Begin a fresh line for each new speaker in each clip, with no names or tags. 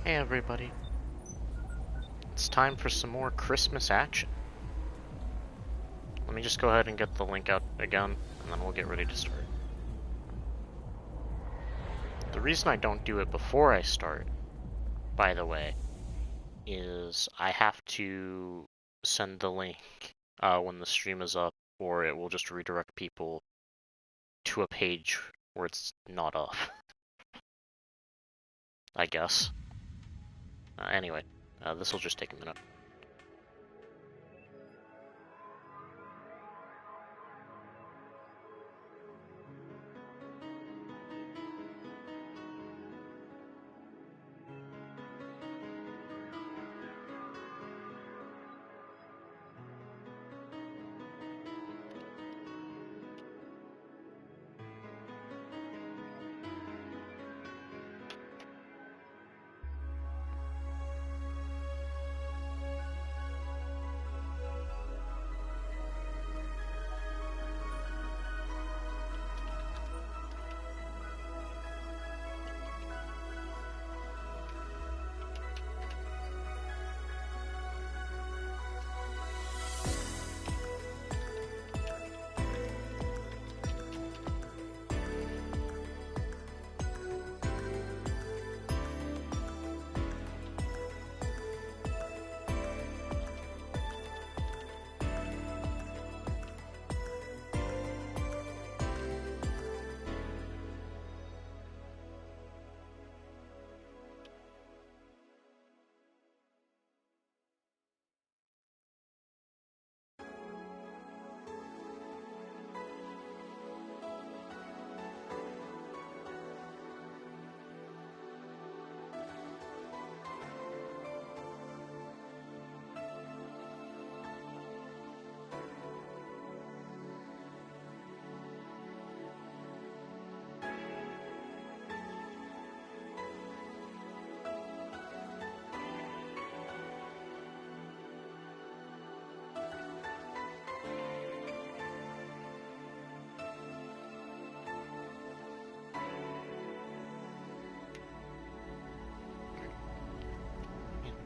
Hey everybody, it's time for some more Christmas action. Let me just go ahead and get the link out again, and then we'll get ready to start. The reason I don't do it before I start, by the way, is I have to send the link when the stream is up, or it will just redirect people to a page where it's not up. I guess. Anyway, this will just take a minute.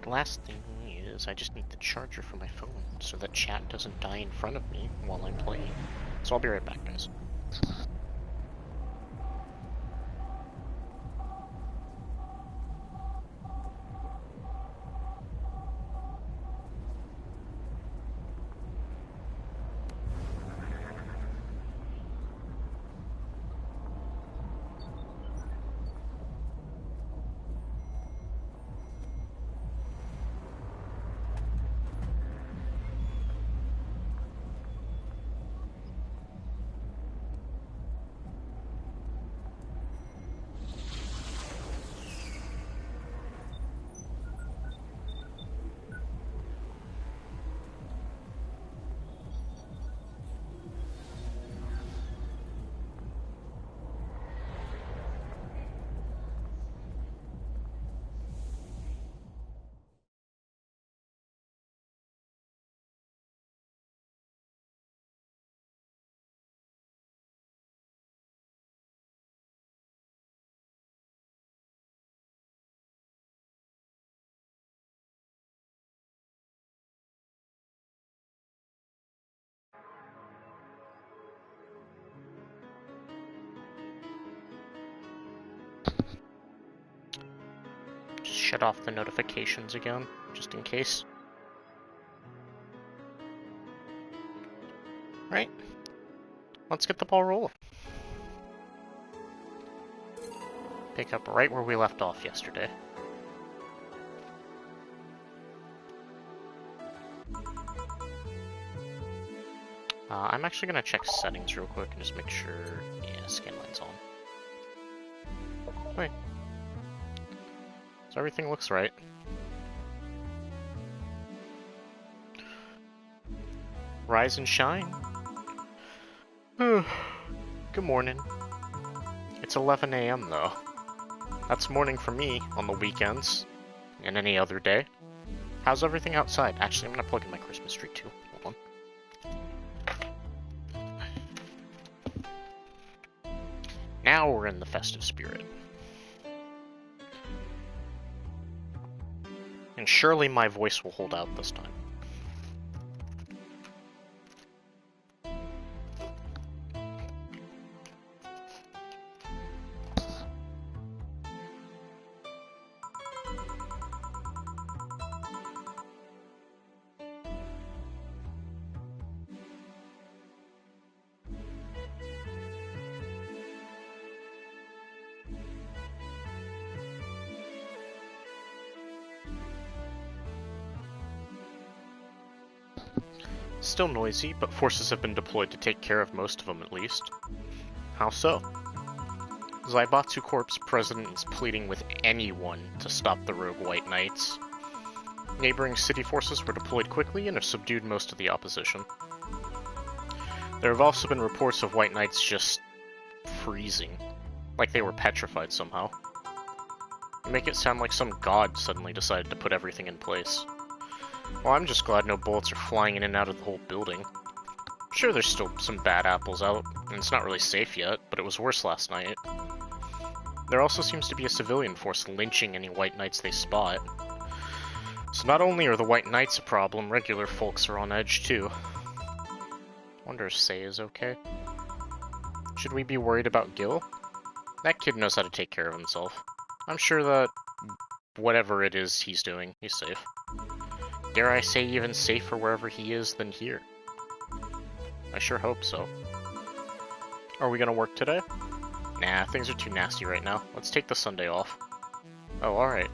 The last thing is I just need the charger for my phone so that chat doesn't die in front of me while I'm playing. So I'll be right back, guys. Just shut off the notifications again, just in case. Right, let's get the ball rolling. Pick up right where we left off yesterday. I'm actually going to check settings real quick and just make sure, yeah, scanline's on. Wait. So everything looks right. Rise and shine. Good morning. It's 11 a.m. though. That's morning for me on the weekends and any other day. How's everything outside? Actually, I'm gonna plug in my Christmas tree too. Hold on. Now we're in the festive spirit. And surely my voice will hold out this time. Still noisy, but forces have been deployed to take care of most of them at least. How so? Zaibatsu Corp's president is pleading with anyone to stop the rogue White Knights. Neighboring city forces were deployed quickly and have subdued most of the opposition. There have also been reports of White Knights just freezing, like they were petrified somehow. You make it sound like some god suddenly decided to put everything in place. Well, I'm just glad no bullets are flying in and out of the whole building. Sure, there's still some bad apples out, and it's not really safe yet, but it was worse last night. There also seems to be a civilian force lynching any White Knights they spot. So not only are the White Knights a problem, regular folks are on edge too. Wonder if Sei is okay. Should we be worried about Gil? That kid knows how to take care of himself. I'm sure that whatever it is he's doing, he's safe. Dare I say even safer wherever he is than here. I sure hope so. Are we gonna work today? Nah, things are too nasty right now. Let's take the Sunday off. Oh, alright.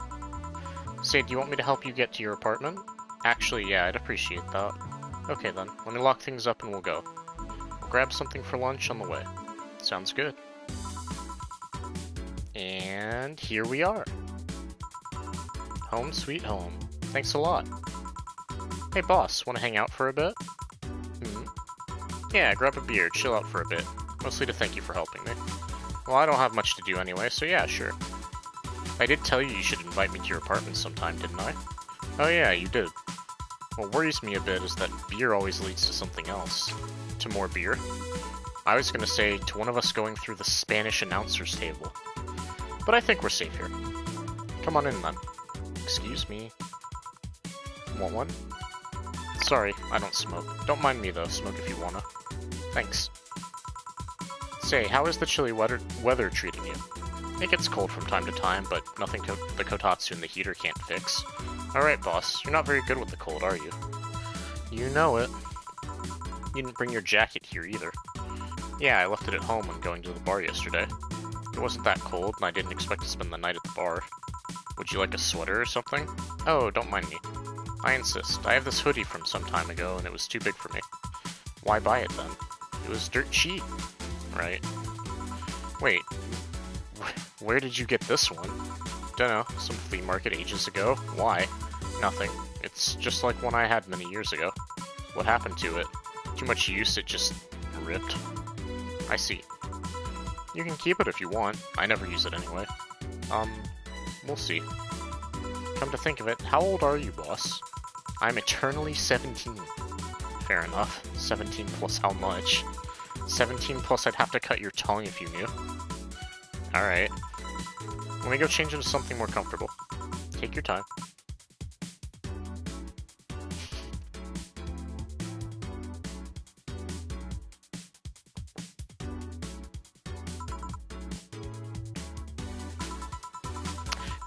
Say, do you want me to help you get to your apartment? Actually, yeah, I'd appreciate that. Okay then, let me lock things up and we'll go. We'll grab something for lunch on the way. Sounds good. And here we are. Home sweet home. Thanks a lot. Hey boss, wanna hang out for a bit? Yeah, grab a beer, chill out for a bit. Mostly to thank you for helping me. Well, I don't have much to do anyway, so yeah, sure. I did tell you should invite me to your apartment sometime, didn't I? Oh yeah, you did. What worries me a bit is that beer always leads to something else. To more beer. I was gonna say, to one of us going through the Spanish announcer's table. But I think we're safe here. Come on in then. Excuse me. Want one? Sorry, I don't smoke. Don't mind me though, smoke if you wanna. Thanks. Say, how is the chilly weather treating you? It gets cold from time to time, but nothing the kotatsu and the heater can't fix. Alright boss, you're not very good with the cold, are you? You know it. You didn't bring your jacket here either. Yeah, I left it at home when going to the bar yesterday. It wasn't that cold, and I didn't expect to spend the night at the bar. Would you like a sweater or something? Oh, don't mind me. I insist. I have this hoodie from some time ago, and it was too big for me. Why buy it then? It was dirt cheap. Right. Wait. Where did you get this one? Dunno, some flea market ages ago. Why? Nothing. It's just like one I had many years ago. What happened to it? Too much use, it just ripped. I see. You can keep it if you want. I never use it anyway. We'll see. Come to think of it, how old are you, boss? I'm eternally 17. Fair enough. 17 plus how much? 17 plus I'd have to cut your tongue if you knew. Alright. Let me go change into something more comfortable. Take your time.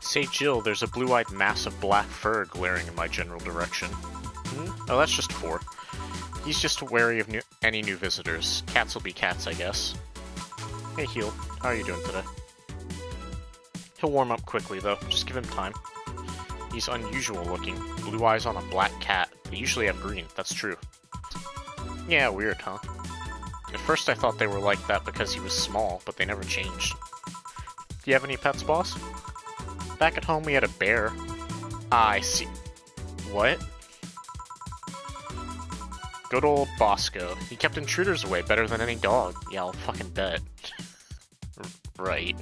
Say Jill, there's a blue-eyed mass of black fur glaring in my general direction. Oh, that's just 4. He's just wary of any new visitors. Cats will be cats, I guess. Hey, Heel. How are you doing today? He'll warm up quickly, though. Just give him time. He's unusual looking. Blue eyes on a black cat. They usually have green. That's true. Yeah, weird, huh? At first I thought they were like that because he was small, but they never changed. Do you have any pets, boss? Back at home we had a bear. Ah, I see. What? Good old Bosco. He kept intruders away better than any dog. Yeah, I'll fucking bet. Right.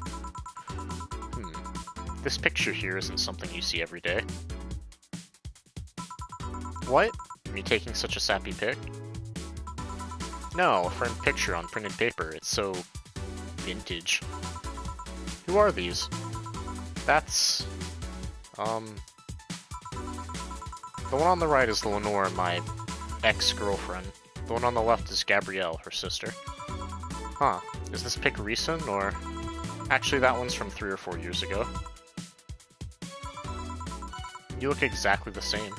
This picture here isn't something you see every day. What? Me taking such a sappy pic? No, a framed picture on printed paper. It's so... vintage. Who are these? That's... The one on the right is Lenore, my ex-girlfriend. The one on the left is Gabrielle, her sister. Huh. Is this pic recent, or... Actually, that one's from 3 or 4 years ago. You look exactly the same.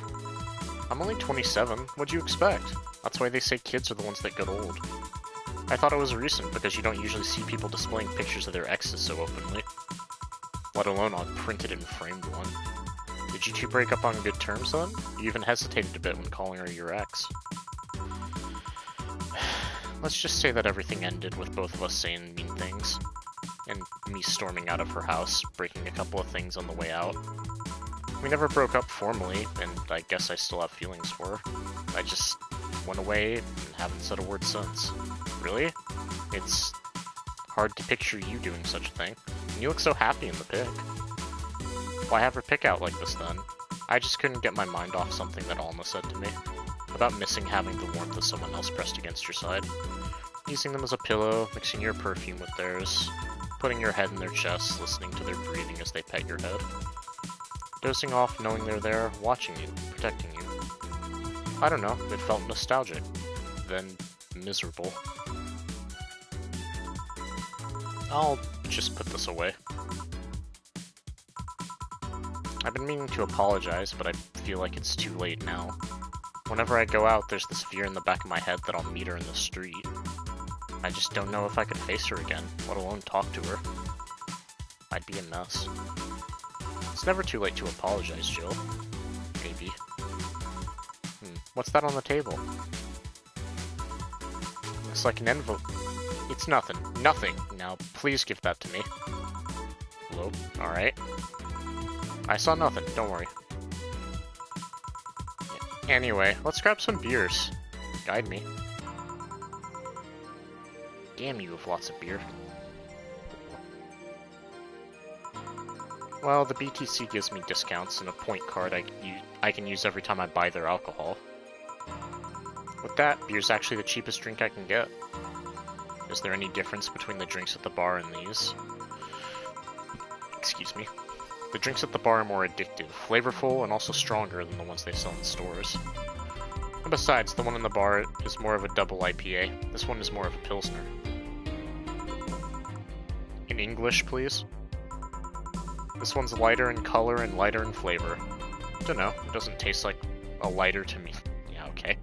I'm only 27. What'd you expect? That's why they say kids are the ones that get old. I thought it was recent because you don't usually see people displaying pictures of their exes so openly. Let alone on printed and framed one. Did you two break up on good terms then? You even hesitated a bit when calling her your ex. Let's just say that everything ended with both of us saying mean things. And me storming out of her house, breaking a couple of things on the way out. We never broke up formally, and I guess I still have feelings for her. I just went away and haven't said a word since. Really? It's hard to picture you doing such a thing. And you look so happy in the pic. Why have her pic out like this then? I just couldn't get my mind off something that Alma said to me. About missing having the warmth of someone else pressed against your side. Using them as a pillow, mixing your perfume with theirs, putting your head in their chest, listening to their breathing as they pet your head. Dozing off knowing they're there, watching you, protecting you. I don't know, it felt nostalgic. Then miserable. I'll just put this away. I've been meaning to apologize, but I feel like it's too late now. Whenever I go out, there's this fear in the back of my head that I'll meet her in the street. I just don't know if I could face her again, let alone talk to her. I'd be a mess. It's never too late to apologize, Jill. Maybe. What's that on the table? Looks like an envelope. It's nothing. Nothing! Now, please give that to me. Hello? Alright. I saw nothing, don't worry. Anyway, let's grab some beers. Guide me. Damn, you have lots of beer. Well, the BTC gives me discounts and a point card I can use every time I buy their alcohol. With that, beer's actually the cheapest drink I can get. Is there any difference between the drinks at the bar and these? Excuse me. The drinks at the bar are more addictive, flavorful, and also stronger than the ones they sell in stores. And besides, the one in the bar is more of a double IPA. This one is more of a Pilsner. In English, please. This one's lighter in color and lighter in flavor. Dunno, it doesn't taste like a lighter to me. Yeah, okay.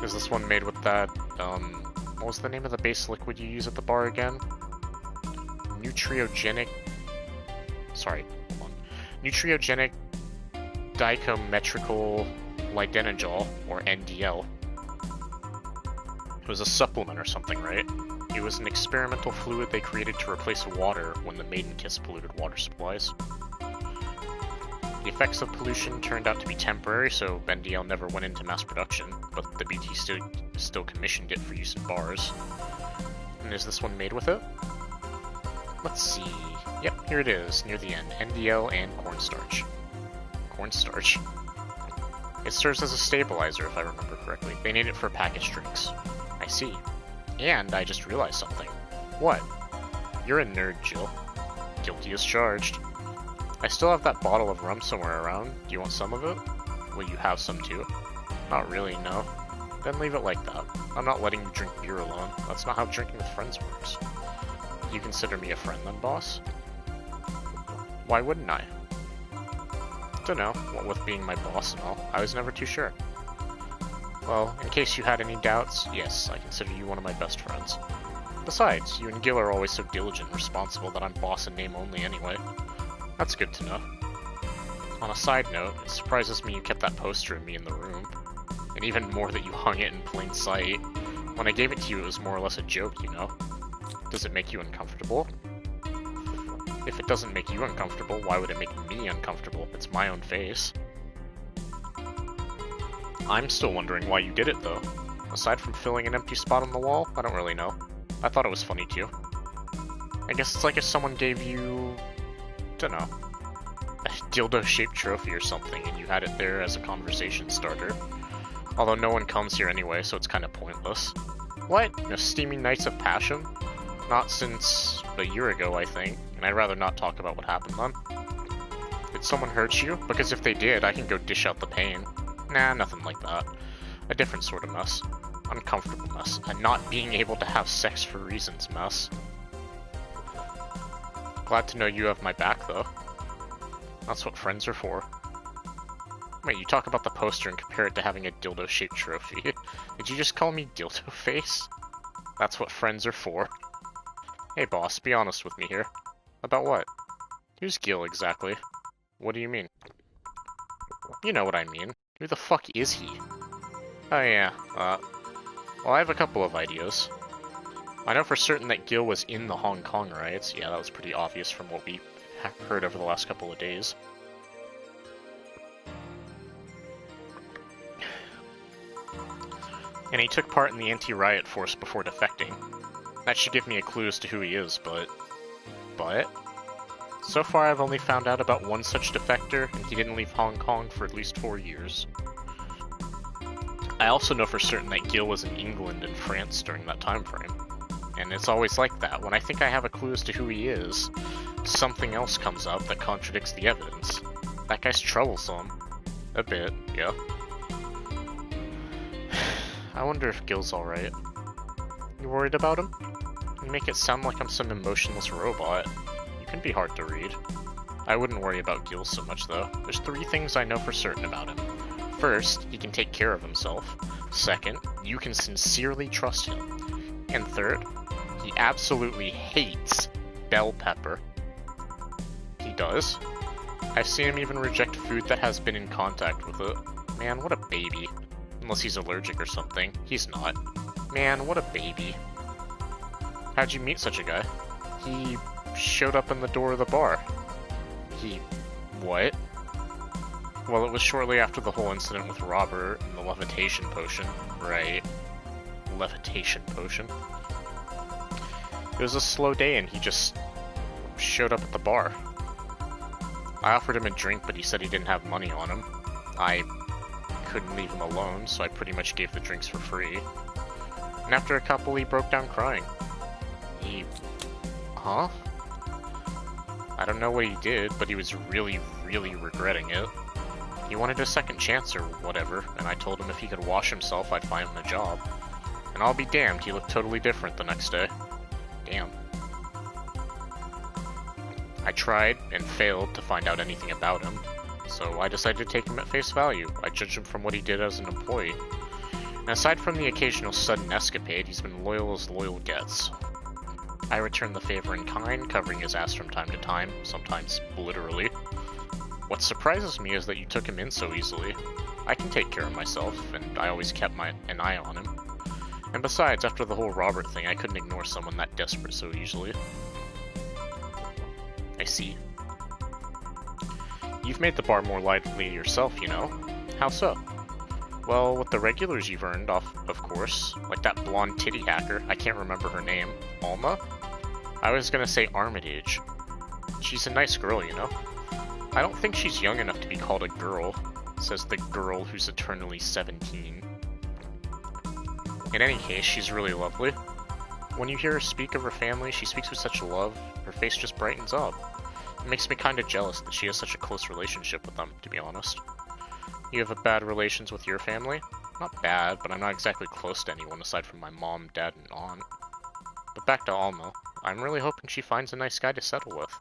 Is this one made with that, what was the name of the base liquid you use at the bar again? Nutriogenic... Sorry, hold on. Nutriogenic Dichometrical Lidenajol, or NDL. It was a supplement or something, right? It was an experimental fluid they created to replace water when the Maiden Kiss polluted water supplies. The effects of pollution turned out to be temporary, so NDL never went into mass production, but the BT still commissioned it for use in bars. And is this one made with it? Let's see. Yep, here it is, near the end. NDL and cornstarch. Cornstarch? It serves as a stabilizer, if I remember correctly. They need it for packaged drinks. I see. And I just realized something. What? You're a nerd, Jill. Guilty as charged. I still have that bottle of rum somewhere around. Do you want some of it? Will you have some too? Not really, no. Then leave it like that. I'm not letting you drink beer alone. That's not how drinking with friends works. You consider me a friend then, boss? Why wouldn't I? Dunno, what with being my boss and all, I was never too sure. Well, in case you had any doubts, yes, I consider you one of my best friends. Besides, you and Gil are always so diligent and responsible that I'm boss in name only anyway. That's good to know. On a side note, it surprises me you kept that poster of me in the room. And even more that you hung it in plain sight. When I gave it to you, it was more or less a joke, you know? Does it make you uncomfortable? If it doesn't make you uncomfortable, why would it make me uncomfortable? It's my own face. I'm still wondering why you did it, though. Aside from filling an empty spot on the wall, I don't really know. I thought it was funny, too. I guess it's like if someone gave you... dunno, a dildo-shaped trophy or something, and you had it there as a conversation starter. Although no one comes here anyway, so it's kind of pointless. What? No steamy nights of passion? Not since a year ago, I think, and I'd rather not talk about what happened then. Did someone hurt you? Because if they did, I can go dish out the pain. Nah, nothing like that. A different sort of mess. Uncomfortable mess. A not being able to have sex for reasons mess. Glad to know you have my back, though. That's what friends are for. Wait, you talk about the poster and compare it to having a dildo-shaped trophy. Did you just call me dildo face? That's what friends are for. Hey boss, be honest with me here. About what? Who's Gil exactly? What do you mean? You know what I mean. Who the fuck is he? Oh yeah, well I have a couple of ideas. I know for certain that Gil was in the Hong Kong riots. Yeah, that was pretty obvious from what we heard over the last couple of days. And he took part in the anti-riot force before defecting. That should give me a clue as to who he is, but... So far I've only found out about one such defector, and he didn't leave Hong Kong for at least 4 years. I also know for certain that Gil was in England and France during that time frame. And it's always like that. When I think I have a clue as to who he is, something else comes up that contradicts the evidence. That guy's troublesome. A bit, yeah. I wonder if Gil's alright. You worried about him? You make it sound like I'm some emotionless robot. You can be hard to read. I wouldn't worry about Gil so much, though. There's 3 things I know for certain about him. First, he can take care of himself. Second, you can sincerely trust him. And third, he absolutely hates bell pepper. He does. I've seen him even reject food that has been in contact with it. Man, what a baby. Unless he's allergic or something. He's not. Man, what a baby. How'd you meet such a guy? He showed up in the door of the bar. He... what? Well, it was shortly after the whole incident with Robert and the levitation potion. Right. Levitation potion. It was a slow day and he just showed up at the bar. I offered him a drink, but he said he didn't have money on him. I couldn't leave him alone, so I pretty much gave the drinks for free. And after a couple, he broke down crying. He... huh? I don't know what he did, but he was really, really regretting it. He wanted a second chance or whatever, and I told him if he could wash himself, I'd find him a job. And I'll be damned, he looked totally different the next day. Damn. I tried and failed to find out anything about him, so I decided to take him at face value. I judged him from what he did as an employee. And aside from the occasional sudden escapade, he's been loyal as loyal gets. I returned the favor in kind, covering his ass from time to time, sometimes literally. What surprises me is that you took him in so easily. I can take care of myself, and I always kept an eye on him. And besides, after the whole Robert thing, I couldn't ignore someone that desperate so easily. I see. You've made the bar more lively yourself, you know. How so? Well, with the regulars you've earned off, of course. Like that blonde titty hacker, I can't remember her name. Alma? I was gonna say Armitage. She's a nice girl, you know. I don't think she's young enough to be called a girl, says the girl who's eternally 17. In any case, she's really lovely. When you hear her speak of her family, she speaks with such love, her face just brightens up. It makes me kinda jealous that she has such a close relationship with them, to be honest. You have a bad relations with your family? Not bad, but I'm not exactly close to anyone aside from my mom, dad, and aunt. But back to Alma. I'm really hoping she finds a nice guy to settle with.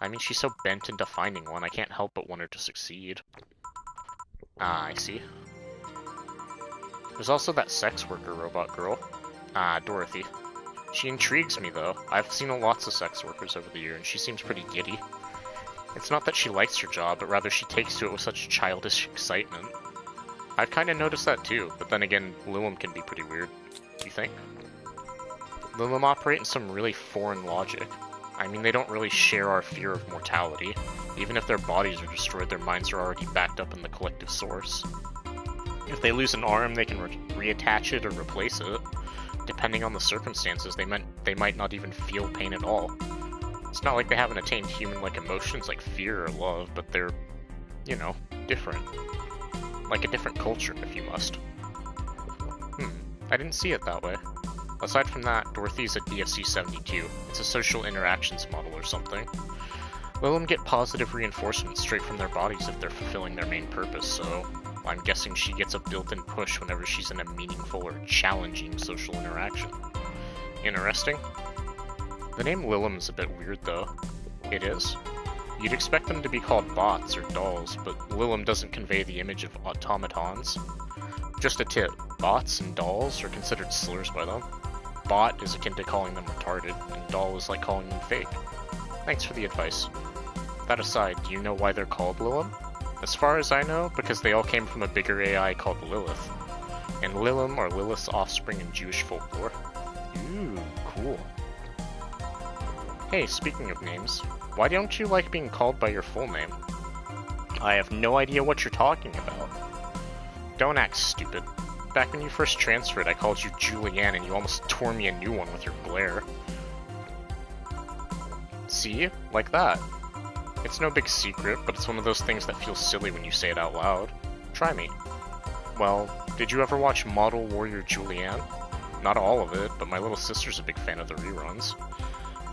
I mean, she's so bent into finding one, I can't help but want her to succeed. Ah, I see. There's also that sex worker robot girl. Ah, Dorothy. She intrigues me, though. I've seen lots of sex workers over the year, and she seems pretty giddy. It's not that she likes her job, but rather she takes to it with such childish excitement. I've kinda noticed that too, but then again, Lilum can be pretty weird. Do you think? Lilum operate in some really foreign logic. I mean, they don't really share our fear of mortality. Even if their bodies are destroyed, their minds are already backed up in the collective source. If they lose an arm, they can reattach it or replace it. Depending on the circumstances, they might not even feel pain at all. It's not like they haven't attained human-like emotions like fear or love, but they're, you know, different. Like a different culture, if you must. I didn't see it that way. Aside from that, Dorothy's a DFC-72. It's a social interactions model or something. Lilum get positive reinforcement straight from their bodies if they're fulfilling their main purpose, so I'm guessing she gets a built-in push whenever she's in a meaningful or challenging social interaction. Interesting. The name Lilum is a bit weird though. It is. You'd expect them to be called bots or dolls, but Lilum doesn't convey the image of automatons. Just a tip, bots and dolls are considered slurs by them. Bot is akin to calling them retarded, and doll is like calling them fake. Thanks for the advice. That aside, do you know why they're called Lilum? As far as I know, because they all came from a bigger AI called Lilith. And Lilum are Lilith's offspring in Jewish folklore. Ooh, cool. Hey, speaking of names, why don't you like being called by your full name? I have no idea what you're talking about. Don't act stupid. Back when you first transferred, I called you Julianne and you almost tore me a new one with your glare. See? Like that. It's no big secret, but it's one of those things that feels silly when you say it out loud. Try me. Well, did you ever watch Model Warrior Julianne? Not all of it, but my little sister's a big fan of the reruns.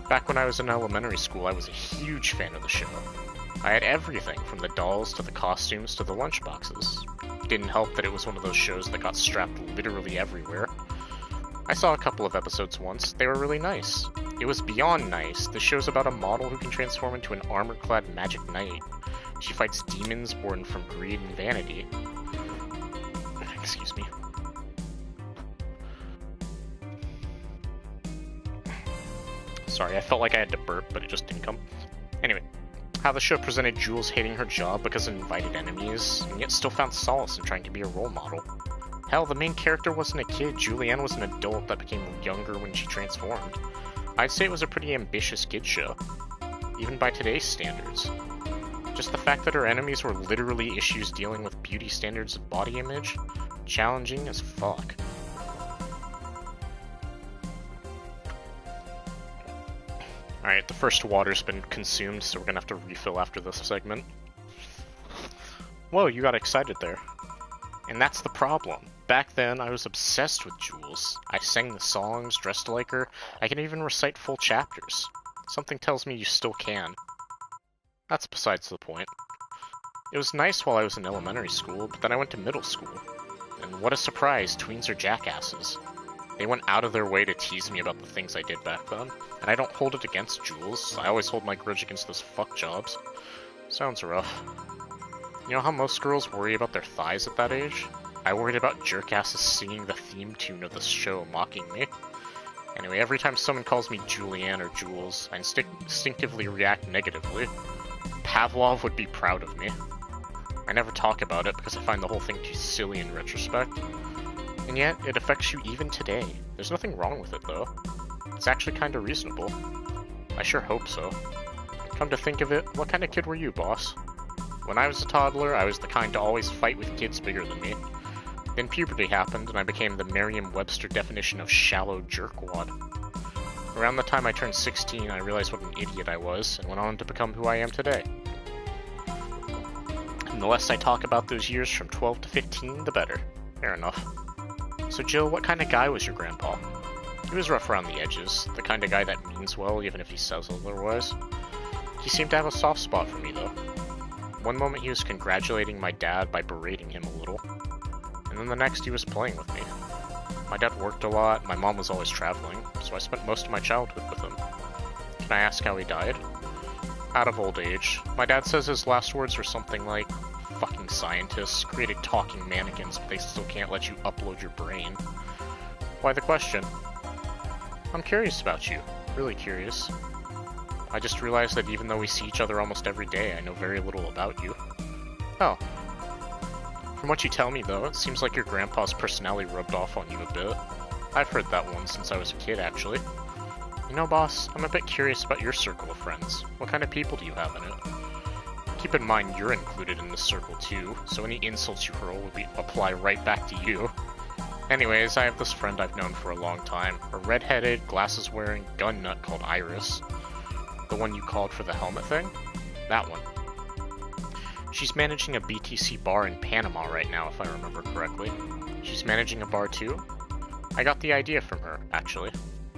Back when I was in elementary school, I was a huge fan of the show. I had everything, from the dolls to the costumes to the lunchboxes. Didn't help that it was one of those shows that got strapped literally everywhere. I saw a couple of episodes once. They were really nice. It was beyond nice. The show's about a model who can transform into an armor-clad magic knight. She fights demons born from greed and vanity. Excuse me. Sorry, I felt like I had to burp, but it just didn't come. Anyway, how the show presented Jules hating her job because of invited enemies, and yet still found solace in trying to be a role model. Hell, the main character wasn't a kid. Julianne was an adult that became younger when she transformed. I'd say it was a pretty ambitious kid show, even by today's standards. Just the fact that her enemies were literally issues dealing with beauty standards of body image, challenging as fuck. Alright, the first water's been consumed, so we're gonna have to refill after this segment. Whoa, you got excited there. And that's the problem. Back then, I was obsessed with Jules. I sang the songs, dressed like her. I can even recite full chapters. Something tells me you still can. That's besides the point. It was nice while I was in elementary school, but then I went to middle school. And what a surprise, tweens are jackasses. They went out of their way to tease me about the things I did back then. And I don't hold it against Jules. I always hold my grudge against those fuck jobs. Sounds rough. You know how most girls worry about their thighs at that age? I worried about jerkasses singing the theme tune of the show mocking me. Anyway, every time someone calls me Julianne or Jules, I instinctively react negatively. Pavlov would be proud of me. I never talk about it because I find the whole thing too silly in retrospect. And yet, it affects you even today. There's nothing wrong with it though. It's actually kinda reasonable. I sure hope so. Come to think of it, what kind of kid were you, boss? When I was a toddler, I was the kind to always fight with kids bigger than me. Then puberty happened, and I became the Merriam-Webster definition of shallow jerkwad. Around the time I turned 16, I realized what an idiot I was, and went on to become who I am today. And the less I talk about those years from 12 to 15, the better. Fair enough. So Jill, what kind of guy was your grandpa? He was rough around the edges, the kind of guy that means well even if he says otherwise. He seemed to have a soft spot for me though. One moment he was congratulating my dad by berating him a little, and then the next he was playing with me. My dad worked a lot, my mom was always traveling, so I spent most of my childhood with him. Can I ask how he died? Out of old age. My dad says his last words were something like, "Fucking scientists created talking mannequins, but they still can't let you upload your brain." Why the question? I'm curious about you. Really curious. I just realized that even though we see each other almost every day, I know very little about you. Oh. From what you tell me though, it seems like your grandpa's personality rubbed off on you a bit. I've heard that one since I was a kid, actually. You know, boss, I'm a bit curious about your circle of friends. What kind of people do you have in it? Keep in mind you're included in this circle too, so any insults you hurl will apply right back to you. Anyways, I have this friend I've known for a long time, a red-headed, glasses-wearing gun nut called Iris. The one you called for the helmet thing? That one. She's managing a BTC bar in Panama right now, if I remember correctly. She's managing a bar too? I got the idea from her, actually.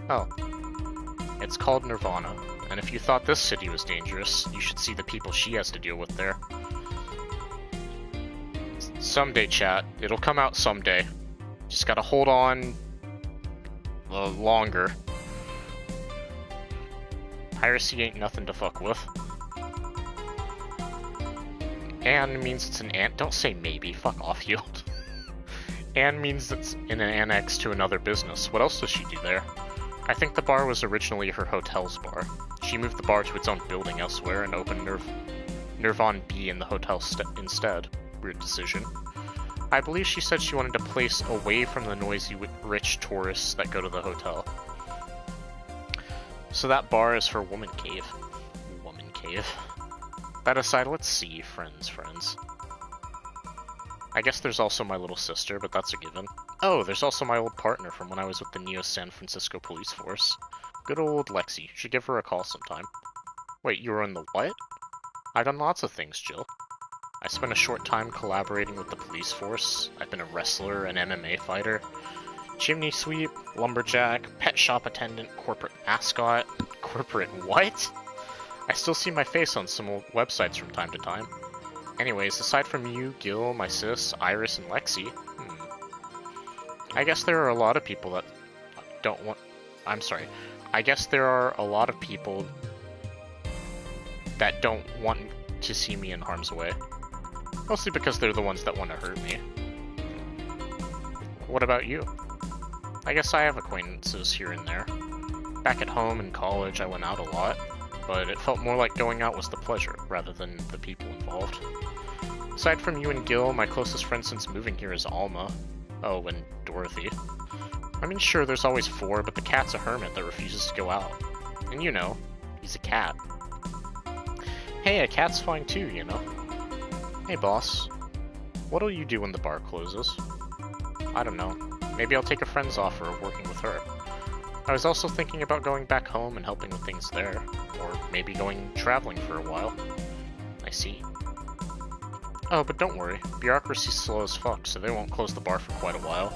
Oh. It's called Nirvana, and if you thought this city was dangerous, you should see the people she has to deal with there. Someday, chat. It'll come out someday. Just gotta hold on longer. Piracy ain't nothing to fuck with. And means it's an don't say maybe, fuck off, Yield. And means it's in an annex to another business. What else does she do there? I think the bar was originally her hotel's bar. She moved the bar to its own building elsewhere and opened Nirvan B in the hotel instead. Weird decision. I believe she said she wanted a place away from the noisy, rich tourists that go to the hotel. So that bar is her woman cave. Woman cave. That aside, let's see, friends. I guess there's also my little sister, but that's a given. Oh, there's also my old partner from when I was with the Neo San Francisco Police Force. Good old Lexi. Should give her a call sometime. Wait, you were in the what? I've done lots of things, Jill. I spent a short time collaborating with the police force. I've been a wrestler, an MMA fighter, chimney sweep, lumberjack, pet shop attendant, corporate mascot. Corporate what? I still see my face on some old websites from time to time. Anyways, aside from you, Gil, my sis, Iris, and Lexi, I guess there are a lot of people that don't want... I'm sorry. I guess there are a lot of people that don't want to see me in harm's way. Mostly because they're the ones that want to hurt me. What about you? I guess I have acquaintances here and there. Back at home in college, I went out a lot, but it felt more like going out was the pleasure, rather than the people involved. Aside from you and Gil, my closest friend since moving here is Alma. Oh, and Dorothy. I mean, sure, there's always 4, but the cat's a hermit that refuses to go out. And you know, he's a cat. Hey, a cat's fine too, you know. Hey, boss. What'll you do when the bar closes? I don't know. Maybe I'll take a friend's offer of working with her. I was also thinking about going back home and helping with things there. Or maybe going traveling for a while. I see. Oh, but don't worry. Bureaucracy's slow as fuck, so they won't close the bar for quite a while.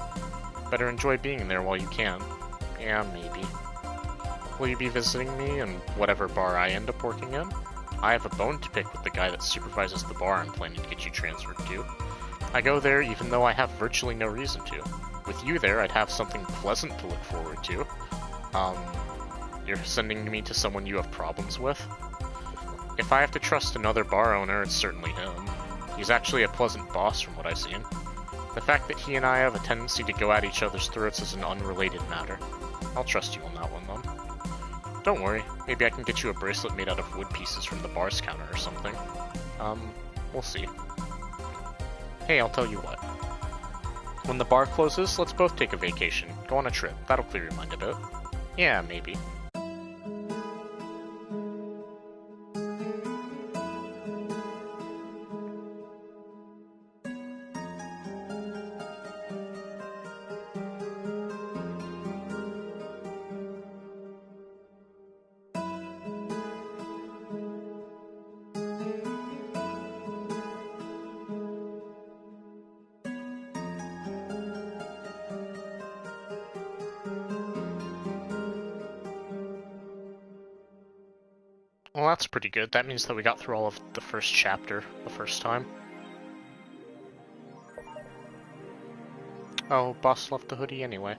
Better enjoy being there while you can. Yeah, maybe. Will you be visiting me in whatever bar I end up working in? I have a bone to pick with the guy that supervises the bar I'm planning to get you transferred to. I go there even though I have virtually no reason to. With you there, I'd have something pleasant to look forward to. You're sending me to someone you have problems with? If I have to trust another bar owner, it's certainly him. He's actually a pleasant boss from what I've seen. The fact that he and I have a tendency to go at each other's throats is an unrelated matter. I'll trust you on that one, then. Don't worry, maybe I can get you a bracelet made out of wood pieces from the bar's counter or something. We'll see. Hey, I'll tell you what. When the bar closes, let's both take a vacation. Go on a trip. That'll clear your mind a bit. Yeah, maybe. Well, that's pretty good. That means that we got through all of the first chapter the first time. Oh, boss left the hoodie anyway.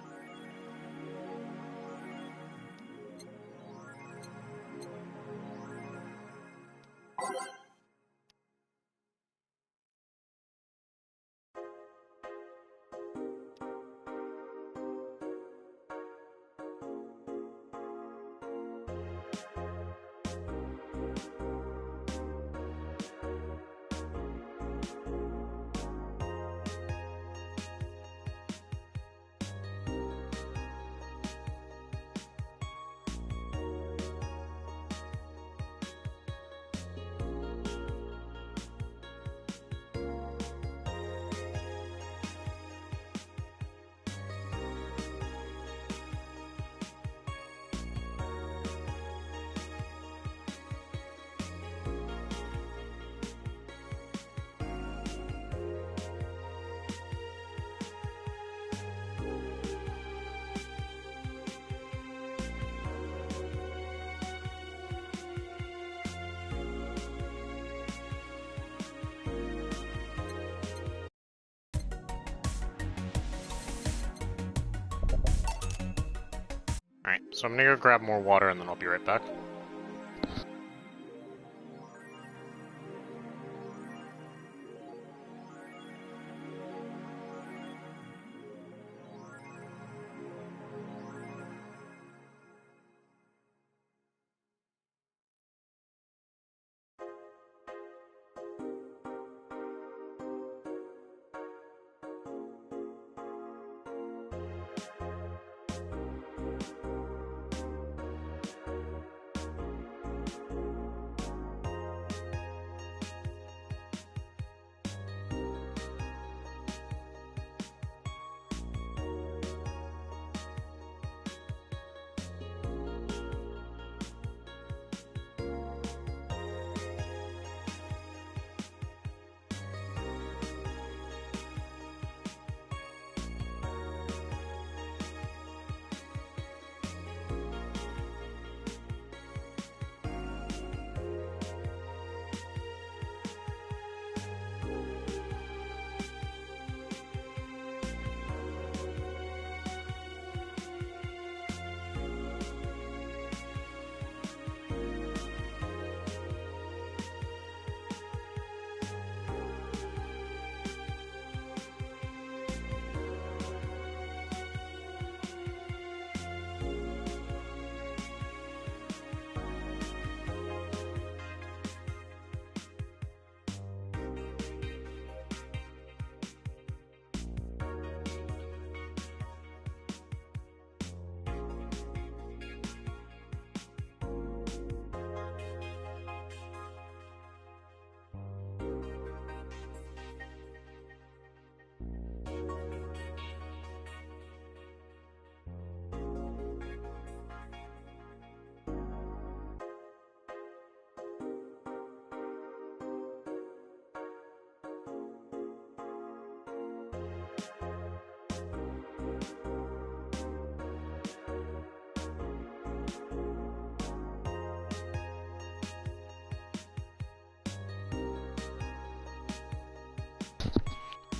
So I'm gonna go grab more water and then I'll be right back.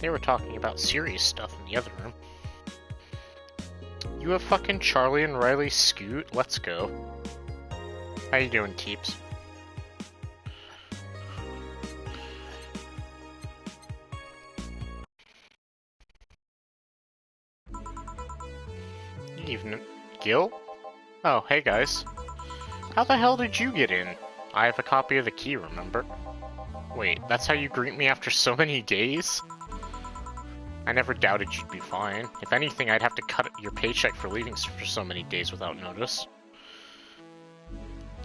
They were talking about serious stuff in the other room. You have fucking Charlie and Riley Scoot? Let's go. How you doing, Teeps? Good evening. Gil? Oh, hey guys. How the hell did you get in? I have a copy of the key, remember? Wait, that's how you greet me after so many days? I never doubted you'd be fine. If anything, I'd have to cut your paycheck for leaving for so many days without notice.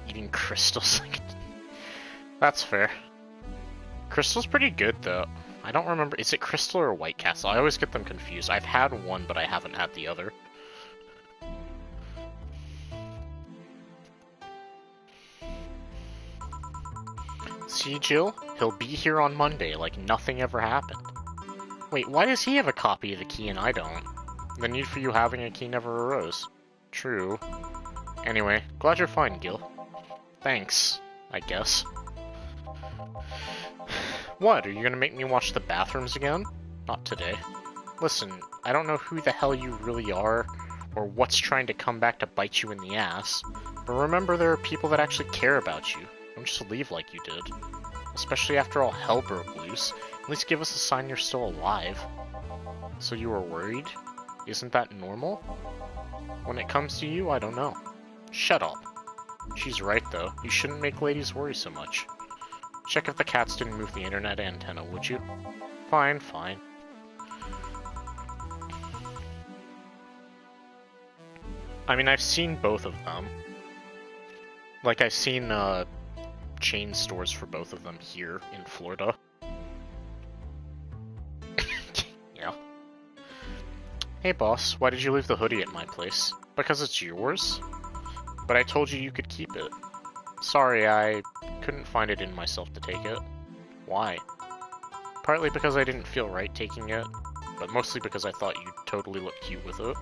Eating crystals. That's fair. Crystal's pretty good, though. I don't remember. Is it Crystal or White Castle? I always get them confused. I've had one, but I haven't had the other. See, Jill? He'll be here on Monday like nothing ever happened. Wait, why does he have a copy of the key and I don't? The need for you having a key never arose. True. Anyway, glad you're fine, Gil. Thanks, I guess. What, are you gonna make me watch the bathrooms again? Not today. Listen, I don't know who the hell you really are, or what's trying to come back to bite you in the ass, but remember there are people that actually care about you. Don't just leave like you did. Especially after all hell broke loose. At least give us a sign you're still alive. So you were worried? Isn't that normal? When it comes to you, I don't know. Shut up. She's right though. You shouldn't make ladies worry so much. Check if the cats didn't move the internet antenna, would you? Fine, fine. I mean, I've seen both of them. Like, I've seen, chain stores for both of them here in Florida. Yeah. Hey boss, why did you leave the hoodie at my place? Because it's yours? But I told you you could keep it. Sorry, I couldn't find it in myself to take it. Why? Partly because I didn't feel right taking it, but mostly because I thought you'd totally look cute with it.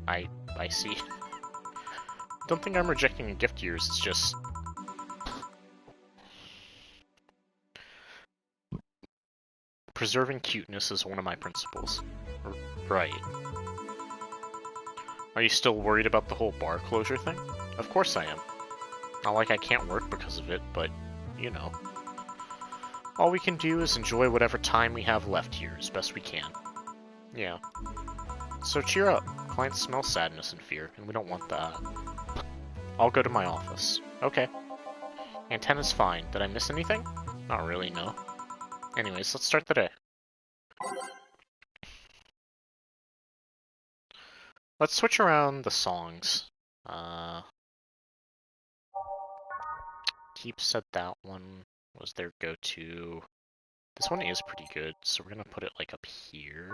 I see. Don't think I'm rejecting a gift of yours, it's just... preserving cuteness is one of my principles. Right. Are you still worried about the whole bar closure thing? Of course I am. Not like I can't work because of it, but, you know. All we can do is enjoy whatever time we have left here as best we can. Yeah. So cheer up. Clients smell sadness and fear, and we don't want that. I'll go to my office. Okay. Antenna's fine. Did I miss anything? Not really, no. Anyways, let's start the day. Let's switch around the songs. Keep said that one was their go-to. This one is pretty good, so we're gonna put it like up here.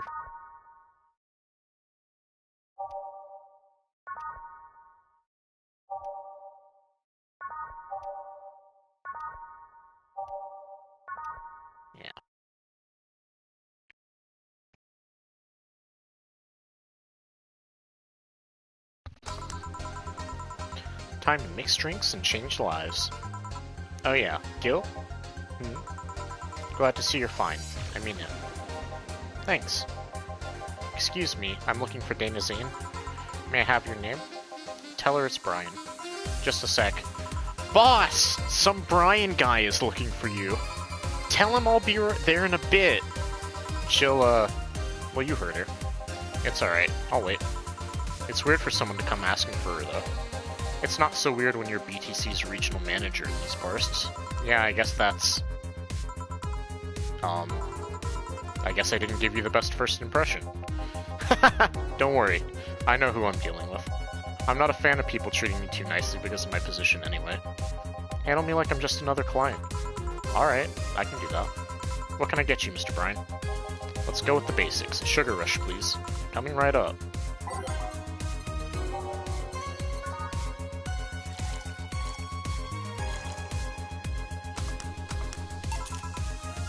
Yeah. Time to mix drinks and change lives. Oh yeah, Gil? Glad to see you're fine. I mean it. Thanks. Excuse me, I'm looking for Dana Zane. May I have your name? Tell her it's Brian. Just a sec. Boss! Some Brian guy is looking for you. Tell him I'll be there in a bit. She'll, well, you heard her. It's alright, I'll wait. It's weird for someone to come asking for her, though. It's not so weird when you're BTC's regional manager in these bursts. Yeah, I guess that's... I guess I didn't give you the best first impression. Don't worry, I know who I'm dealing with. I'm not a fan of people treating me too nicely because of my position anyway. Handle me like I'm just another client. Alright, I can do that. What can I get you, Mr. Bryan? Let's go with the basics. A sugar rush, please. Coming right up.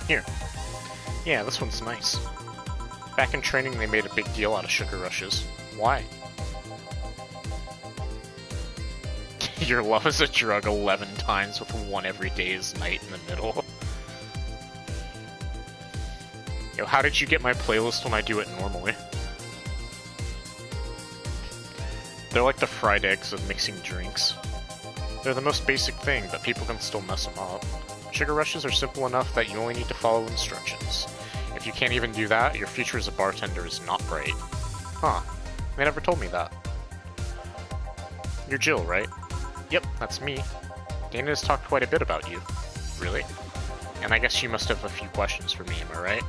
Here. Yeah, this one's nice. Back in training, they made a big deal out of sugar rushes. Why? Your love is a drug 11 times with one every day's night in the middle. Yo, how did you get my playlist when I do it normally? They're like the fried eggs of mixing drinks. They're the most basic thing, but people can still mess them up. Sugar rushes are simple enough that you only need to follow instructions. If you can't even do that, your future as a bartender is not bright. Huh. They never told me that. You're Jill, right? Yep, that's me. Dana has talked quite a bit about you. Really? And I guess you must have a few questions for me, am I right?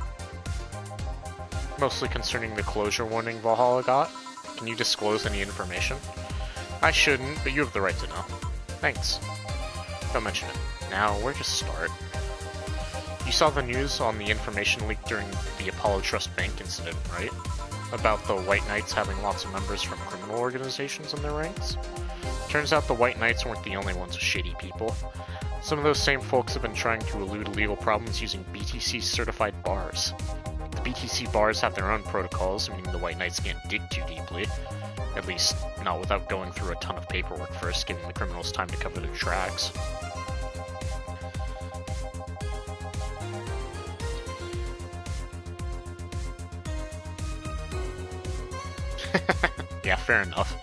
Mostly concerning the closure warning Va11-Hall-A got? Can you disclose any information? I shouldn't, but you have the right to know. Thanks. Don't mention it. Now, where to start? You saw the news on the information leak during the Apollo Trust Bank incident, right? About the White Knights having lots of members from criminal organizations in their ranks? Turns out the White Knights weren't the only ones with shady people. Some of those same folks have been trying to elude legal problems using BTC-certified bars. The BTC bars have their own protocols, meaning the White Knights can't dig too deeply. At least, not without going through a ton of paperwork first, giving the criminals time to cover their tracks. Yeah, fair enough.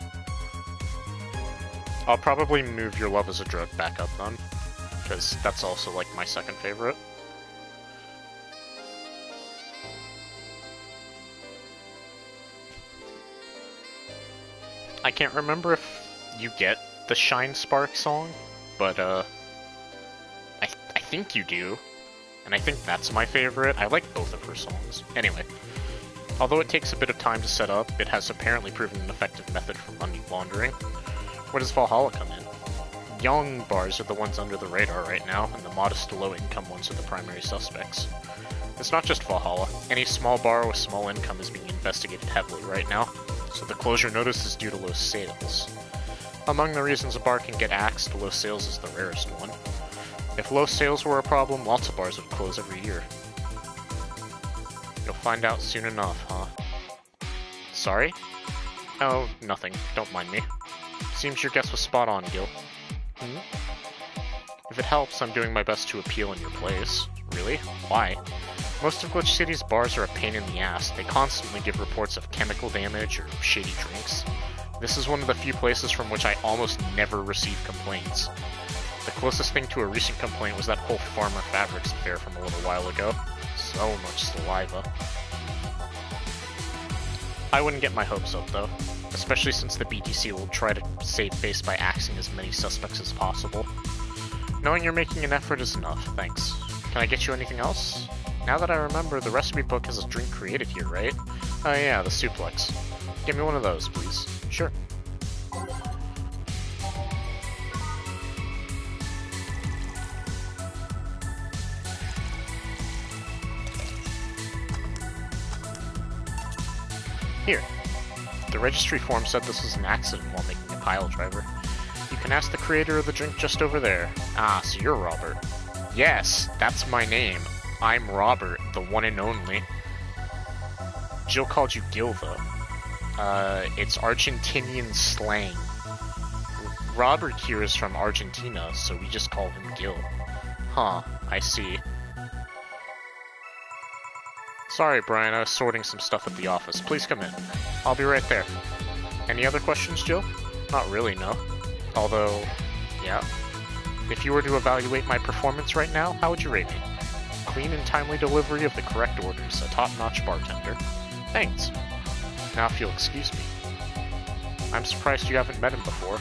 I'll probably move Your Love as a Drug back up then, because that's also like my second favorite. I can't remember if you get the Shine Spark song, but I think you do, and I think that's my favorite. I like both of her songs. Anyway. Although it takes a bit of time to set up, it has apparently proven an effective method for money laundering. Where does Va11-Hall-A come in? Young bars are the ones under the radar right now, and the modest to low-income ones are the primary suspects. It's not just Va11-Hall-A. Any small bar with small income is being investigated heavily right now, so the closure notice is due to low sales. Among the reasons a bar can get axed, low sales is the rarest one. If low sales were a problem, lots of bars would close every year. You'll find out soon enough, huh? Sorry? Oh, nothing. Don't mind me. Seems your guess was spot on, Gil. If it helps, I'm doing my best to appeal in your place. Really? Why? Most of Glitch City's bars are a pain in the ass. They constantly give reports of chemical damage or shady drinks. This is one of the few places from which I almost never receive complaints. The closest thing to a recent complaint was that whole Farmer Fabrics affair from a little while ago. So much saliva. I wouldn't get my hopes up, though. Especially since the BTC will try to save face by axing as many suspects as possible. Knowing you're making an effort is enough, thanks. Can I get you anything else? Now that I remember, the recipe book has a drink created here, right? Oh yeah, the suplex. Give me one of those, please. Sure. Here. The registry form said this was an accident while making a pile driver. You can ask the creator of the drink just over there. Ah, so you're Robert. Yes, that's my name. I'm Robert, the one and only. Jill called you Gil, though. It's Argentinian slang. Robert here is from Argentina, so we just call him Gil. Huh, I see. Sorry, Brian, I was sorting some stuff at the office. Please come in. I'll be right there. Any other questions, Jill? Not really, no. Although, yeah. If you were to evaluate my performance right now, how would you rate me? Clean and timely delivery of the correct orders, a top-notch bartender. Thanks. Now if you'll excuse me. I'm surprised you haven't met him before.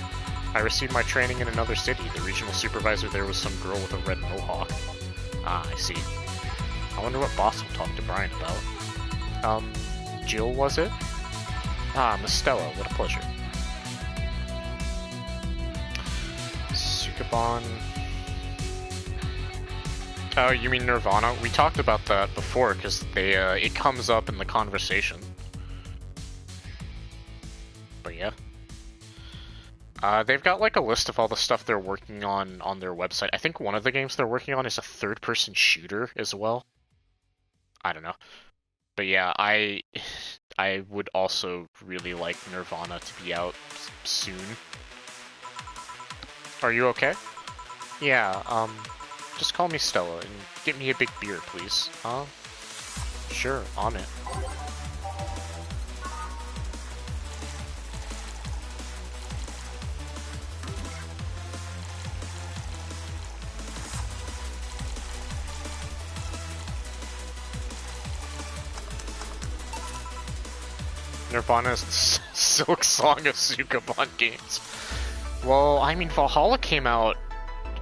I received my training in another city. The regional supervisor there was some girl with a red mohawk. Ah, I see. I wonder what boss will talk to Brian about. Jill, was it? Ah, Miss Stella, what a pleasure. Sukeban. Oh, you mean Nirvana? We talked about that before, because they, it comes up in the conversation. But yeah. They've got like a list of all the stuff they're working on their website. I think one of the games they're working on is a third-person shooter as well. I don't know. But yeah, I would also really like Nirvana to be out soon. Are you okay? Yeah, just call me Stella and get me a big beer, please. Sure, on it. Nirvana is the Silk Song of Sukeban games. Well, I mean, Va11-Hall-A came out,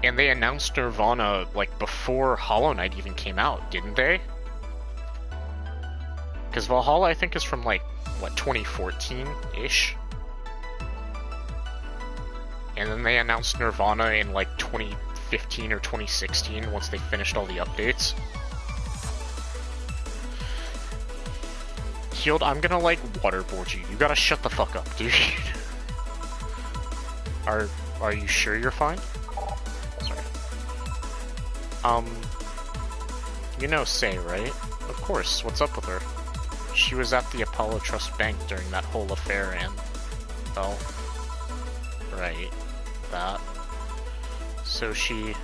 and they announced Nirvana, like, before Hollow Knight even came out, didn't they? Because Va11-Hall-A, I think, is from, like, what, 2014-ish? And then they announced Nirvana in, like, 2015 or 2016, once they finished all the updates. Healed, I'm gonna, like, waterboard you. You gotta shut the fuck up, dude. Are you sure you're fine? Sorry. You know Say, right? Of course, what's up with her? She was at the Apollo Trust Bank during that whole affair and... well... right. That. So she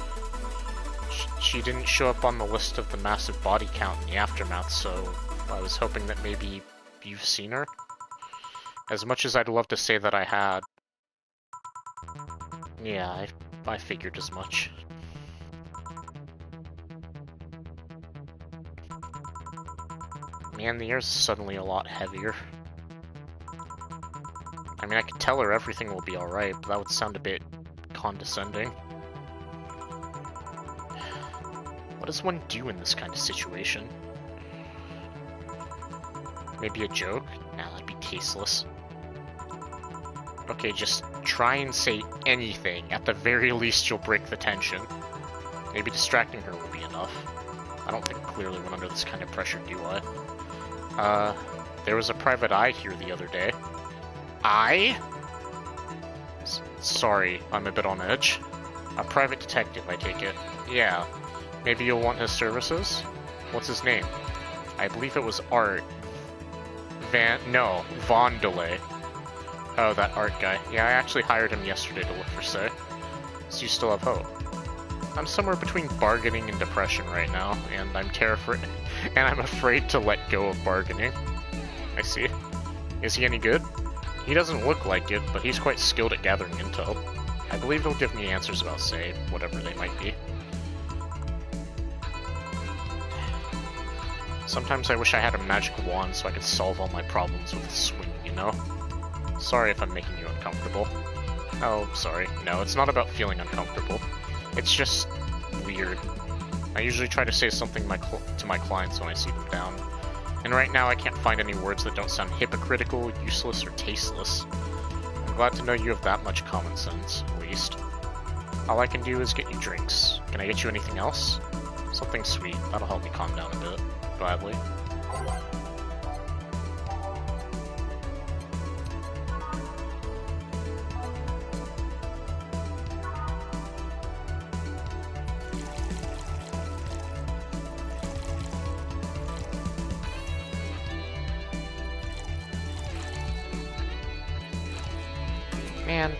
didn't show up on the list of the massive body count in the aftermath, so... I was hoping that maybe you've seen her. As much as I'd love to say that I had. Yeah, I figured as much. Man, the air's suddenly a lot heavier. I mean, I could tell her everything will be alright, but that would sound a bit condescending. What does one do in this kind of situation? Maybe a joke? Nah, that'd be tasteless. Okay, just try and say anything. At the very least, you'll break the tension. Maybe distracting her will be enough. I don't think clearly went under this kind of pressure, do I? There was a private eye here the other day. Eye? Sorry, I'm a bit on edge. A private detective, I take it. Yeah. Maybe you'll want his services? What's his name? I believe it was Art. Von Delay. Oh, that Art guy. Yeah, I actually hired him yesterday to look for Say. So you still have hope. I'm somewhere between bargaining and depression right now, and I'm terrified, and I'm afraid to let go of bargaining. I see. Is he any good? He doesn't look like it, but he's quite skilled at gathering intel. I believe he'll give me answers about, say, whatever they might be. Sometimes I wish I had a magic wand so I could solve all my problems with a swing, you know? Sorry if I'm making you uncomfortable. Oh, sorry. No, it's not about feeling uncomfortable. It's just weird. I usually try to say something to my clients when I see them down. And right now I can't find any words that don't sound hypocritical, useless, or tasteless. I'm glad to know you have that much common sense, at least. All I can do is get you drinks. Can I get you anything else? Something sweet. That'll help me calm down a bit. Gladly. Man.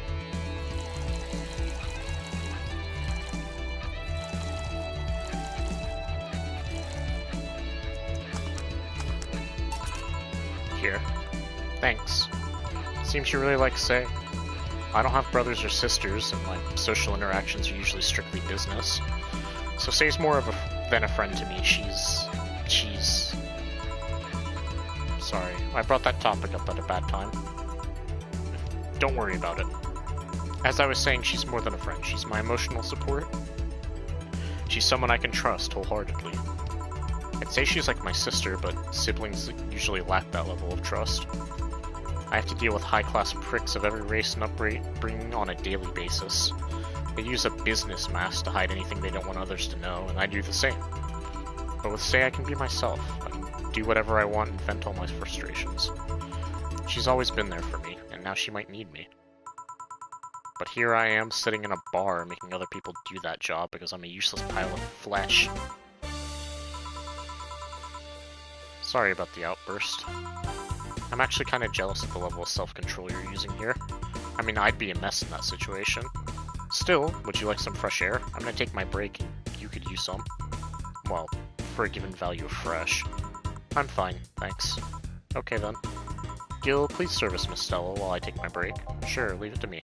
Here. Thanks. Seems you really like Say. I don't have brothers or sisters, and my social interactions are usually strictly business. So Say's more of than a friend to me. She's... Sorry, I brought that topic up at a bad time. Don't worry about it. As I was saying, she's more than a friend. She's my emotional support. She's someone I can trust wholeheartedly. I'd say she's like my sister, but siblings usually lack that level of trust. I have to deal with high-class pricks of every race and upbringing on a daily basis. They use a business mask to hide anything they don't want others to know, and I do the same. But with Say, I can be myself. I can do whatever I want and vent all my frustrations. She's always been there for me, and now she might need me. But here I am, sitting in a bar, making other people do that job because I'm a useless pile of flesh. Sorry about the outburst. I'm actually kind of jealous of the level of self-control you're using here. I mean, I'd be a mess in that situation. Still, would you like some fresh air? I'm gonna take my break, and you could use some. Well, for a given value of fresh. I'm fine, thanks. Okay then. Gil, please service Miss Stella while I take my break. Sure, leave it to me.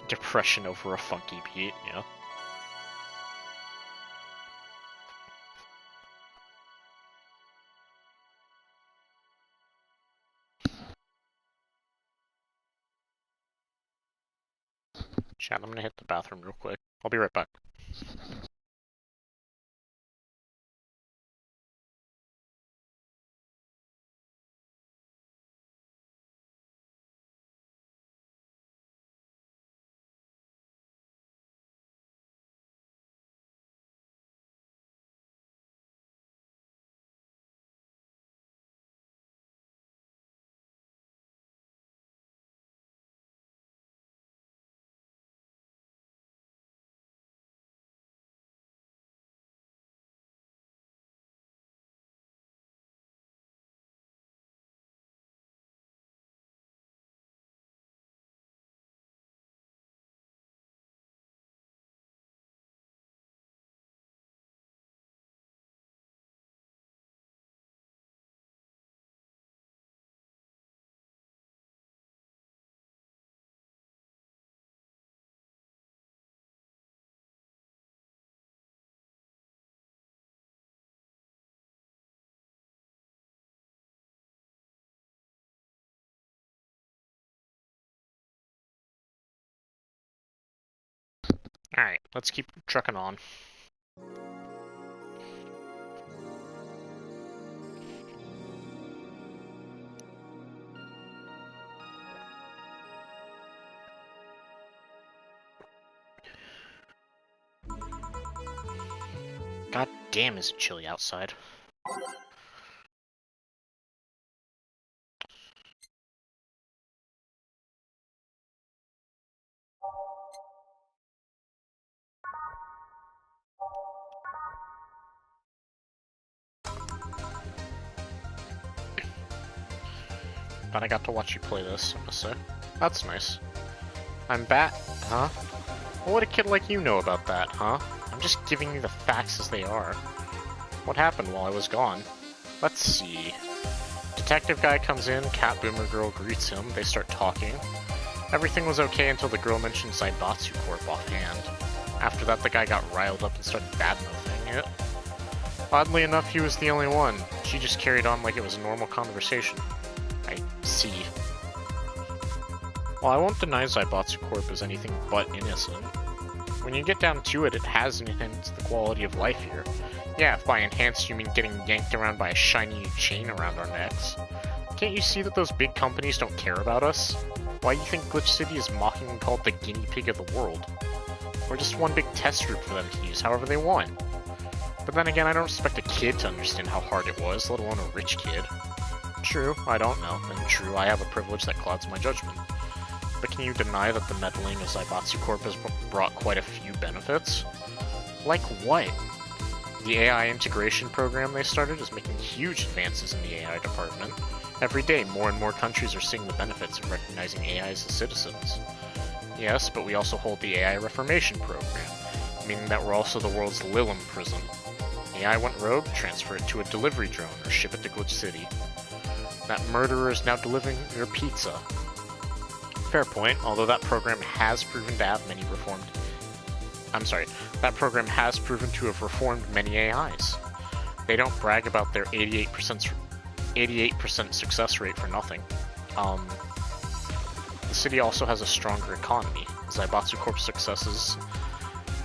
Depression over a funky beat, you know? Chat, I'm gonna hit the bathroom real quick. I'll be right back. Alright, let's keep trucking on. God damn, is it chilly outside. But I got to watch you play this, I must say. That's nice. I'm back, huh? What would a kid like you know about that, huh? I'm just giving you the facts as they are. What happened while I was gone? Let's see. Detective guy comes in, Cat Boomer girl greets him, they start talking. Everything was okay until the girl mentioned Zaibatsu Corp offhand. After that, the guy got riled up and started bad-mouthing it. Oddly enough, he was the only one. She just carried on like it was a normal conversation. I see. Well, I won't deny Zaibatsu Corp is anything but innocent. When you get down to it, it has enhanced the quality of life here. Yeah, if by enhanced you mean getting yanked around by a shiny new chain around our necks. Can't you see that those big companies don't care about us? Why do you think Glitch City is mockingly called the guinea pig of the world? We're just one big test group for them to use however they want. But then again, I don't expect a kid to understand how hard it was, let alone a rich kid. True, I don't know, and true, I have a privilege that clouds my judgment. But can you deny that the meddling of Zaibatsu Corp has brought quite a few benefits? Like what? The AI integration program they started is making huge advances in the AI department. Every day, more and more countries are seeing the benefits of recognizing AIs as citizens. Yes, but we also hold the AI Reformation program, meaning that we're also the world's Lilim prison. AI went rogue, transfer it to a delivery drone, or ship it to Glitch City. That murderer is now delivering your pizza. Fair point, although that program has proven to have many that program has proven to have reformed many AIs. They don't brag about their 88% success rate for nothing. The city also has a stronger economy. Zaibatsu Corp's successes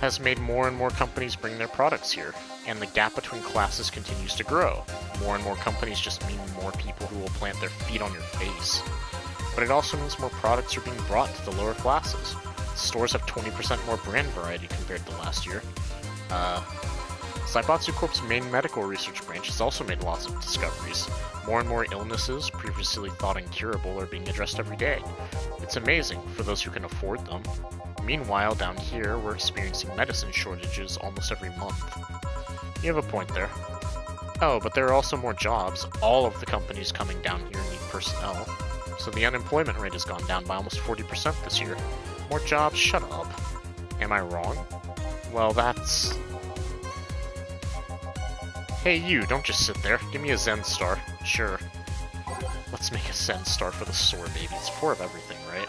has made more and more companies bring their products here, and the gap between classes continues to grow. More and more companies just mean more people who will plant their feet on your face. But it also means more products are being brought to the lower classes. Stores have 20% more brand variety compared to last year. Zaibatsu Corp's main medical research branch has also made lots of discoveries. More and more illnesses, previously thought incurable, are being addressed every day. It's amazing, for those who can afford them. Meanwhile, down here, we're experiencing medicine shortages almost every month. You have a point there. Oh, but there are also more jobs. All of the companies coming down here need personnel. So the unemployment rate has gone down by almost 40% this year. More jobs? Shut up. Am I wrong? Well, that's... Hey you, don't just sit there. Give me a Zen star. Sure. Let's make a Zen star for the sword, baby. It's 4 of everything, right?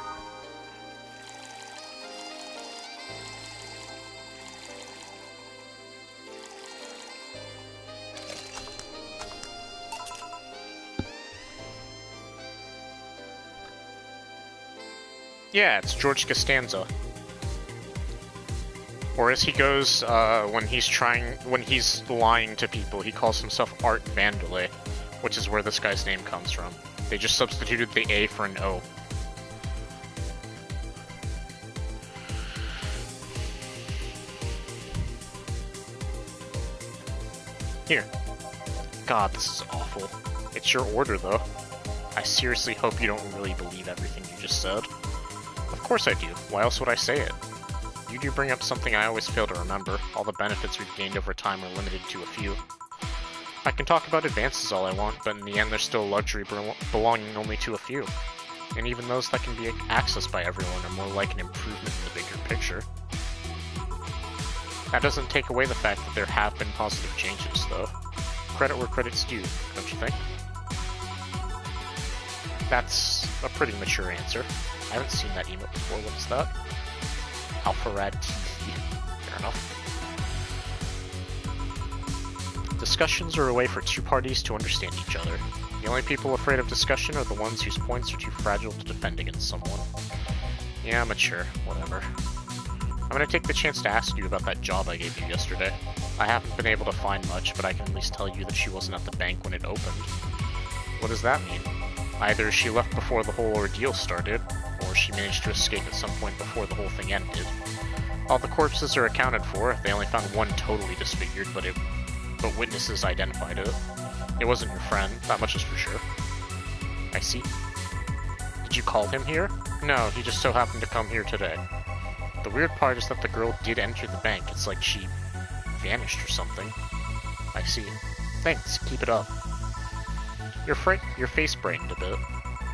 Yeah, it's George Costanza. Or as he goes, when he's lying to people, he calls himself Art Vandelay, which is where this guy's name comes from. They just substituted the A for an O. Here. God, this is awful. It's your order, though. I seriously hope you don't really believe everything you just said. Of course I do. Why else would I say it? You do bring up something I always fail to remember. All the benefits we've gained over time are limited to a few. I can talk about advances all I want, but in the end there's still a luxury belonging only to a few. And even those that can be accessed by everyone are more like an improvement in the bigger picture. That doesn't take away the fact that there have been positive changes, though. Credit where credit's due, don't you think? That's a pretty mature answer. I haven't seen that emote before. What is that? Alpharad TV. Fair enough. Discussions are a way for two parties to understand each other. The only people afraid of discussion are the ones whose points are too fragile to defend against someone. Yeah, mature. Whatever. I'm gonna take the chance to ask you about that job I gave you yesterday. I haven't been able to find much, but I can at least tell you that she wasn't at the bank when it opened. What does that mean? Either she left before the whole ordeal started, or she managed to escape at some point before the whole thing ended. All the corpses are accounted for. They only found one totally disfigured, but witnesses identified it. It wasn't your friend, that much is for sure. I see. Did you call him here? No, he just so happened to come here today. The weird part is that the girl did enter the bank. It's like she vanished or something. I see. Thanks, keep it up. Your face brightened a bit.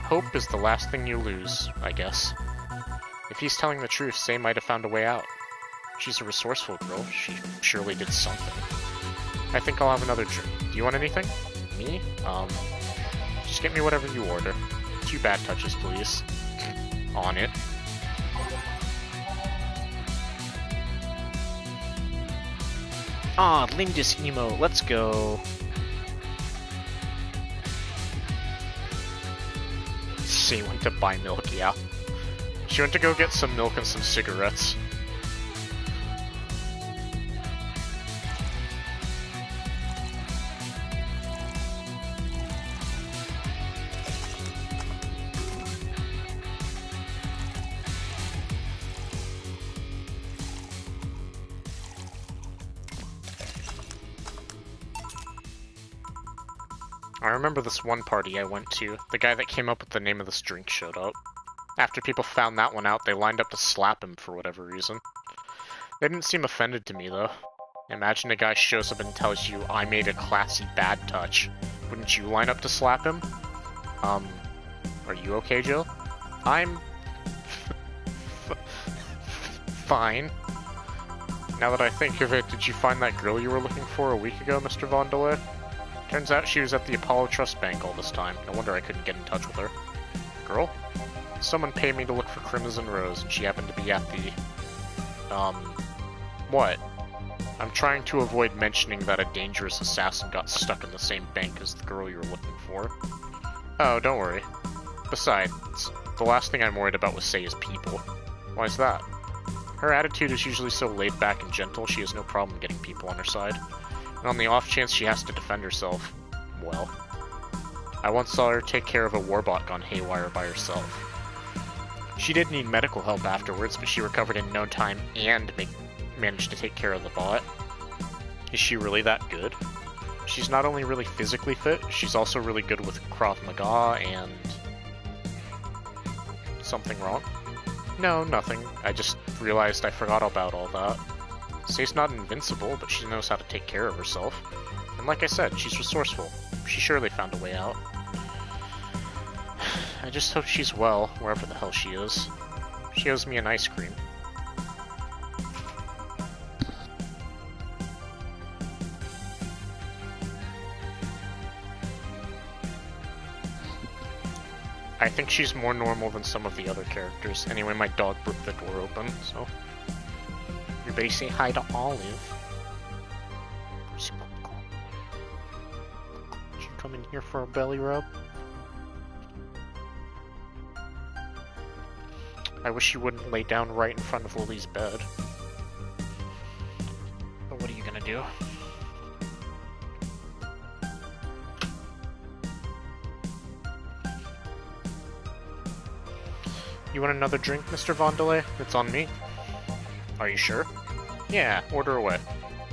Hope is the last thing you lose, I guess. If he's telling the truth, Sei might have found a way out. She's a resourceful girl. She surely did something. I think I'll have another drink. Do you want anything? Me? Just get me whatever you order. 2 bad touches, please. On it. Ah, Lindis emo. Let's go. She went to buy milk, yeah. She went to go get some milk and some cigarettes. I remember this one party I went to. The guy that came up with the name of this drink showed up. After people found that one out, they lined up to slap him for whatever reason. They didn't seem offended to me, though. Imagine a guy shows up and tells you, I made a classy bad touch. Wouldn't you line up to slap him? Are you okay, Jill? I'm... fine. Now that I think of it, did you find that girl you were looking for a week ago, Mr. Va11-Hall-A? Turns out she was at the Apollo Trust Bank all this time. No wonder I couldn't get in touch with her. Girl? Someone paid me to look for Crimson Rose, and she happened to be at the... What? I'm trying to avoid mentioning that a dangerous assassin got stuck in the same bank as the girl you were looking for. Oh, don't worry. Besides, the last thing I'm worried about with Sei is people. Why is that? Her attitude is usually so laid back and gentle, she has no problem getting people on her side. And on the off chance she has to defend herself, well. I once saw her take care of a warbot gone haywire by herself. She did need medical help afterwards, but she recovered in no time and managed to take care of the bot. Is she really that good? She's not only really physically fit, she's also really good with Krav Maga and... Something wrong? No, nothing. I just realized I forgot about all that. Sei's not invincible, but she knows how to take care of herself. And like I said, she's resourceful. She surely found a way out. I just hope she's well, wherever the hell she is. She owes me an ice cream. I think she's more normal than some of the other characters. Anyway, my dog broke the door open, so... Everybody say hi to Olive. She come in here for a belly rub? I wish you wouldn't lay down right in front of Lily's bed. But what are you gonna do? You want another drink, Mr. Va11-Hall-A? It's on me. Are you sure? Yeah, order away.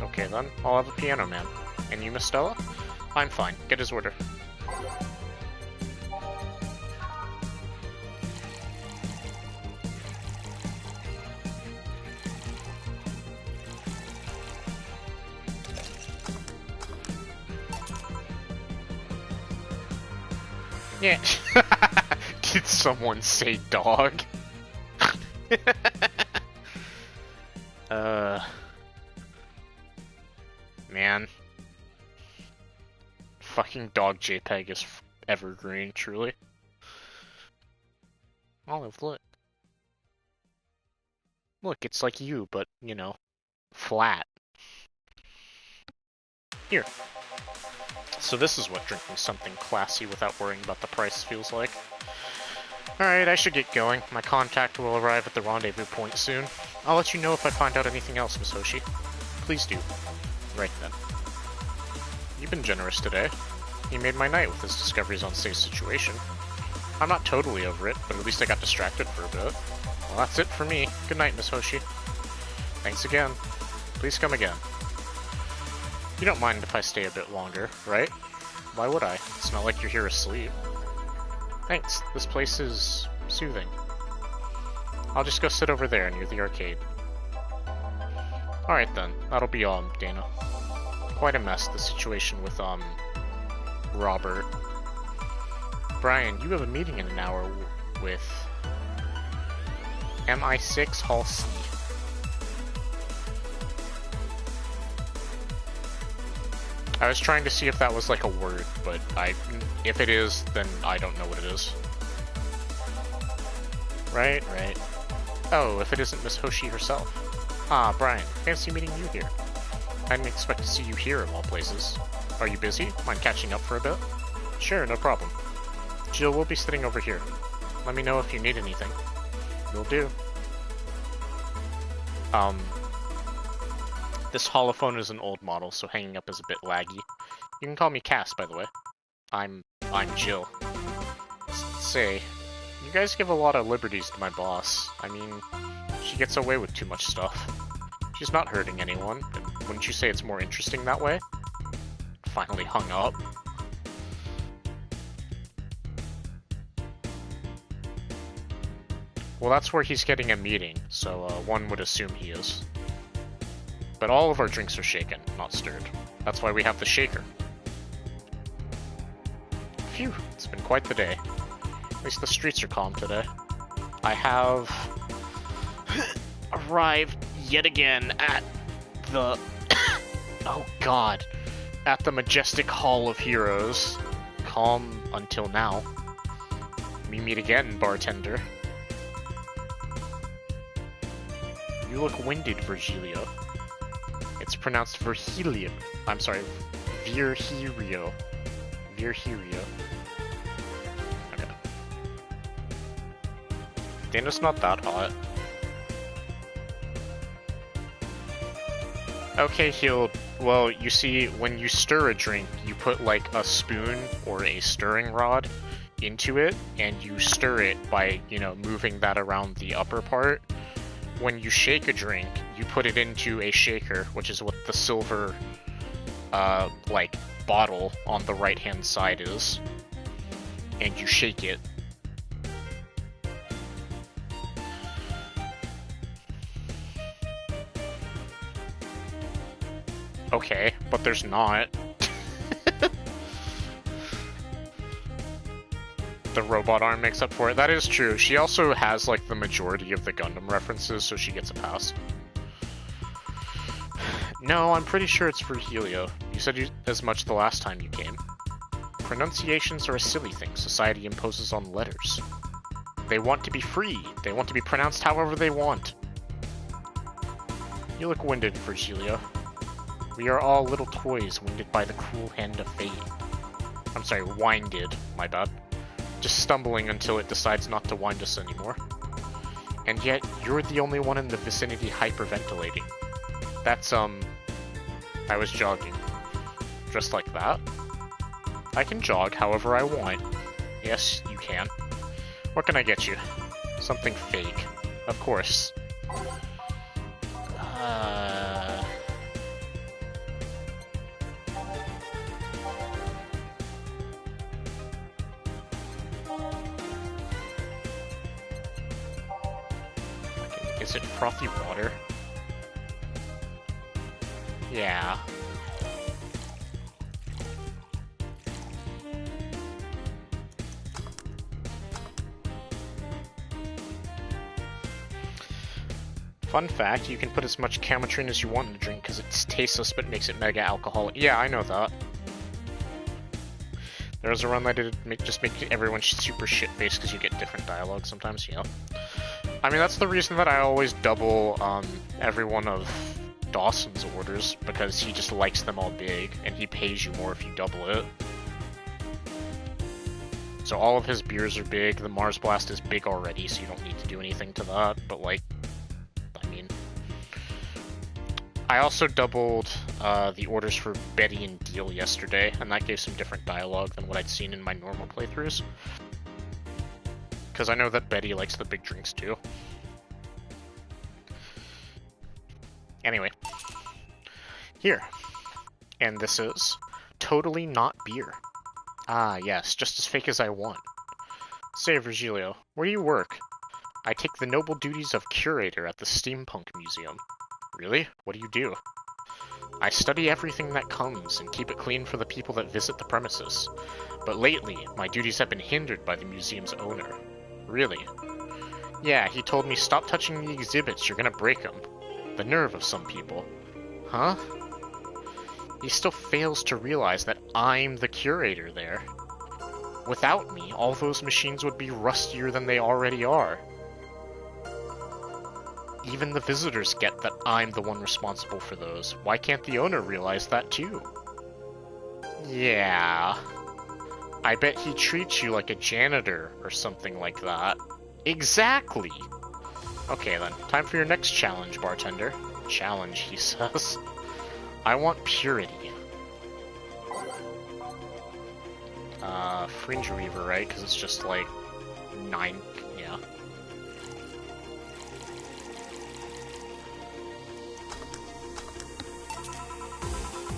Okay then, I'll have a Piano Man. And you, Miss Stella? I'm fine. Get his order. Yeah. Did someone say dog? Man. Fucking dog JPEG is evergreen, truly. Olive, look. Look, it's like you, but, you know, flat. Here. So this is what drinking something classy without worrying about the price feels like. Alright, I should get going. My contact will arrive at the rendezvous point soon. I'll let you know if I find out anything else, Miss Hoshi. Please do. Right then. You've been generous today. He made my night with his discoveries on Sei's situation. I'm not totally over it, but at least I got distracted for a bit. Well, that's it for me. Good night, Miss Hoshi. Thanks again. Please come again. You don't mind if I stay a bit longer, right? Why would I? It's not like you're here asleep. Thanks. This place is soothing. I'll just go sit over there near the arcade. Alright then. That'll be all, Dana. Quite a mess, the situation with, Robert. Brian, you have a meeting in an hour with... MI6-Hall-C. I was trying to see if that was like a word, but if it is, then I don't know what it is. Right. Oh, if it isn't Miss Hoshi herself. Ah, Brian, fancy meeting you here. I didn't expect to see you here of all places. Are you busy? Mind catching up for a bit? Sure, no problem. Jill will be sitting over here. Let me know if you need anything. Will do. This holophone is an old model, so hanging up is a bit laggy. You can call me Cass, by the way. I'm Jill. Say, you guys give a lot of liberties to my boss. I mean, she gets away with too much stuff. She's not hurting anyone, and wouldn't you say it's more interesting that way? Finally hung up. Well, that's where he's getting a meeting, so one would assume he is. But all of our drinks are shaken, not stirred. That's why we have the shaker. Phew, it's been quite the day. At least the streets are calm today. I have arrived yet again at the... oh god. At the majestic Hall of Heroes. Calm until now. We meet again, bartender. You look winded, Virgilio. It's pronounced Virgilio. I'm sorry, Virgilio. Virgilio. Okay. Dinner's not that hot. Okay, healed. Well, you see, when you stir a drink, you put like a spoon or a stirring rod into it, and you stir it by, you know, moving that around the upper part. When you shake a drink, you put it into a shaker, which is what the silver, like, bottle on the right-hand side is, and you shake it. Okay, but there's not. The robot arm makes up for it. That is true. She also has, like, the majority of the Gundam references, so she gets a pass. No, I'm pretty sure it's Virgilio. You said as much the last time you came. Pronunciations are a silly thing society imposes on letters. They want to be free. They want to be pronounced however they want. You look winded, Virgilio. We are all little toys winded by the cruel hand of fate. I'm sorry, winded. My bad. Just stumbling until it decides not to wind us anymore. And yet, you're the only one in the vicinity hyperventilating. That's, I was jogging. Just like that? I can jog however I want. Yes, you can. What can I get you? Something fake. Of course. Is it frothy water? Yeah. Fun fact, you can put as much Camotrine as you want in a drink because it's tasteless but makes it mega alcoholic. Yeah, I know that. There was a run that did just make everyone super shit-faced because you get different dialogue sometimes, you know. I mean, that's the reason that I always double every one of Dawson's orders, because he just likes them all big, and he pays you more if you double it. So all of his beers are big, the Mars Blast is big already, so you don't need to do anything to that, but like, I mean... I also doubled the orders for Betty and Deal yesterday, and that gave some different dialogue than what I'd seen in my normal playthroughs. Because I know that Betty likes the big drinks too. Anyway. Here. And this is totally not beer. Ah, yes, just as fake as I want. Say, Virgilio, where do you work? I take the noble duties of curator at the Steampunk Museum. Really? What do you do? I study everything that comes and keep it clean for the people that visit the premises. But lately, my duties have been hindered by the museum's owner. Really? Yeah, he told me stop touching the exhibits, you're gonna break them. The nerve of some people. Huh? He still fails to realize that I'm the curator there. Without me, all those machines would be rustier than they already are. Even the visitors get that I'm the one responsible for those. Why can't the owner realize that too? Yeah. I bet he treats you like a janitor or something like that. Exactly! Okay then, time for your next challenge, bartender. Challenge, he says. I want purity. Fringe Weaver, right? Because it's just like 9, yeah.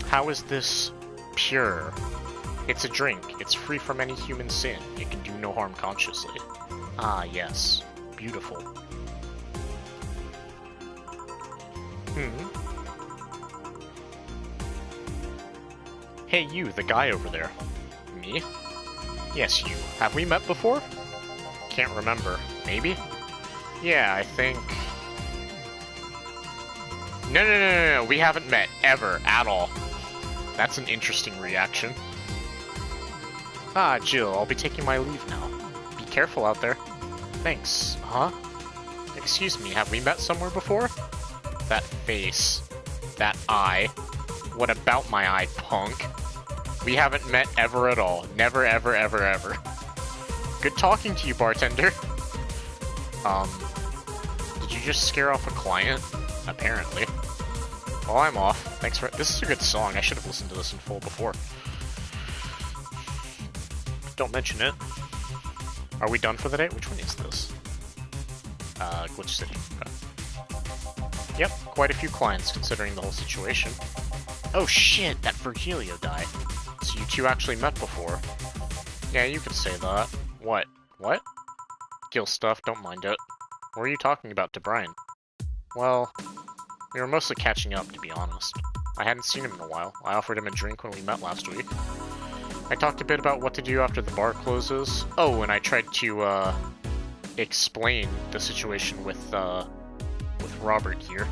How is this pure? It's a drink. It's free from any human sin. It can do no harm consciously. Ah, yes. Beautiful. Hey you, the guy over there. Me? Yes, you. Have we met before? Can't remember. Maybe? Yeah, I think... No, we haven't met, ever, at all. That's an interesting reaction. Ah, Jill, I'll be taking my leave now. Be careful out there. Thanks. Huh? Excuse me, have we met somewhere before? That face. That eye. What about my eye, punk? We haven't met ever at all. Never, ever, ever, ever. Good talking to you, bartender. Did you just scare off a client? Apparently. Well, I'm off. Thanks for... This is a good song. I should have listened to this in full before. Don't mention it. Are we done for the day? Which one is this? Glitch City. Okay. Yep, quite a few clients considering the whole situation. Oh shit, that Virgilio died. So you two actually met before. Yeah, you could say that. What? What? Gil stuff, don't mind it. What are you talking about to Brian? Well, we were mostly catching up, to be honest. I hadn't seen him in a while. I offered him a drink when we met last week. I talked a bit about what to do after the bar closes. Oh, and I tried to, explain the situation with Robert here.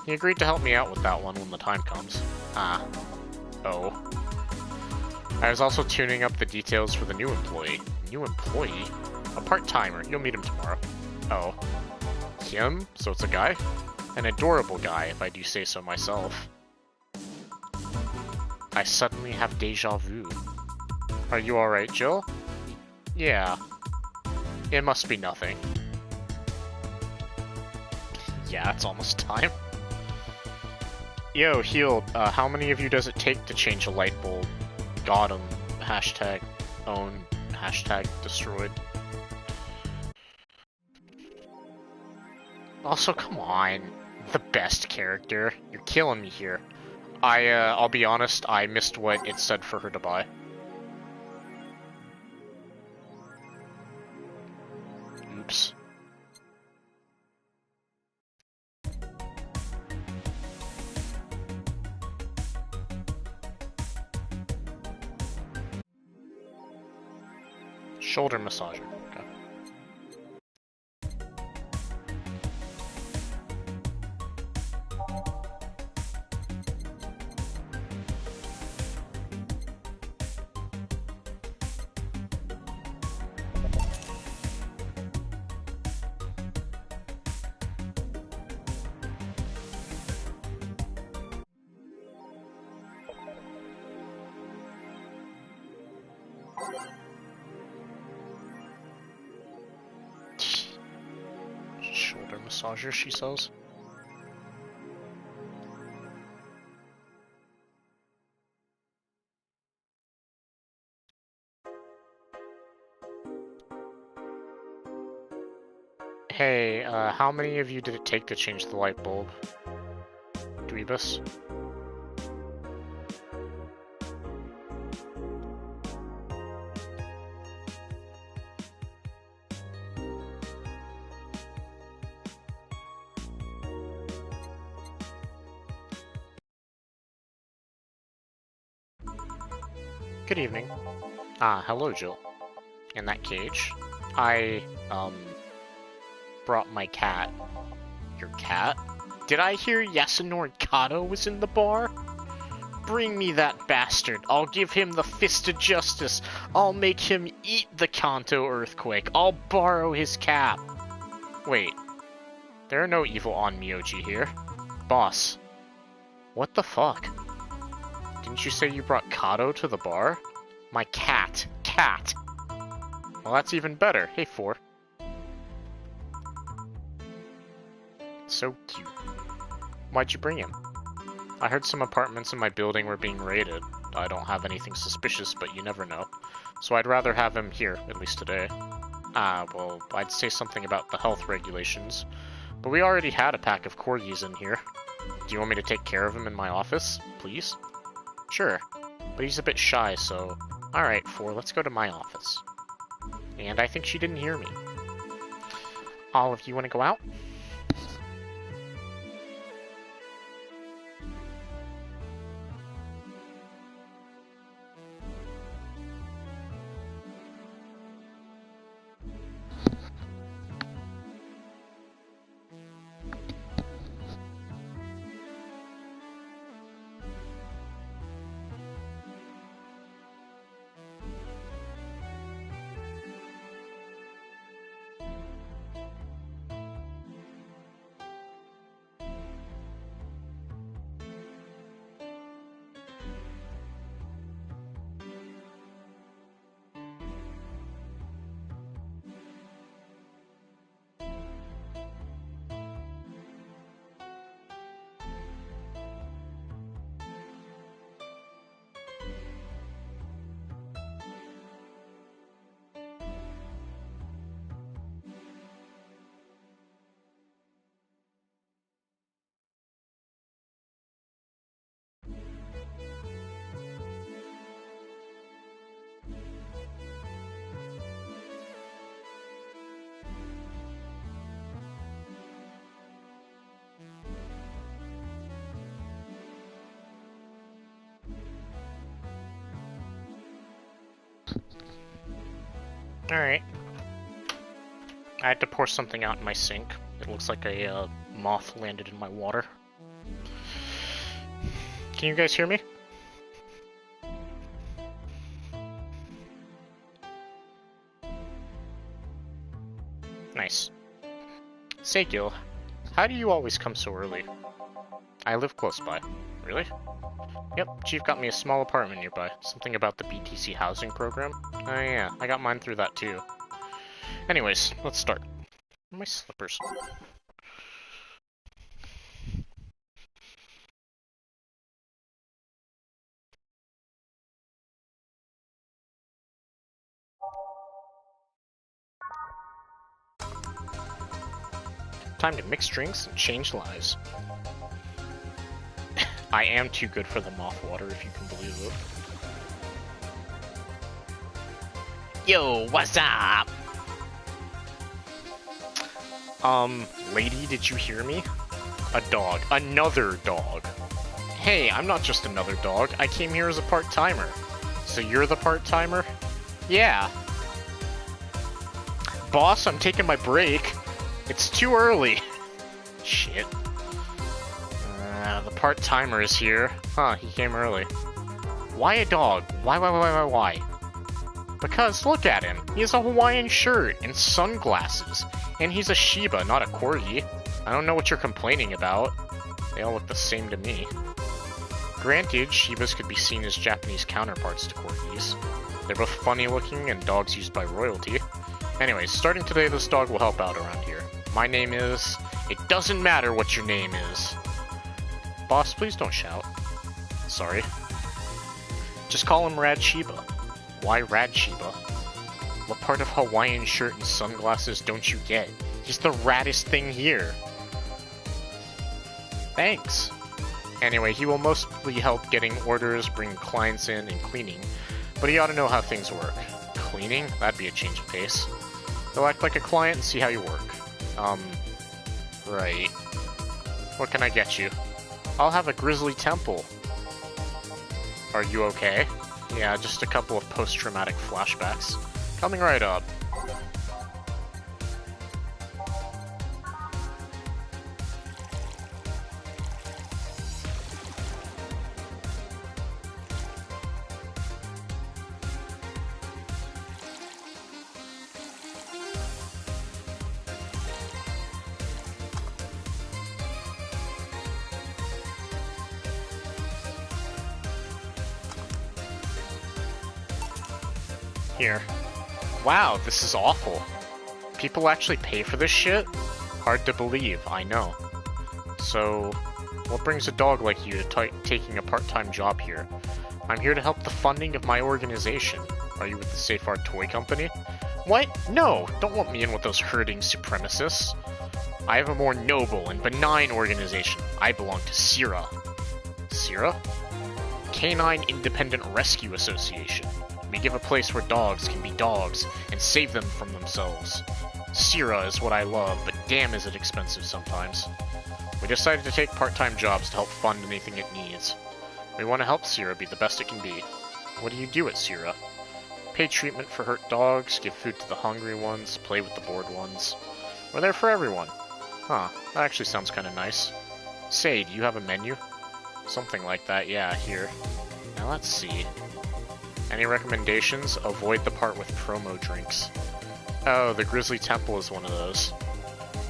He agreed to help me out with that one when the time comes. Ah. Oh. I was also tuning up the details for the new employee. New employee? A part-timer. You'll meet him tomorrow. Oh. Him? So it's a guy? An adorable guy, if I do say so myself. I suddenly have deja vu. Are you alright, Jill? Yeah. It must be nothing. Yeah, it's almost time. Yo, Healed, how many of you does it take to change a light bulb? Got 'em. Hashtag own. Hashtag destroyed. Also, come on. The best character. You're killing me here. I'll be honest, I missed what it said for her to buy. Oops. Shoulder massager. Okay. Shoulder massager, she says. Hey, how many of you did it take to change the light bulb? Dweebus? Good evening. Ah, hello, Jill. In that cage, I, brought my cat. Your cat? Did I hear Yasunori Kato was in the bar? Bring me that bastard. I'll give him the fist of justice. I'll make him eat the Kanto earthquake. I'll borrow his cap. Wait. There are no evil Onmyoji here. Boss. What the fuck? Didn't you say you brought Kato to the bar? My cat. Cat. Well, that's even better. Hey, 4. So cute. Why'd you bring him? I heard some apartments in my building were being raided. I don't have anything suspicious, but you never know. So I'd rather have him here, at least today. Well, I'd say something about the health regulations. But we already had a pack of corgis in here. Do you want me to take care of him in my office, please? Sure. But he's a bit shy, so... Alright, 4, let's go to my office. And I think she didn't hear me. Olive, you want to go out? Alright. I had to pour something out in my sink. It looks like a moth landed in my water. Can you guys hear me? Nice. Say, Gil, how do you always come so early? I live close by. Really? Yep, Chief got me a small apartment nearby. Something about the BTC housing program. Oh yeah, I got mine through that too. Anyways, let's start. My slippers. Time to mix drinks and change lives. I am too good for the moth water, if you can believe it. Yo, what's up? Lady, did you hear me? A dog. Another dog. Hey, I'm not just another dog. I came here as a part-timer. So you're the part-timer? Yeah. Boss, I'm taking my break. It's too early. Shit. The part-timer is here. Huh, he came early. Why a dog? Why? Because, look at him. He has a Hawaiian shirt and sunglasses. And he's a Shiba, not a Corgi. I don't know what you're complaining about. They all look the same to me. Granted, Shibas could be seen as Japanese counterparts to Corgis. They're both funny-looking and dogs used by royalty. Anyways, starting today, this dog will help out around here. My name is... It doesn't matter what your name is. Boss, please don't shout. Sorry. Just call him Rad Shiba. Why Rad Shiba? What part of Hawaiian shirt and sunglasses don't you get? He's the raddest thing here. Thanks. Anyway, he will mostly help getting orders, bringing clients in, and cleaning. But he ought to know how things work. Cleaning? That'd be a change of pace. He'll act like a client and see how you work. Right. What can I get you? I'll have a grizzly temple. Are you okay? Yeah, just a couple of post-traumatic flashbacks. Coming right up. Here. Wow, this is awful. People actually pay for this shit? Hard to believe, I know. So, what brings a dog like you to taking a part-time job here? I'm here to help the funding of my organization. Are you with the Safe Art Toy Company? What? No! Don't lump me in with those herding supremacists. I have a more noble and benign organization. I belong to CIRA. CIRA? Canine Independent Rescue Association. We give a place where dogs can be dogs and save them from themselves. CIRA is what I love, but damn is it expensive sometimes. We decided to take part-time jobs to help fund anything it needs. We want to help CIRA be the best it can be. What do you do at CIRA? Pay treatment for hurt dogs, give food to the hungry ones, play with the bored ones. We're there for everyone. Huh, that actually sounds kind of nice. Say, do you have a menu? Something like that, yeah, here. Now let's see. Any recommendations? Avoid the part with promo drinks. Oh, the Grizzly Temple is one of those.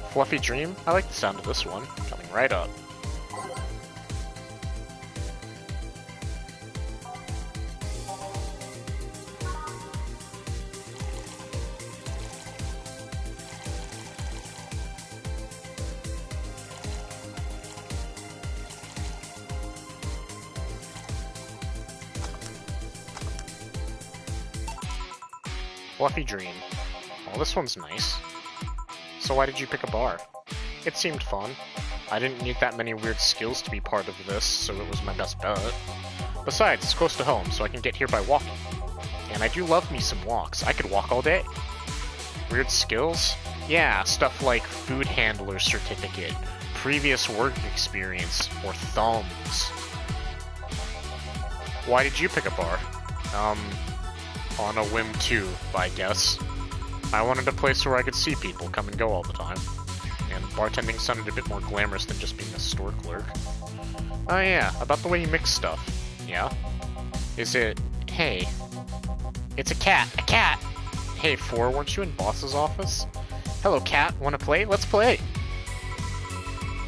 Fluffy Dream? I like the sound of this one. Coming right up. Fluffy Dream. Well, this one's nice. So why did you pick a bar? It seemed fun. I didn't need that many weird skills to be part of this, so it was my best bet. Besides, it's close to home, so I can get here by walking. And I do love me some walks. I could walk all day. Weird skills? Yeah, stuff like food handler certificate, previous work experience, or thumbs. Why did you pick a bar? On a whim too, I guess. I wanted a place where I could see people come and go all the time. And bartending sounded a bit more glamorous than just being a store clerk. Oh yeah, about the way you mix stuff. Yeah? Is it... Hey. It's a cat! A cat! Hey, Four, weren't you in Boss's office? Hello, cat. Wanna play? Let's play!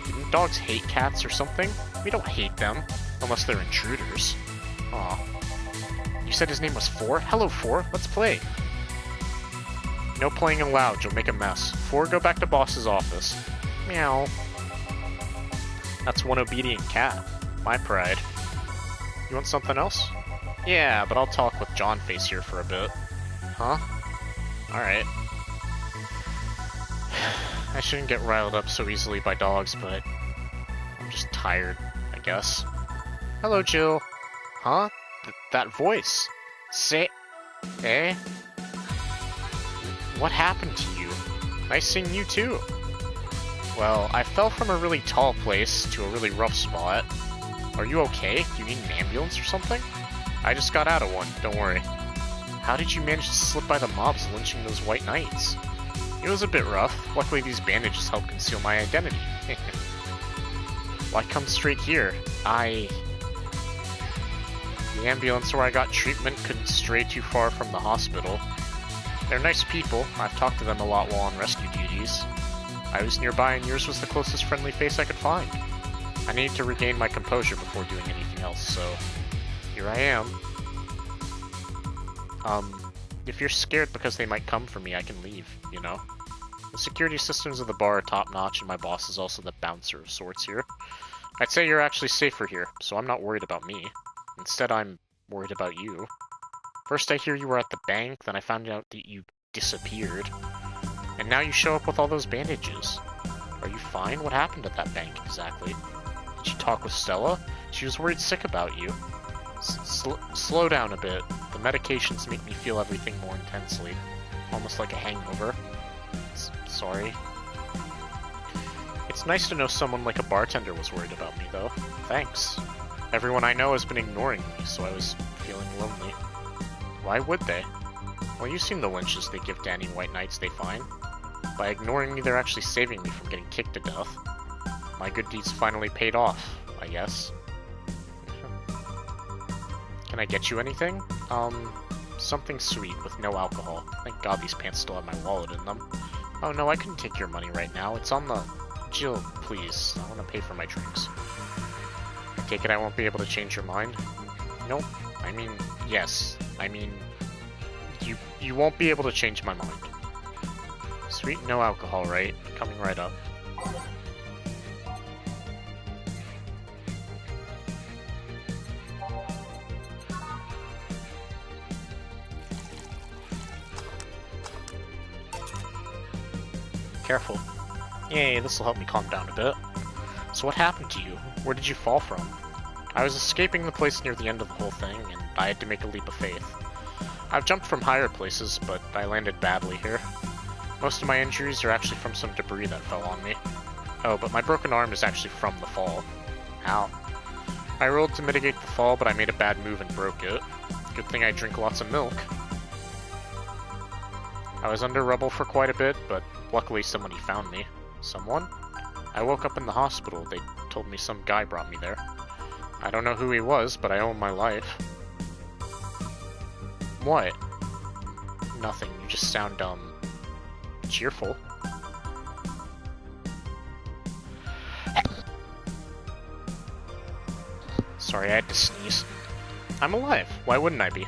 Didn't dogs hate cats or something? We don't hate them. Unless they're intruders. Aw. You said his name was Four? Hello, Four. Let's play. No playing allowed. You'll make a mess. Four, go back to Boss's office. Meow. That's one obedient cat. My pride. You want something else? Yeah, but I'll talk with John Face here for a bit. Huh? Alright. I shouldn't get riled up so easily by dogs, but I'm just tired, I guess. Hello, Jill. Huh? That voice. Say... Eh? What happened to you? Nice seeing you too. Well, I fell from a really tall place to a really rough spot. Are you okay? Do you need an ambulance or something? I just got out of one, don't worry. How did you manage to slip by the mobs lynching those white knights? It was a bit rough. Luckily these bandages help conceal my identity. Why come straight here? The ambulance where I got treatment couldn't stray too far from the hospital. They're nice people. I've talked to them a lot while on rescue duties. I was nearby and yours was the closest friendly face I could find. I needed to regain my composure before doing anything else, so here I am. If you're scared because they might come for me, I can leave, you know? The security systems of the bar are top-notch and my boss is also the bouncer of sorts here. I'd say you're actually safer here, so I'm not worried about me. Instead, I'm worried about you. First I hear you were at the bank, then I found out that you disappeared. And now you show up with all those bandages. Are you fine? What happened at that bank, exactly? Did you talk with Stella? She was worried sick about you. Slow down a bit. The medications make me feel everything more intensely. Almost like a hangover. Sorry. It's nice to know someone like a bartender was worried about me, though. Thanks. Everyone I know has been ignoring me, so I was feeling lonely. Why would they? Well, you've seen the lynches they give Danny White Knights they find. By ignoring me, they're actually saving me from getting kicked to death. My good deeds finally paid off, I guess. Can I get you anything? Something sweet with no alcohol. Thank God these pants still have my wallet in them. Oh no, I couldn't take your money right now. It's on the... Jill, please. I want to pay for my drinks. I take it I won't be able to change your mind? Nope. I mean, yes. I mean, You won't be able to change my mind. Sweet, no alcohol, right? Coming right up. Careful. Yay, this'll help me calm down a bit. So what happened to you? Where did you fall from? I was escaping the place near the end of the whole thing, and I had to make a leap of faith. I've jumped from higher places, but I landed badly here. Most of my injuries are actually from some debris that fell on me. Oh, but my broken arm is actually from the fall. Ow. I rolled to mitigate the fall, but I made a bad move and broke it. Good thing I drink lots of milk. I was under rubble for quite a bit, but luckily somebody found me. Someone? I woke up in the hospital. They told me some guy brought me there. I don't know who he was, but I owe him my life. What? Nothing. You just sound, cheerful. Sorry, I had to sneeze. I'm alive. Why wouldn't I be?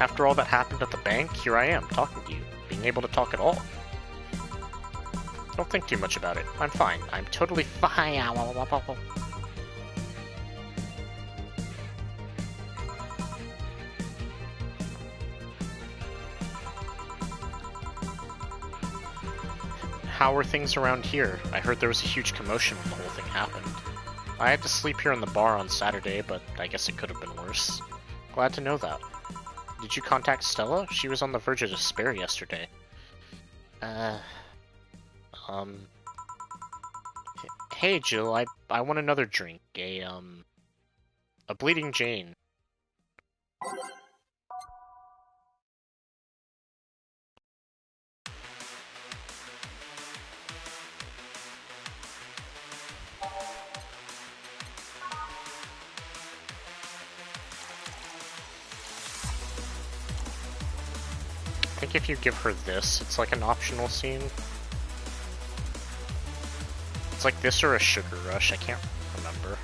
After all that happened at the bank, here I am, talking to you. Being able to talk at all. Don't think too much about it. I'm fine. I'm totally fine. How are things around here? I heard there was a huge commotion when the whole thing happened. I had to sleep here in the bar on Saturday, but I guess it could have been worse. Glad to know that. Did you contact Stella? She was on the verge of despair yesterday. Hey Jill, I want another drink. A Bleeding Jane. I think if you give her this, it's like an optional scene. It's like this or a Sugar Rush, I can't remember.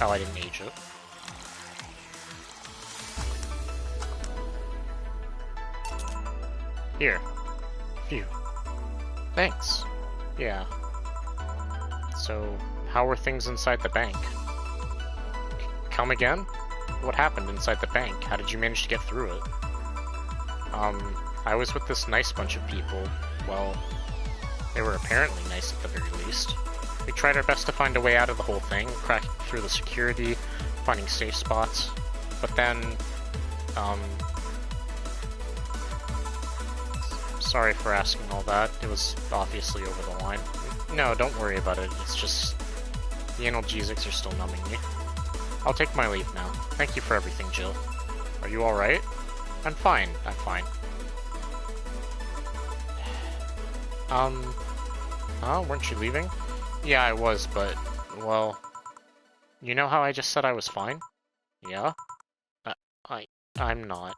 Oh, I didn't age it. Here. Phew. Thanks. Yeah. So, how were things inside the bank? Come again? What happened inside the bank? How did you manage to get through it? I was with this nice bunch of people. Well, they were apparently nice at the very least. We tried our best to find a way out of the whole thing, cracking through the security, finding safe spots. But then, sorry for asking all that. It was obviously over the line. No, don't worry about it. It's just the analgesics are still numbing me. I'll take my leave now. Thank you for everything, Jill. Are you alright? I'm fine. I'm fine. Weren't you leaving? Yeah, I was, but, well, you know how I just said I was fine? Yeah? I'm not.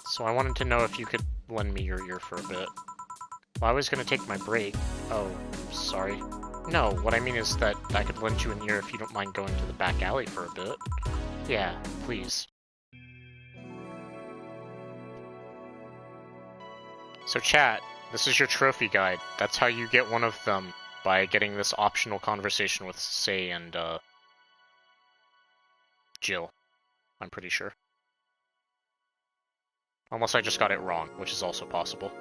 So I wanted to know if you could lend me your ear for a bit. Well, I was gonna take my break. Oh, sorry. No, what I mean is that I could lend you an ear if you don't mind going to the back alley for a bit. Yeah, please. So chat, this is your trophy guide. That's how you get one of them, by getting this optional conversation with Say and, Jill. I'm pretty sure. Unless I just got it wrong, which is also possible.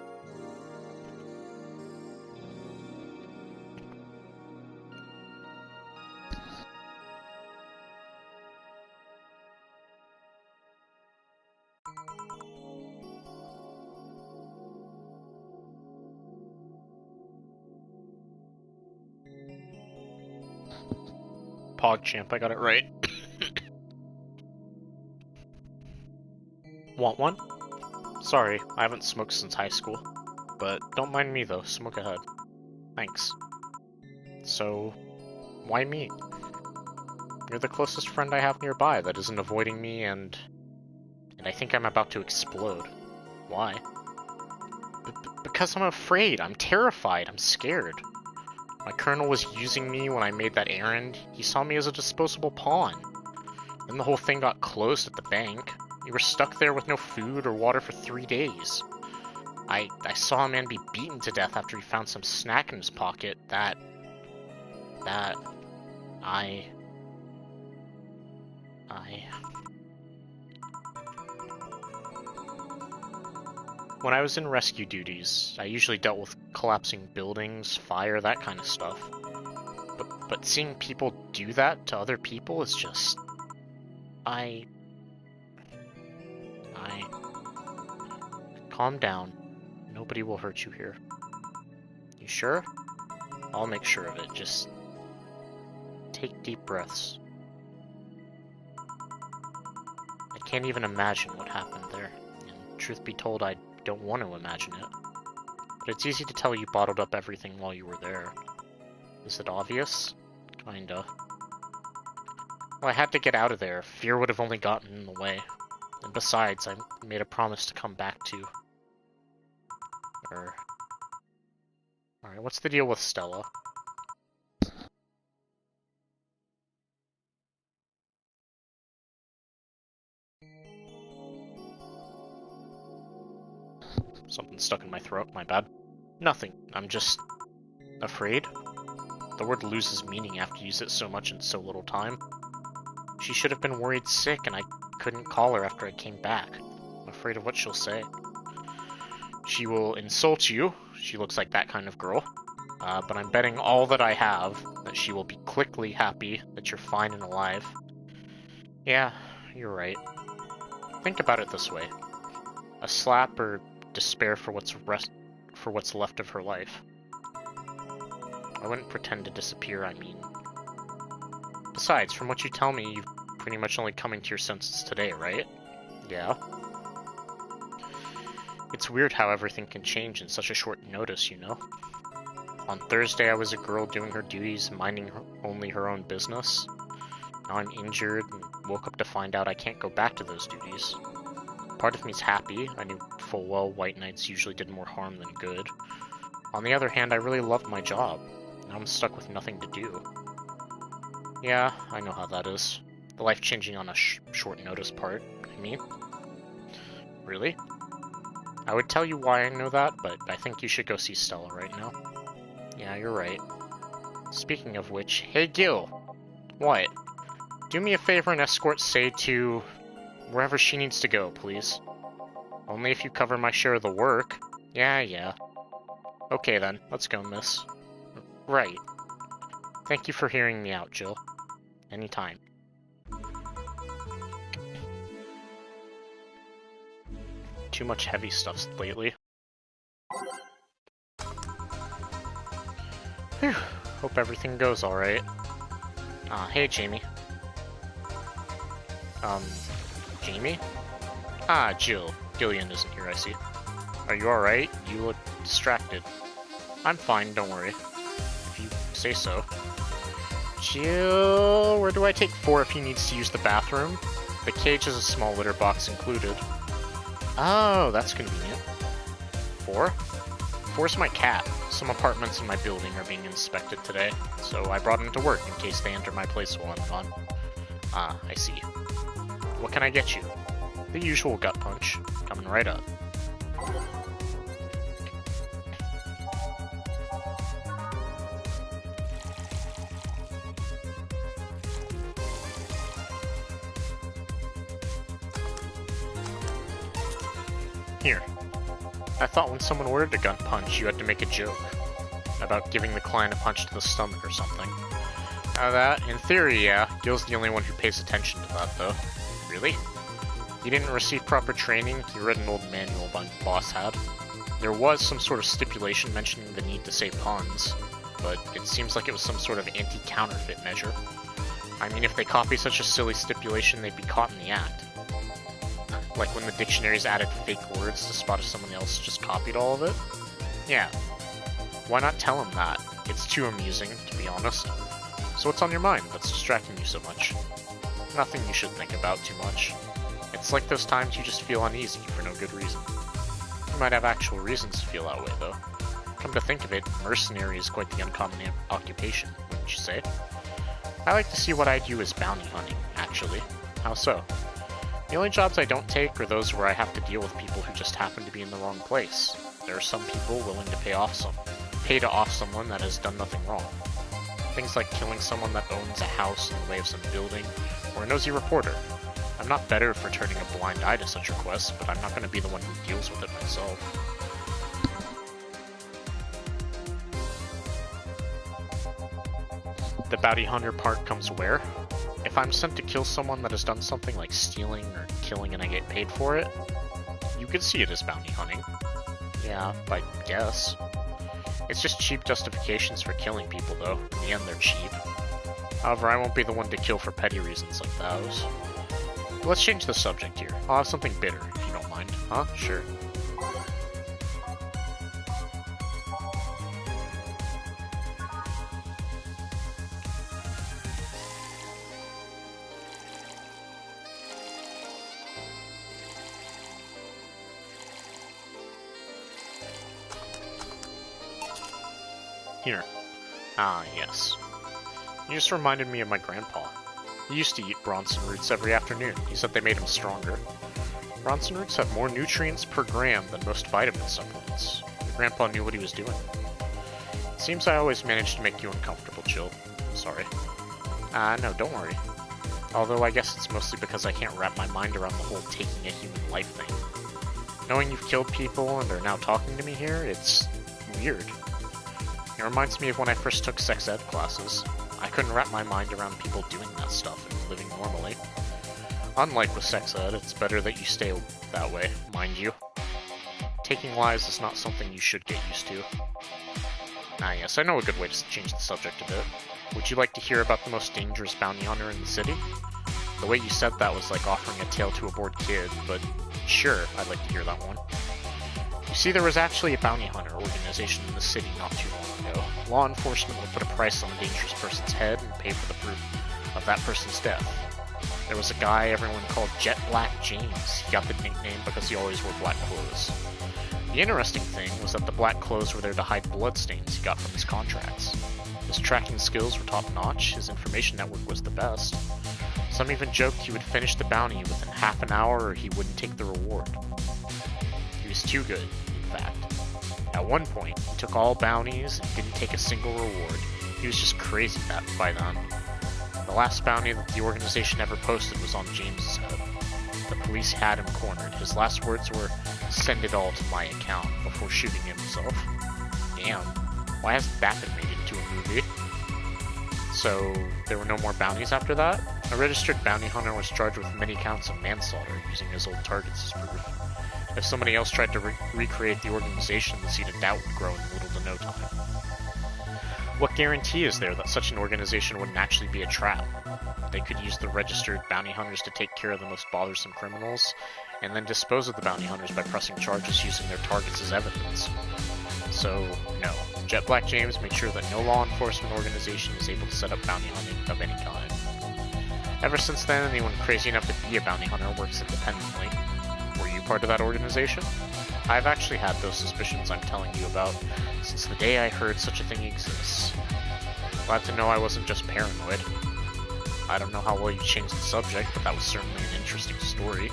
PogChamp, I got it right. Want one? Sorry, I haven't smoked since high school. But don't mind me though, smoke ahead. Thanks. So, why me? You're the closest friend I have nearby that isn't avoiding me and I think I'm about to explode. Why? Because I'm afraid, I'm terrified, I'm scared. My colonel was using me when I made that errand. He saw me as a disposable pawn. Then the whole thing got closed at the bank. You were stuck there with no food or water for 3 days. I saw a man be beaten to death after he found some snack in his pocket. When I was in rescue duties, I usually dealt with collapsing buildings, fire, that kind of stuff. But seeing people do that to other people is just... Calm down. Nobody will hurt you here. You sure? I'll make sure of it. Just take deep breaths. I can't even imagine what happened there. And truth be told, I don't want to imagine it. But it's easy to tell you bottled up everything while you were there. Is it obvious? Kinda. Well, I had to get out of there. Fear would have only gotten in the way. And besides, I made a promise to come back to... Alright, what's the deal with Stella? Something stuck in my throat, my bad. Nothing, I'm just... afraid? The word loses meaning after you use it so much in so little time. She should have been worried sick, and I couldn't call her after I came back. I'm afraid of what she'll say. She will insult you. She looks like that kind of girl. But I'm betting all that I have that she will be quickly happy that you're fine and alive. Yeah, you're right. Think about it this way. A slap or despair for what's left of her life. I wouldn't pretend to disappear, I mean. Besides, from what you tell me, you've pretty much only coming to your senses today, right? Yeah. It's weird how everything can change in such a short notice, you know? On Thursday, I was a girl doing her duties, minding only her own business. Now I'm injured and woke up to find out I can't go back to those duties. Part of me's happy. I knew full well white knights usually did more harm than good. On the other hand, I really loved my job. Now I'm stuck with nothing to do. Yeah, I know how that is. The life-changing on a short notice part, I mean. Really? I would tell you why I know that, but I think you should go see Stella right now. Yeah, you're right. Speaking of which, hey Gil! What? Do me a favor and escort Say to... wherever she needs to go, please. Only if you cover my share of the work. Yeah. Okay then, let's go, miss. Right. Thank you for hearing me out, Jill. Anytime. Too much heavy stuff lately. Whew. Hope everything goes alright. Hey Jamie. Jamie? Jill. Gillian isn't here, I see. Are you alright? You look distracted. I'm fine, don't worry. If you say so. Jill, where do I take 4 if he needs to use the bathroom? The cage has a small litter box included. Oh, that's convenient. 4? 4's my cat. Some apartments in my building are being inspected today, so I brought him to work in case they enter my place while I'm gone. I see. What can I get you? The usual gut punch. Coming right up. Here. I thought when someone ordered a gun punch, you had to make a joke. About giving the client a punch to the stomach or something. That, in theory, yeah. Gil's the only one who pays attention to that, though. Really? You didn't receive proper training? You read an old manual my boss had. There was some sort of stipulation mentioning the need to say puns, but it seems like it was some sort of anti-counterfeit measure. I mean, if they copied such a silly stipulation, they'd be caught in the act. Like when the dictionaries added fake words to spot if someone else just copied all of it? Yeah. Why not tell him that? It's too amusing, to be honest. So what's on your mind that's distracting you so much? Nothing you should think about too much. It's like those times you just feel uneasy for no good reason. You might have actual reasons to feel that way, though. Come to think of it, mercenary is quite the uncommon occupation, wouldn't you say? I like to see what I do as bounty hunting, actually. How so? The only jobs I don't take are those where I have to deal with people who just happen to be in the wrong place. There are some people willing to pay to off someone that has done nothing wrong. Things like killing someone that owns a house in the way of some building, or a nosy reporter. I'm not better for turning a blind eye to such requests, but I'm not going to be the one who deals with it myself. The bounty hunter part comes where? If I'm sent to kill someone that has done something like stealing or killing and I get paid for it, you could see it as bounty hunting. Yeah, I guess. It's just cheap justifications for killing people, though. In the end, they're cheap. However, I won't be the one to kill for petty reasons like those. Let's change the subject here. I'll have something bitter, if you don't mind. Huh? Sure. Here. Ah, yes. You just reminded me of my grandpa. He used to eat Bronson roots every afternoon. He said they made him stronger. Bronson roots have more nutrients per gram than most vitamin supplements. Your grandpa knew what he was doing. It seems I always manage to make you uncomfortable, Jill. I'm sorry. No, don't worry. Although I guess it's mostly because I can't wrap my mind around the whole taking a human life thing. Knowing you've killed people and are now talking to me here, it's weird. It reminds me of when I first took sex ed classes. I couldn't wrap my mind around people doing that stuff and living normally. Unlike with sex ed, it's better that you stay that way, mind you. Taking lives is not something you should get used to. Ah yes, I know a good way to change the subject a bit. Would you like to hear about the most dangerous bounty hunter in the city? The way you said that was like offering a tale to a bored kid, but sure, I'd like to hear that one. You see, there was actually a bounty hunter organization in the city not too long ago. Law enforcement would put a price on a dangerous person's head and pay for the proof of that person's death. There was a guy everyone called Jet Black James. He got the nickname because he always wore black clothes. The interesting thing was that the black clothes were there to hide bloodstains he got from his contracts. His tracking skills were top-notch, his information network was the best. Some even joked he would finish the bounty within half an hour or he wouldn't take the reward. He was too good, in fact. At one point, he took all bounties and didn't take a single reward. He was just crazy by then. The last bounty that the organization ever posted was on James's head. The police had him cornered. His last words were, "Send it all to my account," before shooting himself. Damn. Why hasn't that been made into a movie? So, there were no more bounties after that? A registered bounty hunter was charged with many counts of manslaughter, using his old targets as proof. If somebody else tried to recreate the organization, the seed of doubt would grow in little to no time. What guarantee is there that such an organization wouldn't actually be a trap? They could use the registered bounty hunters to take care of the most bothersome criminals, and then dispose of the bounty hunters by pressing charges using their targets as evidence. So, no. Jet Black James made sure that no law enforcement organization is able to set up bounty hunting of any kind. Ever since then, anyone crazy enough to be a bounty hunter works independently. Were you part of that organization? I've actually had those suspicions I'm telling you about since the day I heard such a thing exists. Glad to know I wasn't just paranoid. I don't know how well you changed the subject, but that was certainly an interesting story.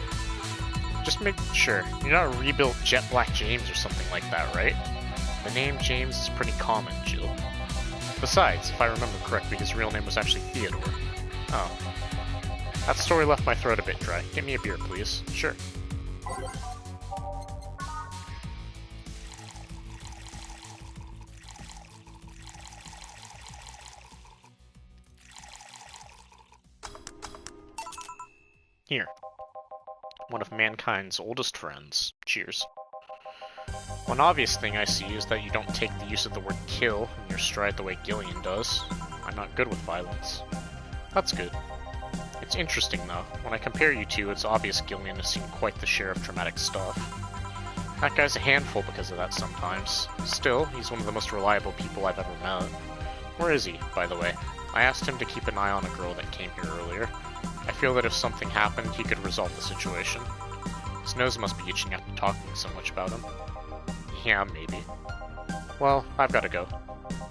Just make sure, you're not a rebuilt Jet Black James or something like that, right? The name James is pretty common, Jill. Besides, if I remember correctly, his real name was actually Theodore. Oh. That story left my throat a bit dry. Get me a beer, please. Sure. Here. One of mankind's oldest friends. Cheers. One obvious thing I see is that you don't take the use of the word kill in your stride the way Gillian does. I'm not good with violence. That's good. It's interesting though. When I compare you two, it's obvious Gillian has seen quite the share of traumatic stuff. That guy's a handful because of that sometimes. Still, he's one of the most reliable people I've ever met. Where is he, by the way? I asked him to keep an eye on a girl that came here earlier. I feel that if something happened, he could resolve the situation. His nose must be itching after talking so much about him. Yeah, maybe. Well, I've gotta go.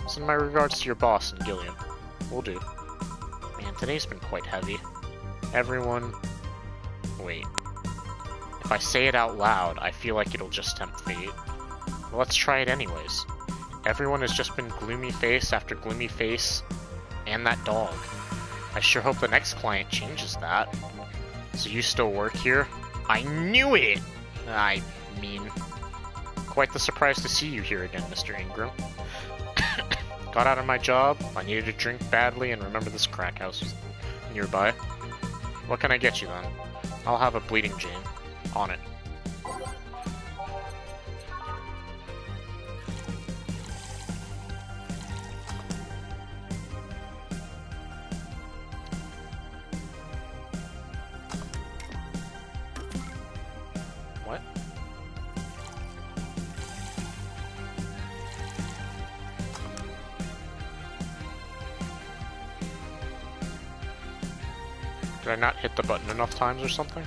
Send my regards to your boss and Gillian. Will do. Man, today's been quite heavy. Everyone... Wait. If I say it out loud, I feel like it'll just tempt fate. Well, let's try it anyways. Everyone has just been gloomy face after gloomy face, and that dog. I sure hope the next client changes that. So you still work here? I knew it! I mean... Quite the surprise to see you here again, Mr. Ingram. Got out of my job, I needed a drink badly, and remember this crack house was nearby. What can I get you then? I'll have a bleeding Jane. On it. What? Did I not hit the button enough times or something?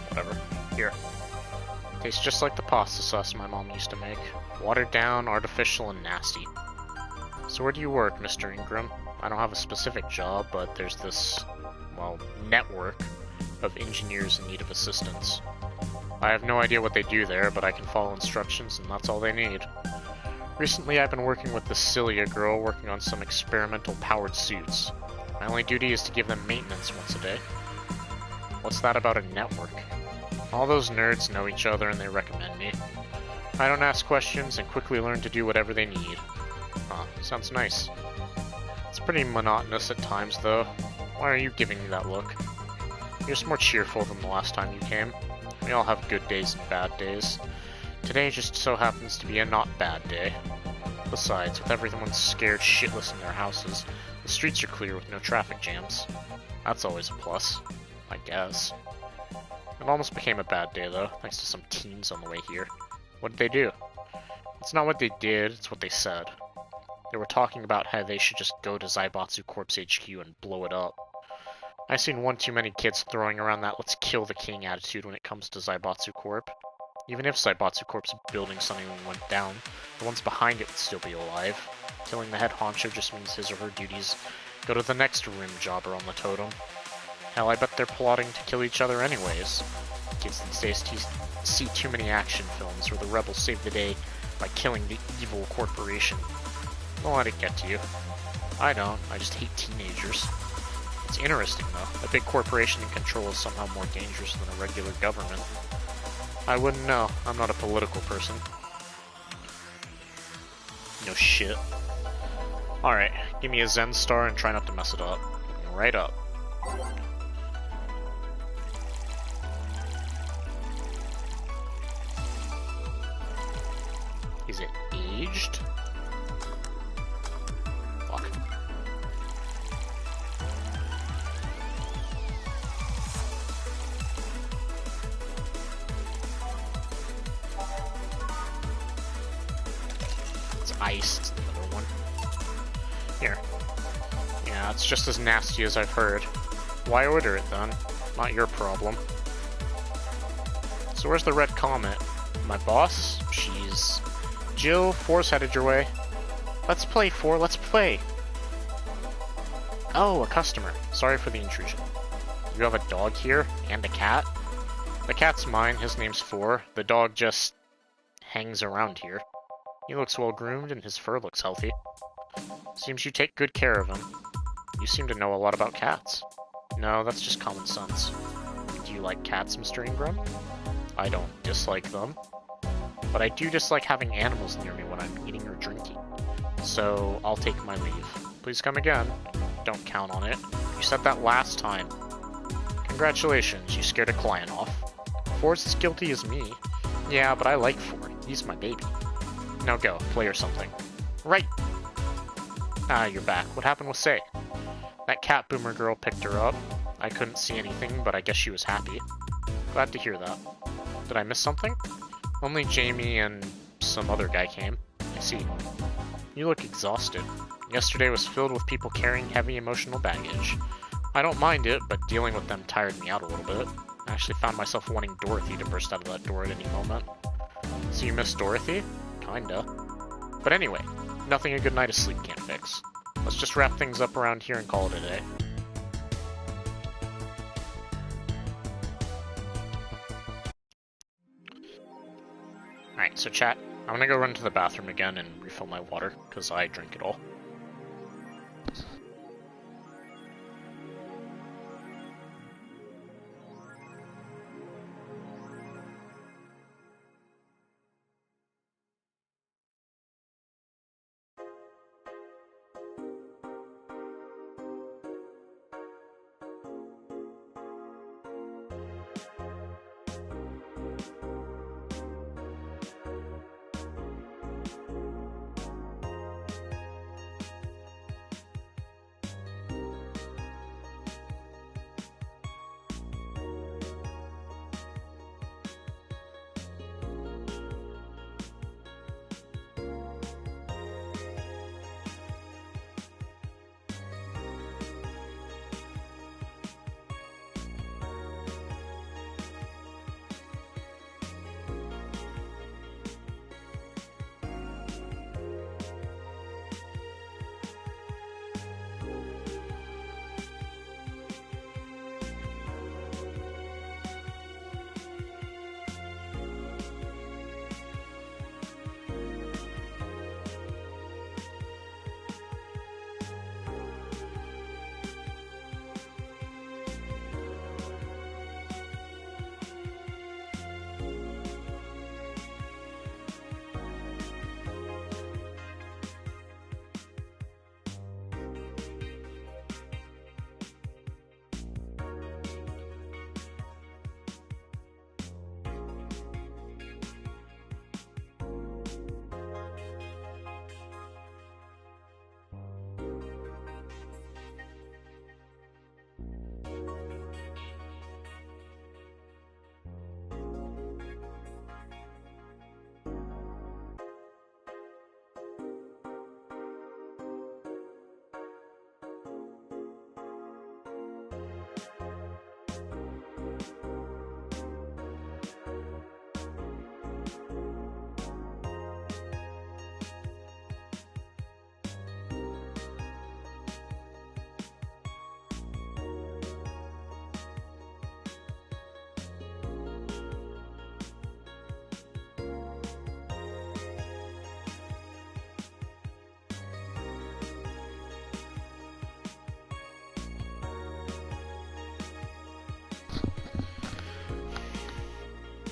Whatever. Here. Tastes just like the pasta sauce my mom used to make. Watered down, artificial, and nasty. So where do you work, Mr. Ingram? I don't have a specific job, but there's this, well, network of engineers in need of assistance. I have no idea what they do there, but I can follow instructions, and that's all they need. Recently, I've been working with this Celia girl, working on some experimental powered suits. My only duty is to give them maintenance once a day. What's that about a network? All those nerds know each other and they recommend me. I don't ask questions and quickly learn to do whatever they need. Huh, sounds nice. It's pretty monotonous at times though. Why are you giving me that look? You're just more cheerful than the last time you came. We all have good days and bad days. Today just so happens to be a not bad day. Besides, with everyone scared shitless in their houses, the streets are clear with no traffic jams. That's always a plus, I guess. It almost became a bad day though, thanks to some teens on the way here. What did they do? It's not what they did, it's what they said. They were talking about how they should just go to Zaibatsu Corp's HQ and blow it up. I've seen one too many kids throwing around that let's kill the king attitude when it comes to Zaibatsu Corp. Even if Zaibatsu Corp's building suddenly went down, the ones behind it would still be alive. Killing the head honcho just means his or her duties go to the next rim jobber on the totem. Hell, I bet they're plotting to kill each other anyways. Kids these days see too many action films where the rebels save the day by killing the evil corporation. Don't let it get to you. I don't, I just hate teenagers. It's interesting though, a big corporation in control is somehow more dangerous than a regular government. I wouldn't know, I'm not a political person. No shit. Alright, give me a Zen star and try not to mess it up. Right up. Is it aged? Fuck. It's iced, another one. Here. Yeah, it's just as nasty as I've heard. Why order it then? Not your problem. So where's the red comet? My boss? She's... Jill, 4's headed your way. Let's play, 4, let's play! Oh, a customer. Sorry for the intrusion. You have a dog here? And a cat? The cat's mine, his name's 4. The dog just... hangs around here. He looks well groomed and his fur looks healthy. Seems you take good care of him. You seem to know a lot about cats. No, that's just common sense. Do you like cats, Mr. Ingram? I don't dislike them. But I do dislike having animals near me when I'm eating or drinking. So, I'll take my leave. Please come again. Don't count on it. You said that last time. Congratulations, you scared a client off. 4's as guilty as me. Yeah, but I like 4. He's my baby. Now go, play or something. Right! Ah, you're back. What happened with Sei? That cat boomer girl picked her up. I couldn't see anything, but I guess she was happy. Glad to hear that. Did I miss something? Only Jamie and some other guy came. I see. You look exhausted. Yesterday was filled with people carrying heavy emotional baggage. I don't mind it, but dealing with them tired me out a little bit. I actually found myself wanting Dorothy to burst out of that door at any moment. So you miss Dorothy? Kinda. But anyway, nothing a good night of sleep can't fix. Let's just wrap things up around here and call it a day. Alright, so chat, I'm gonna go run to the bathroom again and refill my water, because I drink it all.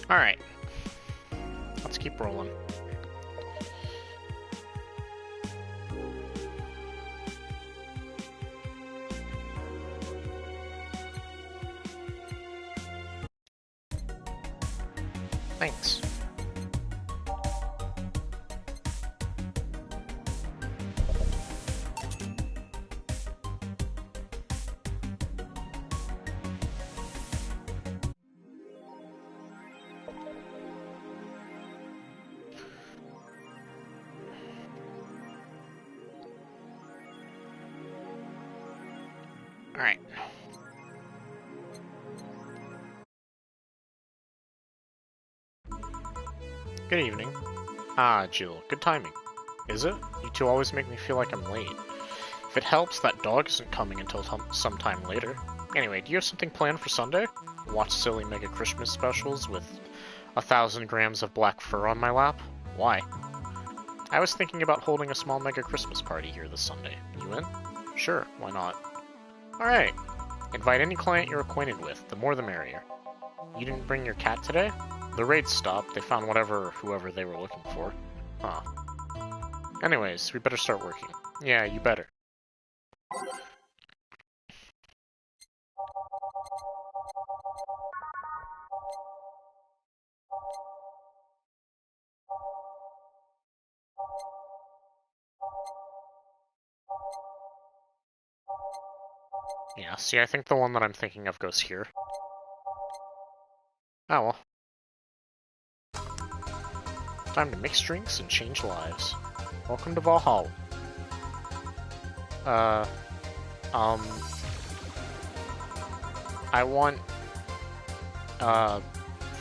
Alright. Let's keep rolling. Thanks. Alright. Good evening. Ah, Jill, good timing. Is it? You two always make me feel like I'm late. If it helps, that dog isn't coming until sometime later. Anyway, do you have something planned for Sunday? Watch silly Mega Christmas specials with 1,000 grams of black fur on my lap? Why? I was thinking about holding a small Mega Christmas party here this Sunday. You in? Sure, why not? Alright. Invite any client you're acquainted with, the more the merrier. You didn't bring your cat today? The raid stopped, they found whoever they were looking for. Huh. Anyways, we better start working. Yeah, you better. Yeah, see, I think the one that I'm thinking of goes here. Oh well. Time to mix drinks and change lives. Welcome to Va11-Hall. I want,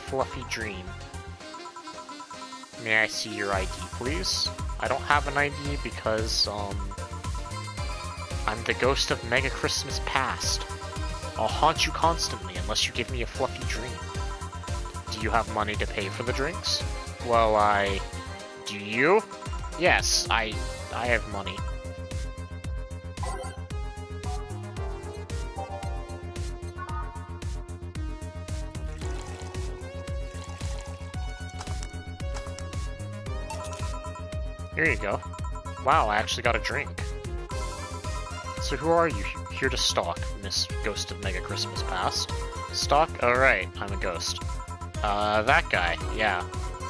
Fluffy Dream. May I see your ID, please? I don't have an ID because, I'm the ghost of Mega Christmas Past. I'll haunt you constantly unless you give me a fluffy dream. Do you have money to pay for the drinks? Well, do you? Yes, I have money. Here you go. Wow, I actually got a drink. So who are you? Here to stalk, Miss Ghost of Mega Christmas Past. Stalk? Alright, I'm a ghost. That guy, yeah.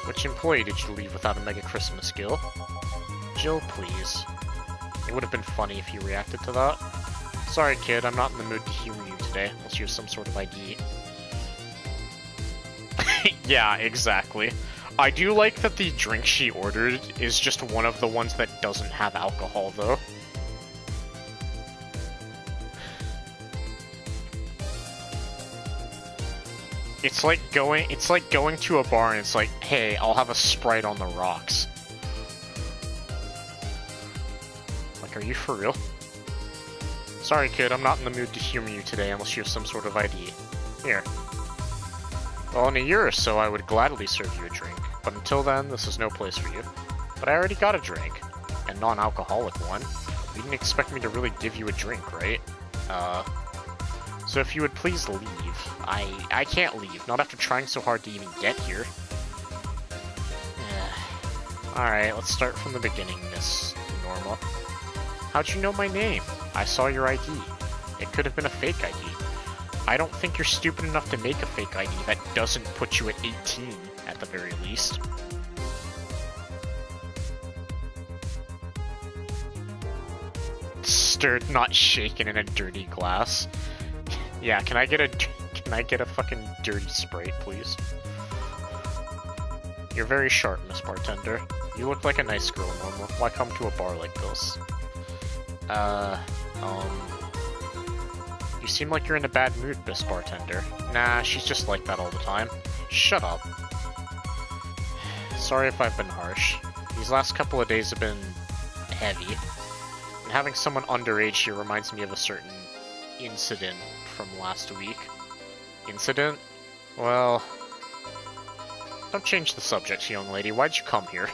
Which employee did you leave without a Mega Christmas gill? Jill, please. It would have been funny if you reacted to that. Sorry, kid, I'm not in the mood to humor you today, unless you have some sort of ID. Yeah, exactly. I do like that the drink she ordered is just one of the ones that doesn't have alcohol, though. It's like going to a bar and it's like, hey, I'll have a Sprite on the rocks. Like, are you for real? Sorry, kid, I'm not in the mood to humor you today unless you have some sort of ID. Here. Well, in a year or so, I would gladly serve you a drink, but until then, this is no place for you. But I already got a drink, a non-alcoholic one. You didn't expect me to really give you a drink, right? So if you would please leave. I can't leave, not after trying so hard to even get here. Alright, let's start from the beginning, Miss Norma. How'd you know my name? I saw your ID. It could have been a fake ID. I don't think you're stupid enough to make a fake ID that doesn't put you at 18, at the very least. Stirred, not shaken in a dirty glass. Yeah, can I get a fucking dirty Sprite, please? You're very sharp, Miss Bartender. You look like a nice girl, Norma. Why come to a bar like this? You seem like you're in a bad mood, Miss Bartender. Nah, she's just like that all the time. Shut up. Sorry if I've been harsh. These last couple of days have been heavy. And having someone underage here reminds me of a certain incident from last week. Incident? Well... Don't change the subject, young lady. Why'd you come here?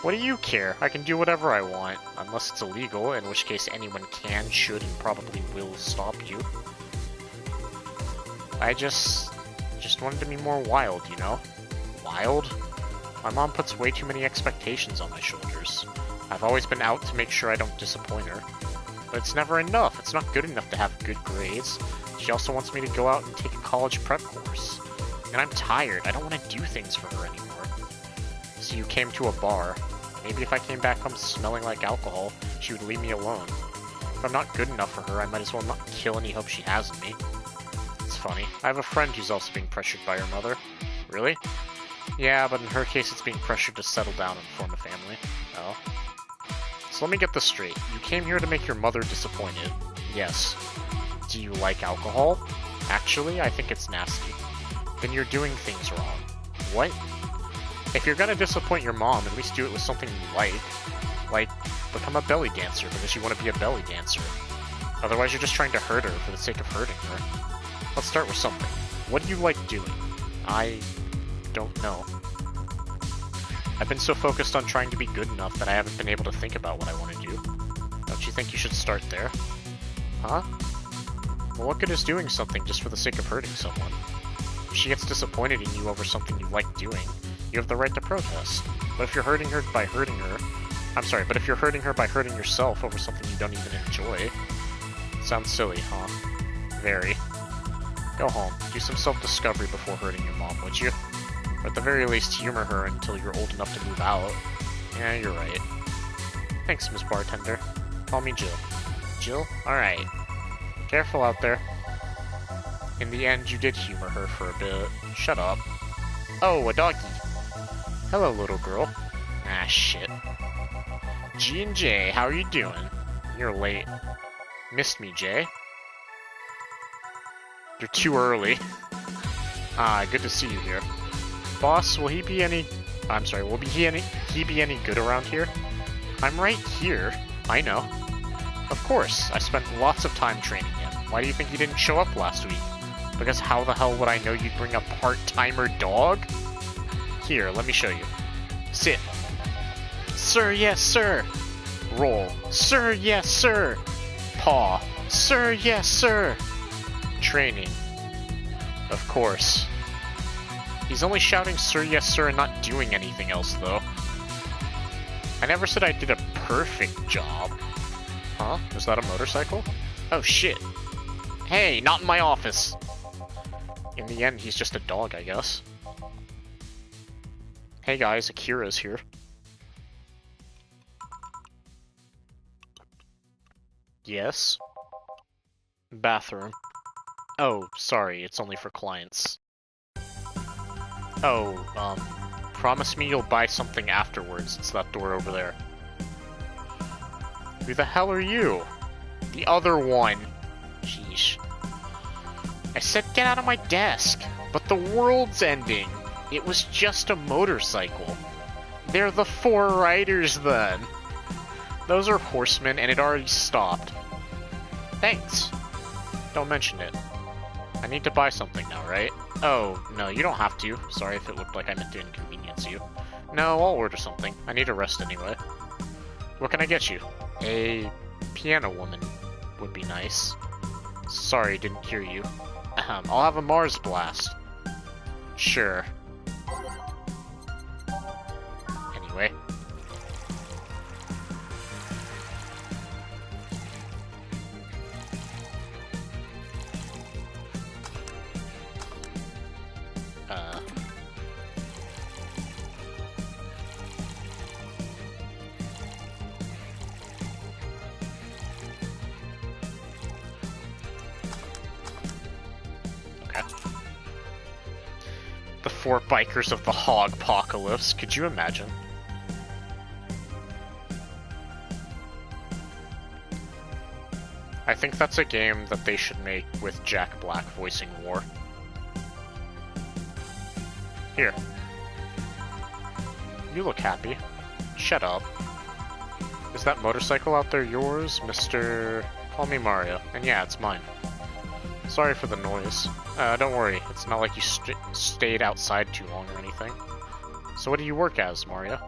What do you care? I can do whatever I want. Unless it's illegal, in which case anyone can, should, and probably will stop you. I just wanted to be more wild, you know? Wild? My mom puts way too many expectations on my shoulders. I've always been out to make sure I don't disappoint her. But it's never enough. It's not good enough to have good grades. She also wants me to go out and take a college prep course. And I'm tired. I don't want to do things for her anymore. So you came to a bar. Maybe if I came back home smelling like alcohol, she would leave me alone. If I'm not good enough for her, I might as well not kill any hope she has in me. It's funny. I have a friend who's also being pressured by her mother. Really? Yeah, but in her case it's being pressured to settle down and form a family. Oh. So let me get this straight. You came here to make your mother disappointed. Yes. Do you like alcohol? Actually, I think it's nasty. Then you're doing things wrong. What? If you're gonna disappoint your mom, at least do it with something you like. Like, become a belly dancer because you want to be a belly dancer. Otherwise you're just trying to hurt her for the sake of hurting her. Let's start with something. What do you like doing? I don't know. I've been so focused on trying to be good enough that I haven't been able to think about what I want to do. Don't you think you should start there? Huh? Well, what good is doing something just for the sake of hurting someone? If she gets disappointed in you over something you like doing, you have the right to protest. But if you're hurting her by hurting her... but if you're hurting her by hurting yourself over something you don't even enjoy... Sounds silly, huh? Very. Go home. Do some self-discovery before hurting your mom, would you? Or at the very least, humor her until you're old enough to move out. Yeah, you're right. Thanks, Miss Bartender. Call me Jill. Jill? Alright. Careful out there. In the end, you did humor her for a bit. Shut up. Oh, a doggy. Hello, little girl. Ah, shit. G and J, how are you doing? You're late. Missed me, Jay? You're too early. Ah, good to see you here. Boss, will he be any... I'm sorry, will he be any good around here? I'm right here. I know. Of course, I spent lots of time training him. Why do you think he didn't show up last week? Because how the hell would I know you'd bring a part-timer dog? Here, let me show you. Sit. Sir, yes, sir. Roll. Sir, yes, sir. Paw. Sir, yes, sir. Training. Of course. He's only shouting sir, yes, sir, and not doing anything else, though. I never said I did a perfect job. Huh? Is that a motorcycle? Oh, shit. Hey, not in my office. In the end, he's just a dog, I guess. Hey guys, Akira's here. Yes? Bathroom. Oh, sorry, it's only for clients. Oh, promise me you'll buy something afterwards. It's that door over there. Who the hell are you? The other one. Sheesh. I said get out of my desk, but the world's ending. It was just a motorcycle. They're the four riders then. Those are horsemen and it already stopped. Thanks. Don't mention it. I need to buy something now, right? Oh, no, you don't have to. Sorry if it looked like I meant to inconvenience you. No, I'll order something. I need a rest anyway. What can I get you? A piano woman would be nice. Sorry, didn't hear you. I'll have a Mars blast. Sure. Anyway. The four bikers of the Hog-pocalypse. Could you imagine? I think that's a game that they should make with Jack Black voicing War. Here. You look happy. Shut up. Is that motorcycle out there yours, Mr... Call me Mario. And yeah, it's mine. Sorry for the noise. Don't worry, it's not like you stayed outside too long or anything. So what do you work as, Mario?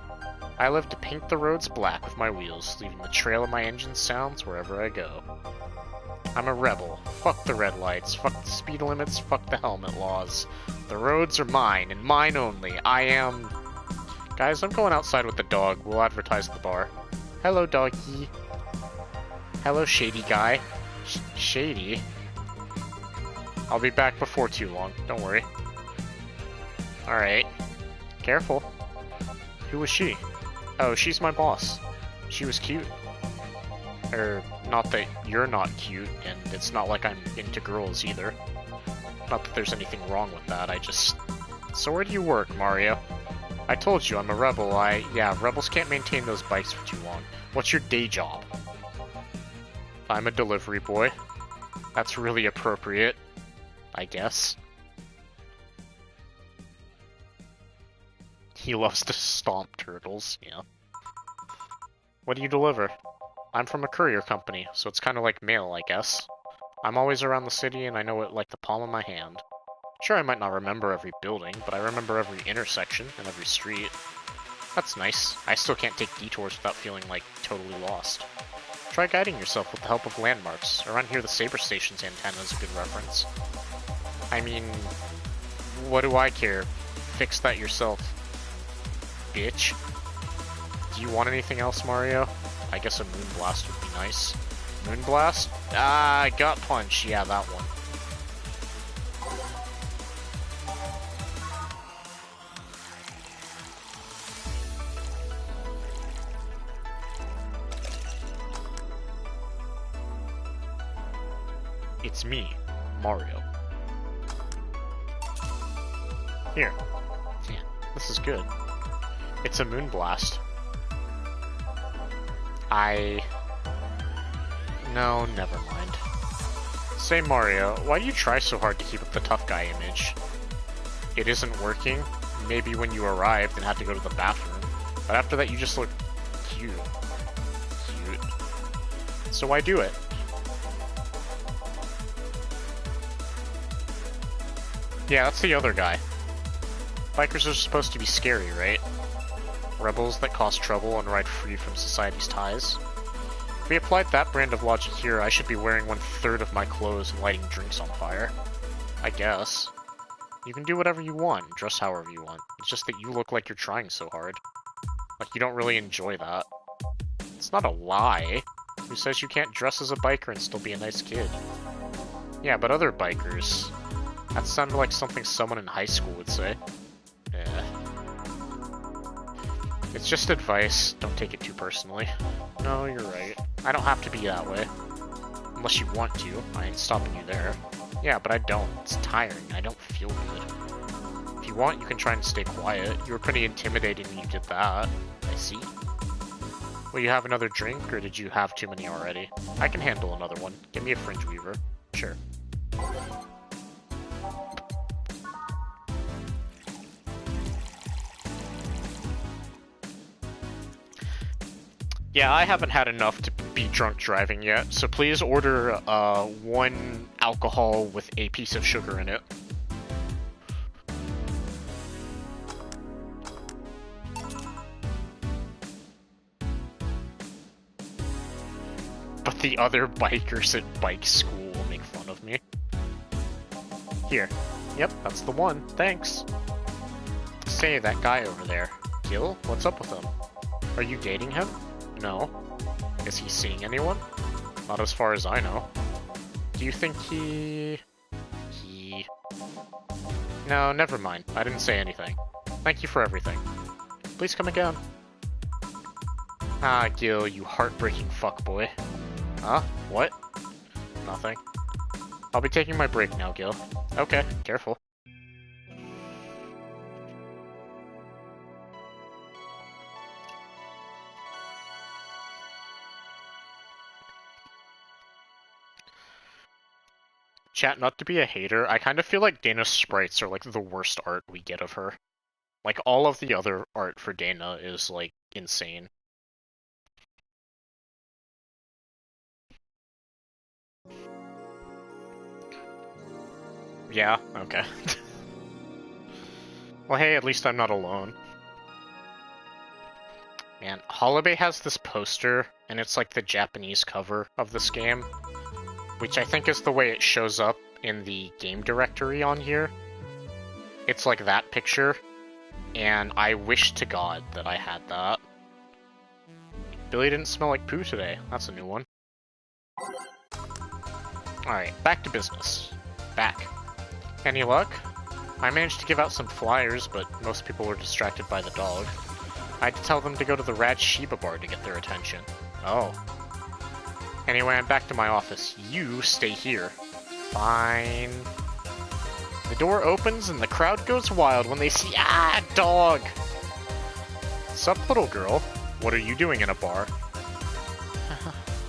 I live to paint the roads black with my wheels, leaving the trail of my engine sounds wherever I go. I'm a rebel. Fuck the red lights, fuck the speed limits, fuck the helmet laws. The roads are mine, and mine only. I am... Guys, I'm going outside with the dog. We'll advertise the bar. Hello, doggy. Hello, shady guy. Shady? I'll be back before too long, don't worry. Alright. Careful. Who was she? Oh, she's my boss. She was cute. Not that you're not cute, and it's not like I'm into girls either. Not that there's anything wrong with that, I just... So where do you work, Mario? I told you, I'm a rebel. Yeah, rebels can't maintain those bikes for too long. What's your day job? I'm a delivery boy. That's really appropriate. I guess. He loves to stomp turtles, yeah. What do you deliver? I'm from a courier company, so it's kind of like mail, I guess. I'm always around the city and I know it like the palm of my hand. Sure, I might not remember every building, but I remember every intersection and every street. That's nice. I still can't take detours without feeling like totally lost. Try guiding yourself with the help of landmarks. Around here the Saber Station's antenna is a good reference. I mean, what do I care? Fix that yourself, bitch. Do you want anything else, Mario? I guess a Moonblast would be nice. Moonblast? Ah, Gut Punch. Yeah, that one. It's me, Mario. Here. Yeah, this is good. It's a Moonblast. No, never mind. Say, Mario, why do you try so hard to keep up the tough guy image? It isn't working? maybe when you arrived and had to go to the bathroom. But after that, you just look cute. Cute. So why do it? Yeah, that's the other guy. Bikers are supposed to be scary, right? Rebels that cause trouble and ride free from society's ties. If we applied that brand of logic here, I should be wearing 1/3 of my clothes and lighting drinks on fire. I guess. You can do whatever you want, dress however you want. It's just that you look like you're trying so hard. Like you don't really enjoy that. It's not a lie. Who says you can't dress as a biker and still be a nice kid? Yeah, but other bikers... That sounded like something someone in high school would say. Yeah. It's just advice, don't take it too personally. No, you're right. I don't have to be that way. Unless you want to, I ain't stopping you there. Yeah, but I don't. It's tiring, I don't feel good. If you want, you can try and stay quiet. You were pretty intimidating when you did that. I see. Will you have another drink, or did you have too many already? I can handle another one. Give me a fringe weaver. Sure. Yeah, I haven't had enough to be drunk driving yet, so please order 1 alcohol with a piece of sugar in it. But the other bikers at bike school will make fun of me. Here. Yep, that's the one. Thanks. Say, that guy over there. Gil? What's up with him? Are you dating him? No. Is he seeing anyone? Not as far as I know. Do you think he... No, never mind. I didn't say anything. Thank you for everything. Please come again. Ah, Gil, you heartbreaking fuckboy. Huh? What? Nothing. I'll be taking my break now, Gil. Okay, careful. Chat, not to be a hater, I kind of feel like Dana's sprites are like the worst art we get of her. Like, all of the other art for Dana is, like, insane. Yeah, okay. Well, hey, at least I'm not alone. Man, Va11-Hall-A has this poster, and it's like the Japanese cover of this game, which I think is the way it shows up in the game directory on here. It's like that picture, and I wish to God that I had that. Billy didn't smell like poo today. That's a new one. Alright, back to business. Back. Any luck? I managed to give out some flyers, but most people were distracted by the dog. I had to tell them to go to the Rad Shiba bar to get their attention. Oh. Anyway, I'm back to my office. You stay here. Fine. The door opens and the crowd goes wild when they see— ah, dog! Sup, little girl? What are you doing in a bar?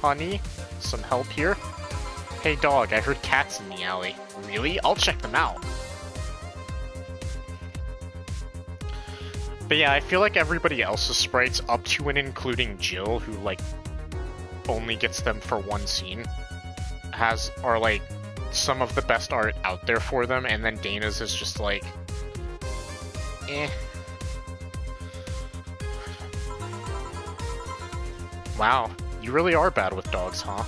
Honey? Some help here? Hey dog, I heard cats in the alley. Really? I'll check them out. But yeah, I feel like everybody else's sprites, up to and including Jill, who, like, only gets them for one scene, are, like, some of the best art out there for them, and then Dana's is just, like, eh. Wow, you really are bad with dogs, huh?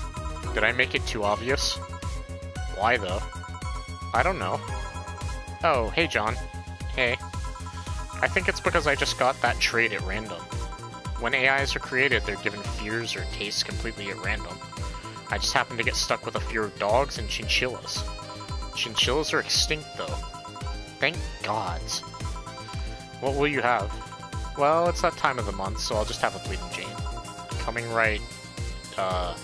Did I make it too obvious? Why, though? I don't know. Oh, hey, John. Hey. I think it's because I just got that trait at random. When AIs are created, they're given fears or tastes completely at random. I just happened to get stuck with a fear of dogs and chinchillas. Chinchillas are extinct, though. Thank gods. What will you have? Well, it's that time of the month, so I'll just have a Bleeding Jane. Coming right, up.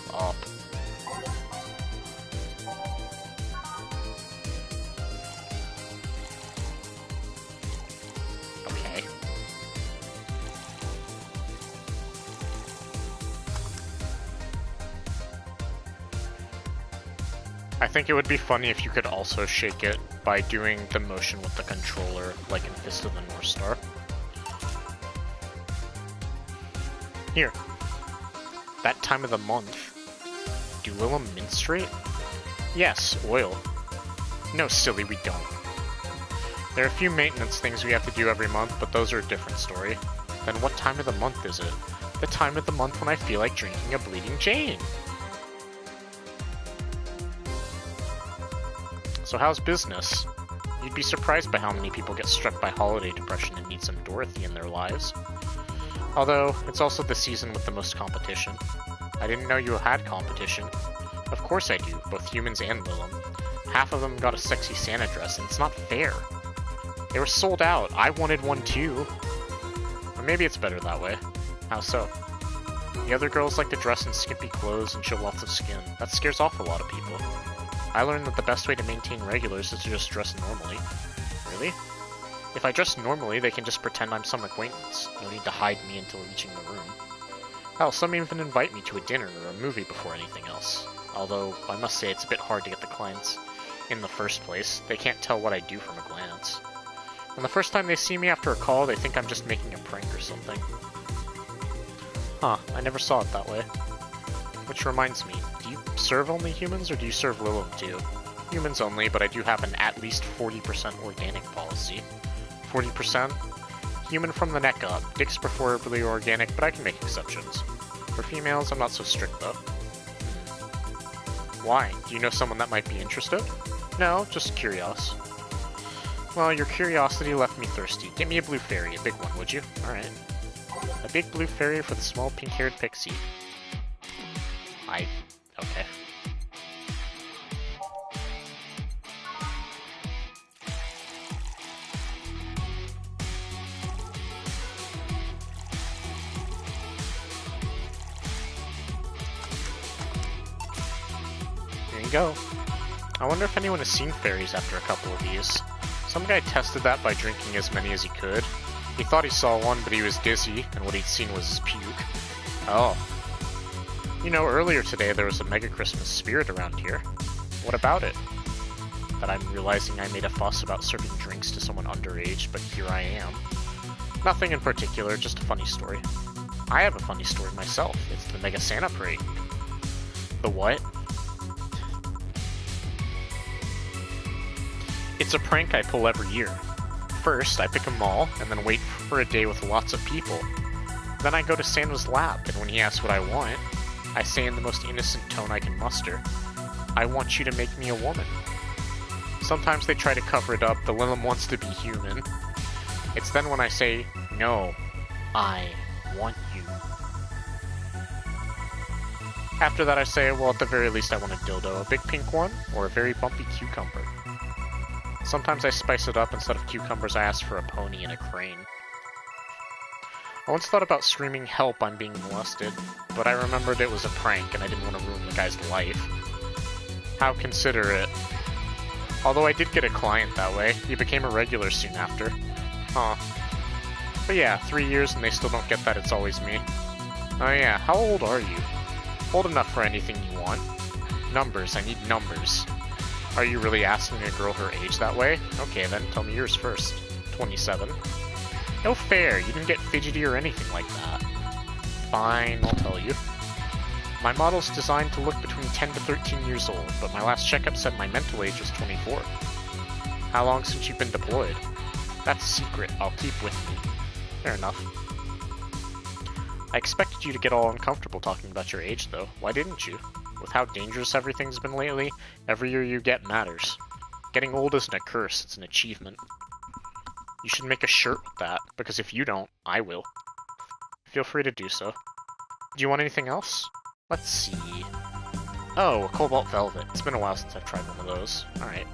Okay. I think it would be funny if you could also shake it by doing the motion with the controller, like in Fist of the North Star. Here. That time of the month. Do Lilum menstruate? Yes, oil. No, silly, we don't. There are a few maintenance things we have to do every month, but those are a different story. Then what time of the month is it? The time of the month when I feel like drinking a Bleeding Jane. So how's business? You'd be surprised by how many people get struck by holiday depression and need some Dorothy in their lives. Although, it's also the season with the most competition. I didn't know you had competition. Of course I do, both humans and Lilum. Half of them got a sexy Santa dress, and it's not fair. They were sold out. I wanted one too. Or maybe it's better that way. How so? The other girls like to dress in skimpy clothes and show lots of skin. That scares off a lot of people. I learned that the best way to maintain regulars is to just dress normally. Really? If I dress normally, they can just pretend I'm some acquaintance. No need to hide me until reaching the room. Hell, some even invite me to a dinner or a movie before anything else. Although, I must say it's a bit hard to get the clients in the first place. They can't tell what I do from a glance. And the first time they see me after a call, they think I'm just making a prank or something. Huh, I never saw it that way. Which reminds me, do you serve only humans or do you serve Lilum too? Humans only, but I do have an at least 40% organic policy. 40%? Human from the neck up. Dicks preferably organic, but I can make exceptions. For females, I'm not so strict though. Why? Do you know someone that might be interested? No, just curious. Well, your curiosity left me thirsty. Get me a blue fairy, a big one, would you? Alright. A big blue fairy for the small pink-haired pixie. Okay. There you go. I wonder if anyone has seen fairies after a couple of these. Some guy tested that by drinking as many as he could. He thought he saw one, but he was dizzy, and what he'd seen was his puke. Oh. You know, earlier today there was a Mega Christmas spirit around here. What about it? That I'm realizing I made a fuss about serving drinks to someone underage, but here I am. Nothing in particular, just a funny story. I have a funny story myself. It's the Mega Santa Parade. The what? It's a prank I pull every year. First, I pick a mall, and then wait for a day with lots of people. Then I go to Santa's lap, and when he asks what I want, I say in the most innocent tone I can muster, I want you to make me a woman. Sometimes they try to cover it up, the Lilum wants to be human. It's then when I say, no, I want you. After that I say, well, at the very least I want a dildo, a big pink one, or a very bumpy cucumber. Sometimes I spice it up. Instead of cucumbers, I ask for a pony and a crane. I once thought about screaming, help, I'm being molested, but I remembered it was a prank and I didn't want to ruin the guy's life. How considerate. Although I did get a client that way. He became a regular soon after. Huh. But yeah, 3 years and they still don't get that it's always me. Oh yeah, how old are you? Old enough for anything you want. Numbers, I need numbers. Are you really asking a girl her age that way? Okay then, tell me yours first. 27. No fair, you didn't get fidgety or anything like that. Fine, I'll tell you. My model's designed to look between 10 to 13 years old, but my last checkup said my mental age was 24. How long since you've been deployed? That's a secret, I'll keep with me. Fair enough. I expected you to get all uncomfortable talking about your age, though. Why didn't you? With how dangerous everything's been lately, every year you get matters. Getting old isn't a curse, it's an achievement. You should make a shirt with that, because if you don't, I will. Feel free to do so. Do you want anything else? Let's see... Oh, a Cobalt Velvet. It's been a while since I've tried one of those. Alright.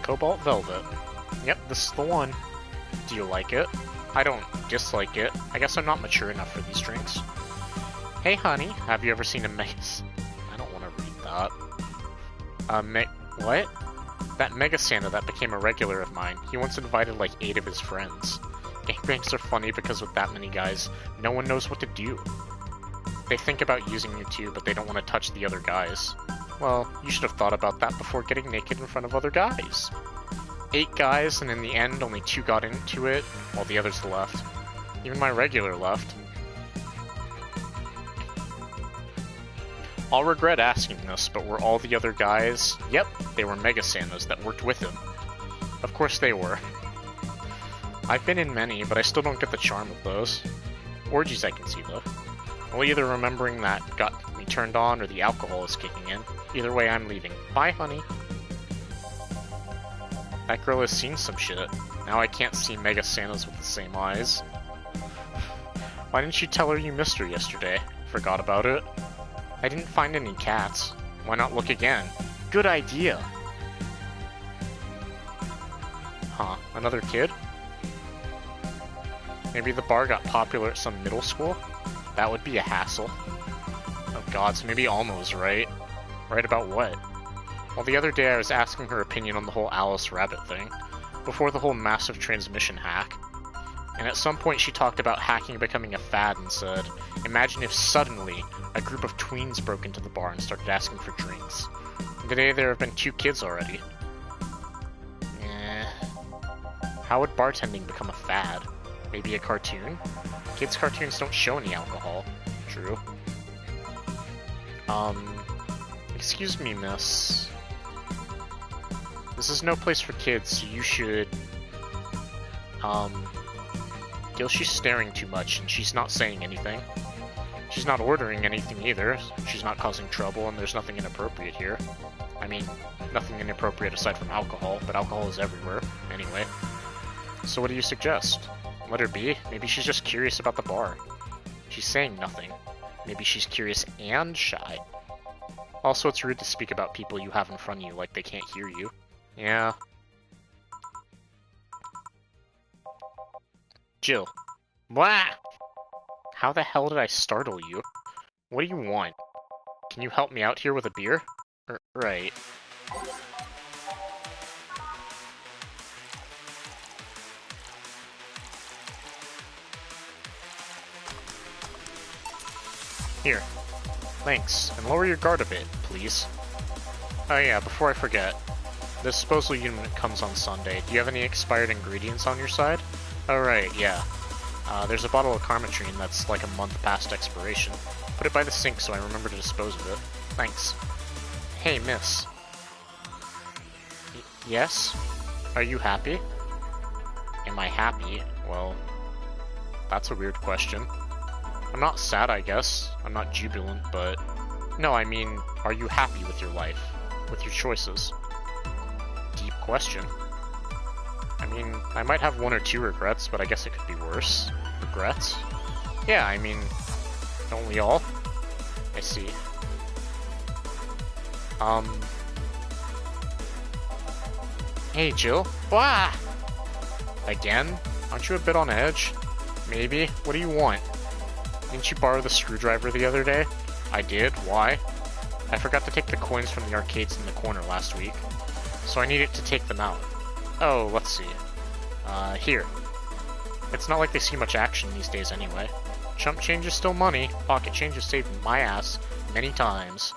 Cobalt Velvet. Yep, this is the one. Do you like it? I don't dislike it. I guess I'm not mature enough for these drinks. Hey honey, have you ever seen a Megas? I don't want to read that. What? That Mega Santa that became a regular of mine, he once invited like 8 of his friends. Gangbangs are funny because with that many guys, no one knows what to do. They think about using you too, but they don't want to touch the other guys. Well, you should have thought about that before getting naked in front of other guys. 8 guys, and in the end, only 2 got into it, while the others left. Even my regular left. I'll regret asking this, but were all the other guys? Yep, they were Mega Santas that worked with him. Of course they were. I've been in many, but I still don't get the charm of those. Orgies I can see, though. Well, either remembering that got me turned on, or the alcohol is kicking in. Either way, I'm leaving. Bye, honey. That girl has seen some shit. Now I can't see Mega Santas with the same eyes. Why didn't you tell her you missed her yesterday? Forgot about it? I didn't find any cats. Why not look again? Good idea! Huh, another kid? Maybe the bar got popular at some middle school? That would be a hassle. Oh god, so maybe Alma's right. Right about what? Well, the other day I was asking her opinion on the whole Alice Rabbit thing, before the whole massive transmission hack. And at some point she talked about hacking becoming a fad and said, imagine if suddenly a group of tweens broke into the bar and started asking for drinks. And today there have been 2 kids already. How would bartending become a fad? Maybe a cartoon? Kids' cartoons don't show any alcohol. True. Excuse me, miss. This is no place for kids, so you should... Gil, she's staring too much, and she's not saying anything. She's not ordering anything either. She's not causing trouble, and there's nothing inappropriate here. I mean, nothing inappropriate aside from alcohol, but alcohol is everywhere, anyway. So what do you suggest? Let her be? Maybe she's just curious about the bar. She's saying nothing. Maybe she's curious and shy. Also, it's rude to speak about people you have in front of you like they can't hear you. Yeah. Jill. Blah! How the hell did I startle you? What do you want? Can you help me out here with a beer? Right. Here. Thanks, and lower your guard a bit, please. Oh yeah, before I forget. The disposal unit comes on Sunday. Do you have any expired ingredients on your side? Oh right, yeah. There's a bottle of Carmetrine that's like a month past expiration. Put it by the sink so I remember to dispose of it. Thanks. Hey, miss. Yes? Are you happy? Am I happy? Well, that's a weird question. I'm not sad, I guess. I'm not jubilant, but... No, I mean, are you happy with your life? With your choices? Deep question. I mean, I might have 1 or 2 regrets, but I guess it could be worse. Regrets? Yeah, I mean, don't we all? I see. Hey, Jill. Wah! Again? Aren't you a bit on edge? Maybe. What do you want? Didn't you borrow the screwdriver the other day? I did. Why? I forgot to take the coins from the arcades in the corner last week, so I needed to take them out. Oh, let's see. Here. It's not like they see much action these days anyway. Chump change is still money. Pocket change has saved my ass many times.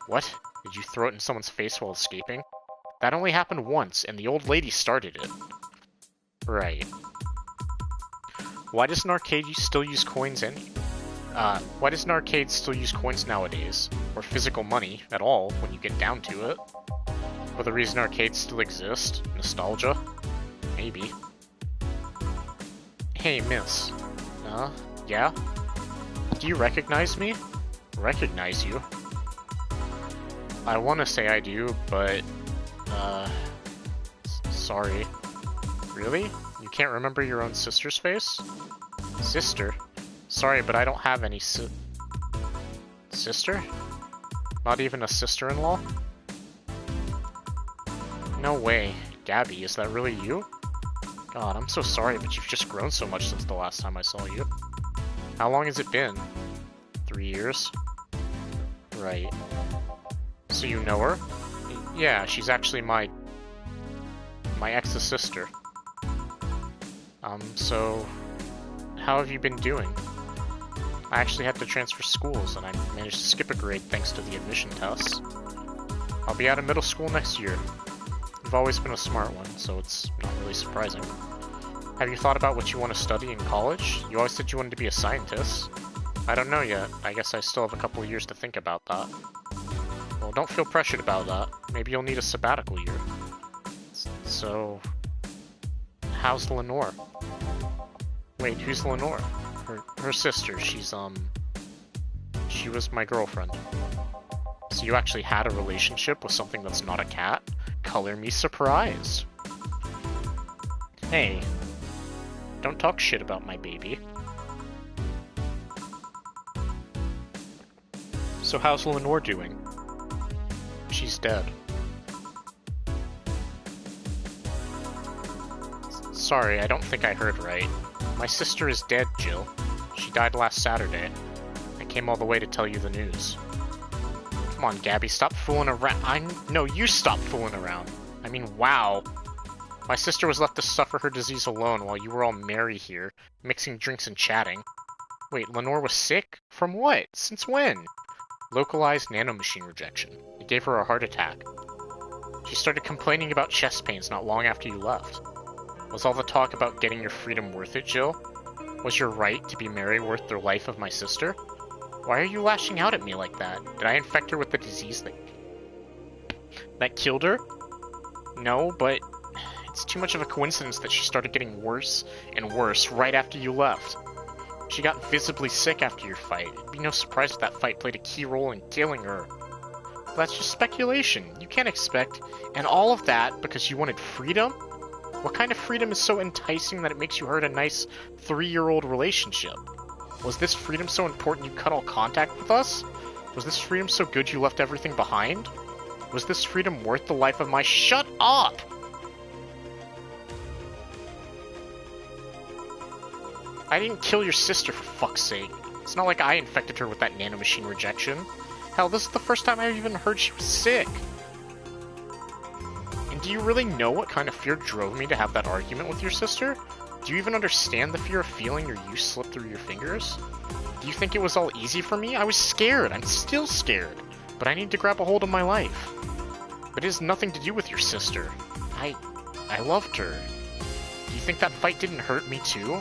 What? Did you throw it in someone's face while escaping? That only happened once, and the old lady started it. Right. Why does an arcade still use coins why does an arcade still use coins nowadays? Or physical money at all, when you get down to it? For the reason arcades still exist? Nostalgia? Maybe. Hey, miss. Yeah? Do you recognize me? Recognize you? I want to say I do, but... sorry. Really? You can't remember your own sister's face? Sister? Sorry, but I don't have any sister? Not even a sister-in-law? No way. Gabby, is that really you? God, I'm so sorry, but you've just grown so much since the last time I saw you. How long has it been? 3 years? Right. So you know her? Yeah, she's actually my my ex's sister. So how have you been doing? I actually had to transfer schools, and I managed to skip a grade thanks to the admission tests. I'll be out of middle school next year. You've always been a smart one, so it's not really surprising. Have you thought about what you want to study in college? You always said you wanted to be a scientist. I don't know yet. I guess I still have a couple of years to think about that. Well, don't feel pressured about that. Maybe you'll need a sabbatical year. So, how's Lenore? Wait, who's Lenore? Her sister. She was my girlfriend. So you actually had a relationship with something that's not a cat? Color me surprised. Hey, don't talk shit about my baby. So how's Lenore doing? She's dead. Sorry, I don't think I heard right. My sister is dead, Jill. She died last Saturday. I came all the way to tell you the news. Come on, Gabby, stop fooling around. No, you stop fooling around. I mean, wow. My sister was left to suffer her disease alone while you were all merry here, mixing drinks and chatting. Wait, Lenore was sick? From what? Since when? Localized nanomachine rejection. It gave her a heart attack. She started complaining about chest pains not long after you left. Was all the talk about getting your freedom worth it, Jill? Was your right to be merry worth the life of my sister? Why are you lashing out at me like that? Did I infect her with the disease that killed her? No, but it's too much of a coincidence that she started getting worse and worse right after you left. She got visibly sick after your fight. It'd be no surprise if that fight played a key role in killing her. But that's just speculation. You can't expect. And all of that because you wanted freedom? What kind of freedom is so enticing that it makes you hurt a nice 3-year-old relationship? Was this freedom so important you cut all contact with us? Was this freedom so good you left everything behind? Was this freedom worth the life of my— Shut up! I didn't kill your sister, for fuck's sake. It's not like I infected her with that nanomachine rejection. Hell, this is the first time I've even heard she was sick. And do you really know what kind of fear drove me to have that argument with your sister? Do you even understand the fear of feeling your use slip through your fingers? Do you think it was all easy for me? I was scared. I'm still scared. But I need to grab a hold of my life. But it has nothing to do with your sister. I loved her. Do you think that fight didn't hurt me too?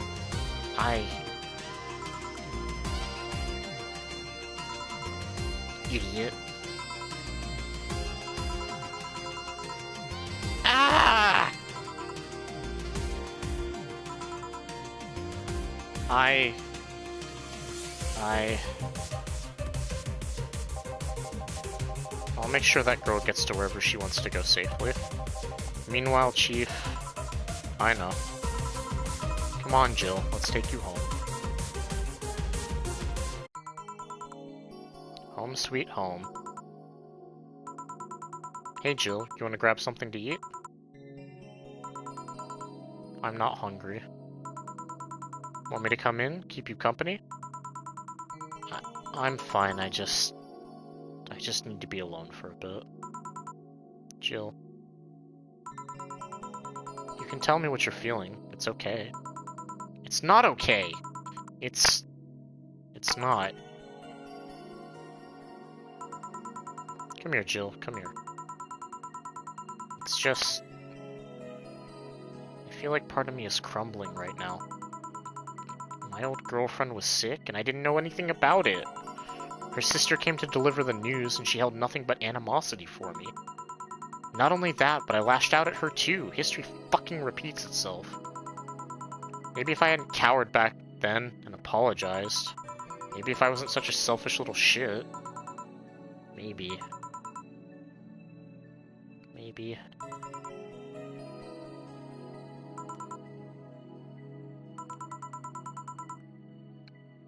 Idiot. Ah! I'll make sure that girl gets to wherever she wants to go safely. Meanwhile, Chief, I know. Come on, Jill, let's take you home. Home sweet home. Hey Jill, you want to grab something to eat? I'm not hungry. Want me to come in? Keep you company? I'm fine, I just need to be alone for a bit. Jill. You can tell me what you're feeling. It's okay. It's not okay! It's not. Come here, Jill. Come here. It's just... I feel like part of me is crumbling right now. My old girlfriend was sick, and I didn't know anything about it. Her sister came to deliver the news, and she held nothing but animosity for me. Not only that, but I lashed out at her too. History fucking repeats itself. Maybe if I hadn't cowered back then and apologized. Maybe if I wasn't such a selfish little shit. Maybe. Maybe.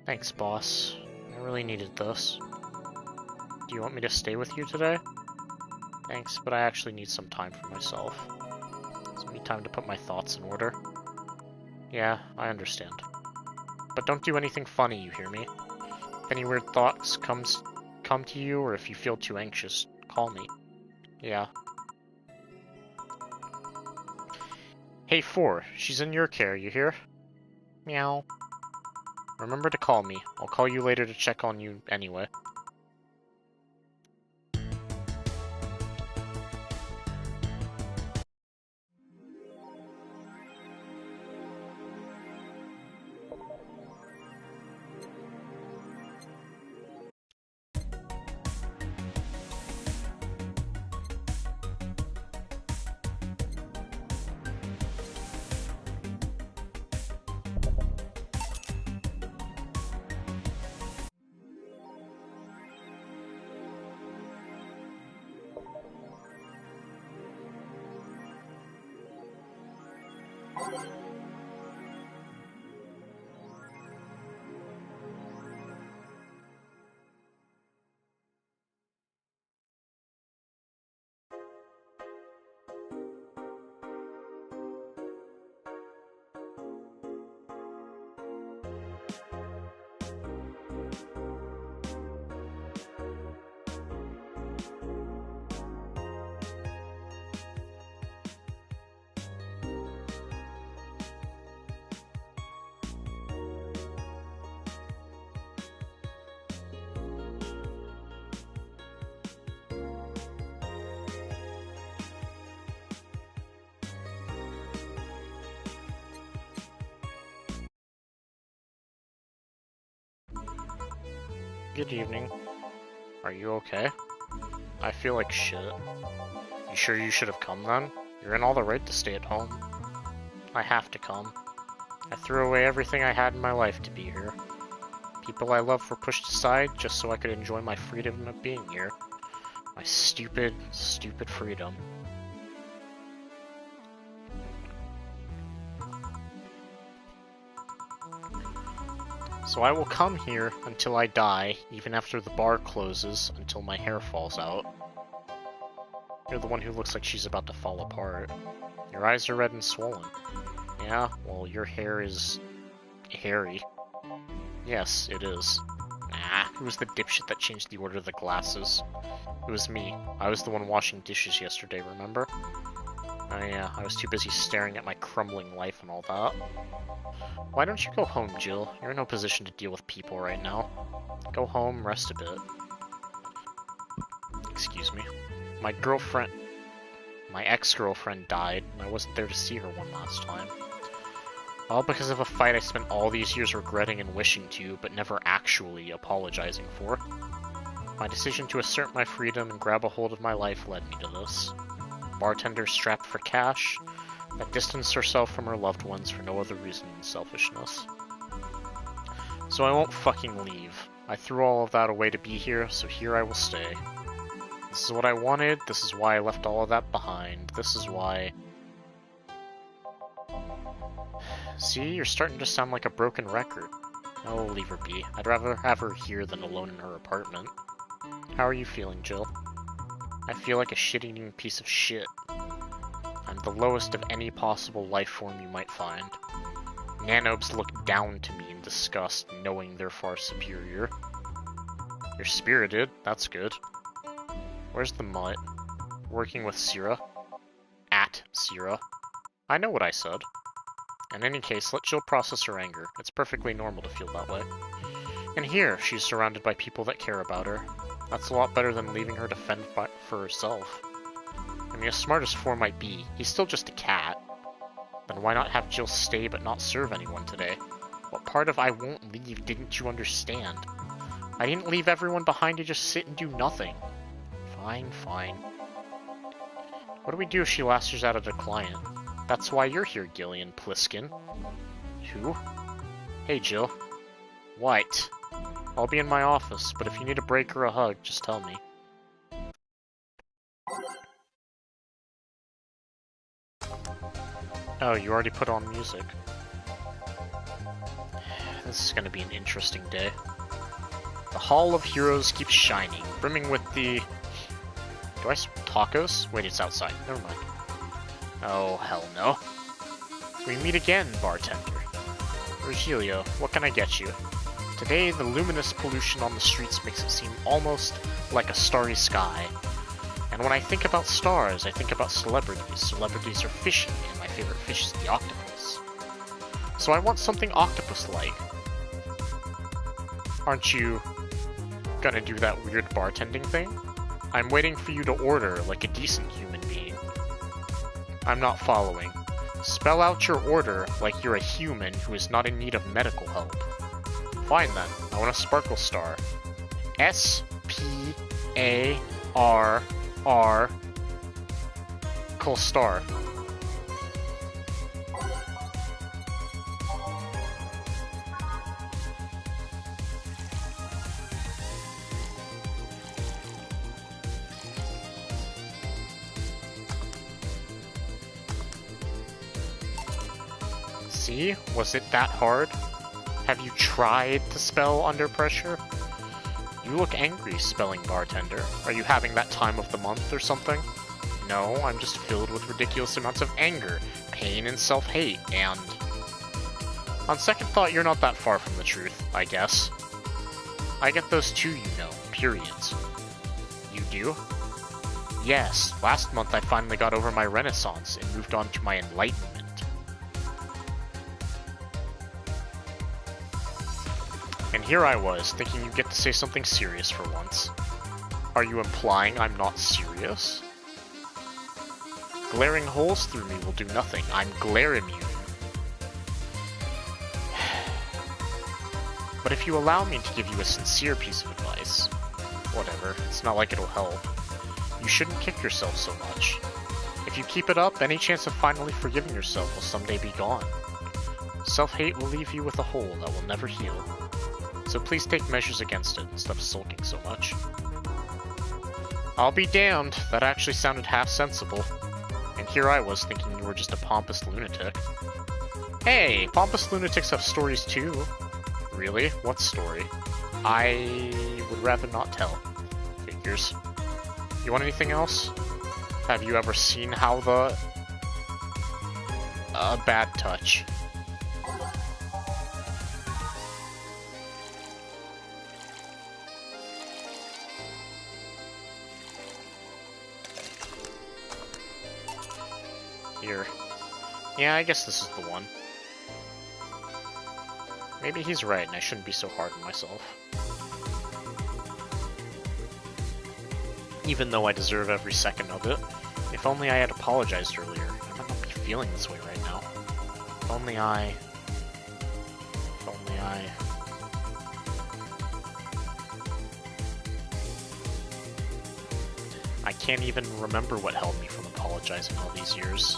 Thanks, boss. I really needed this. Do you want me to stay with you today? Thanks, but I actually need some time for myself. It's me time to put my thoughts in order. Yeah, I understand. But don't do anything funny, you hear me? If any weird thoughts come to you, or if you feel too anxious, call me. Yeah. Hey, 4, she's in your care, you hear? Meow. Remember to call me. I'll call you later to check on you anyway. Good evening. Are you okay? I feel like shit. You sure you should have come then? You're in all the right to stay at home. I have to come. I threw away everything I had in my life to be here. People I love were pushed aside just so I could enjoy my freedom of being here. My stupid, stupid freedom. So I will come here until I die, even after the bar closes, until my hair falls out. You're the one who looks like she's about to fall apart. Your eyes are red and swollen. Yeah, well, your hair is hairy. Yes, it is. Nah, who was the dipshit that changed the order of the glasses? It was me. I was the one washing dishes yesterday, remember? Oh yeah, I was too busy staring at my crumbling life and all that. Why don't you go home, Jill? You're in no position to deal with people right now. Go home, rest a bit. Excuse me. My ex-girlfriend died, and I wasn't there to see her one last time. All because of a fight I spent all these years regretting and wishing to, but never actually apologizing for. My decision to assert my freedom and grab a hold of my life led me to this. Bartender strapped for cash, that distanced herself from her loved ones for no other reason than selfishness. So I won't fucking leave. I threw all of that away to be here, so here I will stay. This is what I wanted, this is why I left all of that behind, this is why... See, you're starting to sound like a broken record. Oh, leave her be. I'd rather have her here than alone in her apartment. How are you feeling, Jill? I feel like a shit-eating piece of shit. I'm the lowest of any possible life form you might find. Nanobes look down to me in disgust, knowing they're far superior. You're spirited, that's good. Where's the mutt? Working with Syrah? At Syrah. I know what I said. In any case, let Jill process her anger. It's perfectly normal to feel that way. And here, she's surrounded by people that care about her. That's a lot better than leaving her to fend for herself. I mean, as smart as 4 might be, he's still just a cat. Then why not have Jill stay but not serve anyone today? What part of I won't leave didn't you understand? I didn't leave everyone behind to just sit and do nothing. Fine, fine. What do we do if she lashes out at a client? That's why you're here, Gillian Pliskin. Who? Hey, Jill. What? I'll be in my office, but if you need a break or a hug, just tell me. Oh, you already put on music. This is gonna be an interesting day. The Hall of Heroes keeps shining, brimming with the... Do I tacos? Wait, it's outside. Never mind. Oh, hell no. We meet again, bartender. Virgilio, what can I get you? Today, the luminous pollution on the streets makes it seem almost like a starry sky. And when I think about stars, I think about celebrities. Celebrities are fishy, and my favorite fish is the octopus. So I want something octopus-like. Aren't you gonna do that weird bartending thing? I'm waiting for you to order like a decent human being. I'm not following. Spell out your order like you're a human who is not in need of medical help. Fine then, I want a sparkle star. S-P-A-R-R star. See? Was it that hard? Have you tried to spell under pressure? You look angry spelling bartender. Are you having that time of the month or something? No, I'm just filled with ridiculous amounts of anger, pain, and self-hate, and... On second thought, you're not that far from the truth, I guess. I get those too, you know, periods. You do? Yes, last month I finally got over my renaissance and moved on to my enlightenment. And here I was, thinking you'd get to say something serious for once. Are you implying I'm not serious? Glaring holes through me will do nothing. I'm glare immune. But if you allow me to give you a sincere piece of advice, whatever, it's not like it'll help. You shouldn't kick yourself so much. If you keep it up, any chance of finally forgiving yourself will someday be gone. Self-hate will leave you with a hole that will never heal. So please take measures against it instead of sulking so much. I'll be damned, that actually sounded half sensible. And here I was thinking you were just a pompous lunatic. Hey, pompous lunatics have stories too. Really? What story? I would rather not tell. Figures. You want anything else? Have you ever seen how the... bad touch. Here. Yeah, I guess this is the one. Maybe he's right and I shouldn't be so hard on myself. Even though I deserve every second of it. If only I had apologized earlier, I might not be feeling this way right now. If only I... I can't even remember what held me from apologizing all these years.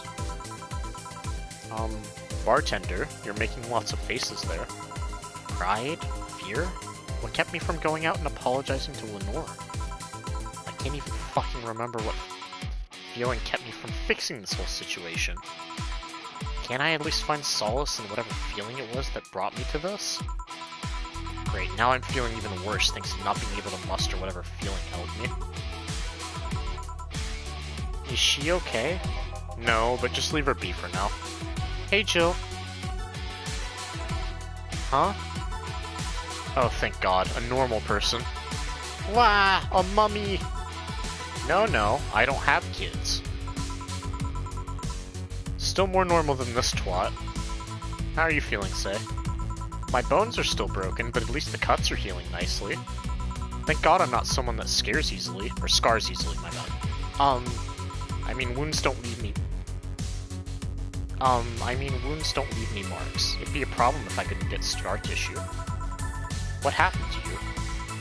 Bartender, you're making lots of faces there. Pride? Fear? What kept me from going out and apologizing to Lenore? I can't even fucking remember what feeling kept me from fixing this whole situation. Can't I at least find solace in whatever feeling it was that brought me to this? Great, now I'm feeling even worse thanks to not being able to muster whatever feeling held me. Is she okay? No, but just leave her be for now. Hey, Jill. Huh? Oh, thank God, a normal person. Wah, a mummy! No, I don't have kids. Still more normal than this twat. How are you feeling, Say? My bones are still broken, but at least the cuts are healing nicely. Thank God I'm not someone that scares easily, or scars easily, my bad. I mean, wounds don't leave me marks. It'd be a problem if I couldn't get scar tissue. What happened to you?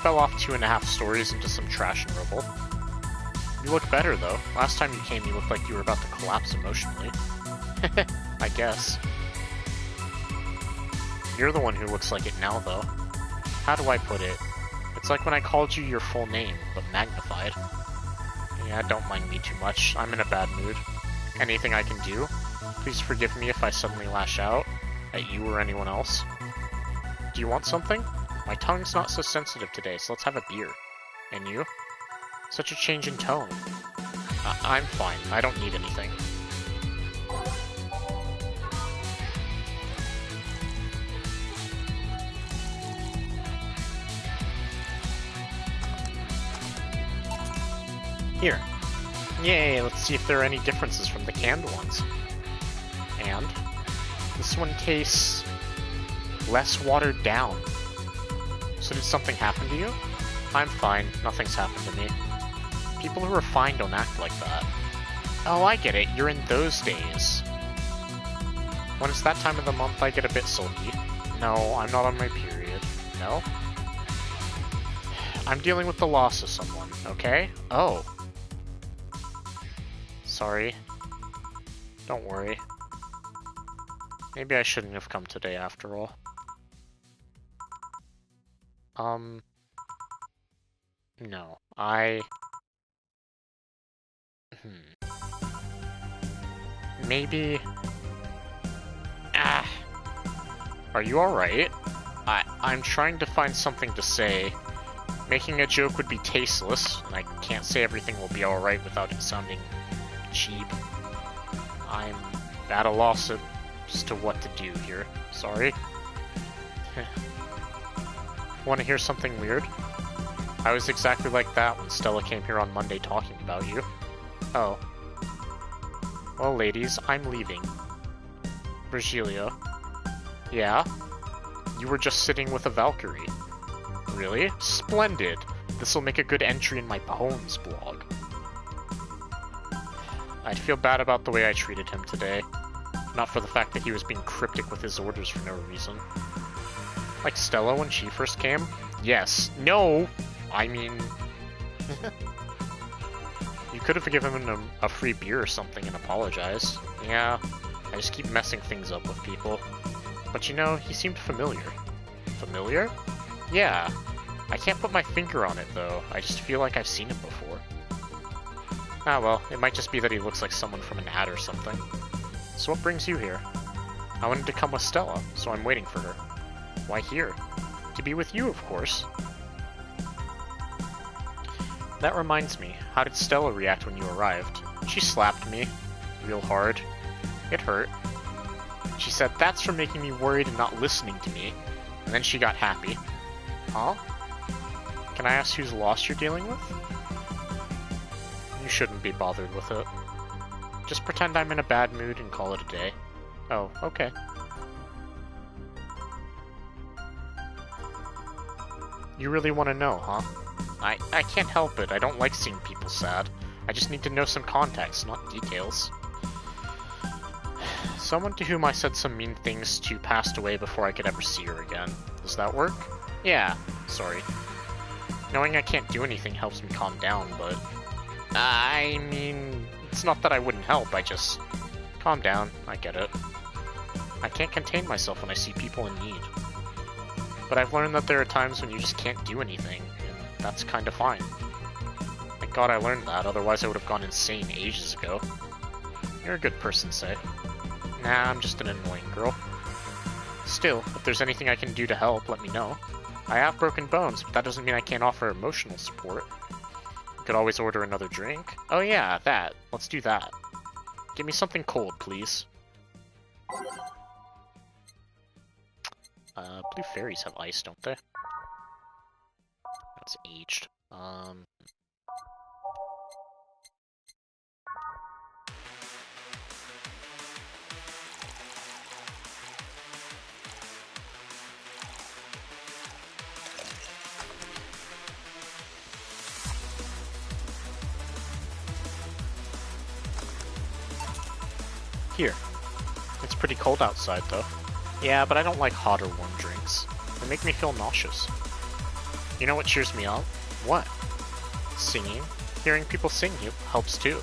Fell off 2.5 stories into some trash and rubble. You look better, though. Last time you came, you looked like you were about to collapse emotionally. I guess. You're the one who looks like it now, though. How do I put it? It's like when I called you your full name, but magnified. Yeah, don't mind me too much. I'm in a bad mood. Anything I can do? Please forgive me if I suddenly lash out at you or anyone else. Do you want something? My tongue's not so sensitive today, so let's have a beer. And you? Such a change in tone. I'm fine. I don't need anything. Here. Yay, let's see if there are any differences from the canned ones. And this one tastes less watered down. So did something happen to you? I'm fine. Nothing's happened to me. People who are fine don't act like that. Oh, I get it. You're in those days. When it's that time of the month, I get a bit sulky. No, I'm not on my period. No? I'm dealing with the loss of someone, okay? Oh. Sorry. Don't worry. Maybe I shouldn't have come today after all. No. Maybe... Are you alright? I'm trying to find something to say. Making a joke would be tasteless, and I can't say everything will be alright without it sounding cheap. I'm at a loss as to what to do here. Sorry. Want to hear something weird? I was exactly like that when Stella came here on Monday talking about you. Oh. Well, ladies, I'm leaving. Virgilio. Yeah? You were just sitting with a Valkyrie. Really? Splendid! This'll make a good entry in my poems blog. I'd feel bad about the way I treated him today. Not for the fact that he was being cryptic with his orders for no reason. Like Stella when she first came? Yes. No! I mean... You could have given him a free beer or something and apologized. Yeah, I just keep messing things up with people. But you know, he seemed familiar. Familiar? Yeah. I can't put my finger on it though. I just feel like I've seen him before. Ah well, it might just be that he looks like someone from an ad or something. So what brings you here? I wanted to come with Stella, so I'm waiting for her. Why here? To be with you, of course. That reminds me, how did Stella react when you arrived? She slapped me. Real hard. It hurt. She said, that's for making me worried and not listening to me. And then she got happy. Huh? Can I ask whose loss you're dealing with? You shouldn't be bothered with it. Just pretend I'm in a bad mood and call it a day. Oh, okay. You really want to know, huh? I can't help it. I don't like seeing people sad. I just need to know some context, not details. Someone to whom I said some mean things to passed away before I could ever see her again. Does that work? Yeah, sorry. Knowing I can't do anything helps me calm down, but... I mean, it's not that I wouldn't help, I just... Calm down, I get it. I can't contain myself when I see people in need. But I've learned that there are times when you just can't do anything, and that's kinda fine. Thank God I learned that, otherwise I would have gone insane ages ago. You're a good person, Say. Nah, I'm just an annoying girl. Still, if there's anything I can do to help, let me know. I have broken bones, but that doesn't mean I can't offer emotional support. You could always order another drink. Oh yeah, that. Let's do that. Give me something cold, please. Blue fairies have ice, don't they? That's aged. Here. It's pretty cold outside, though. Yeah, but I don't like hot or warm drinks. They make me feel nauseous. You know what cheers me up? What? Singing. Hearing people sing helps too.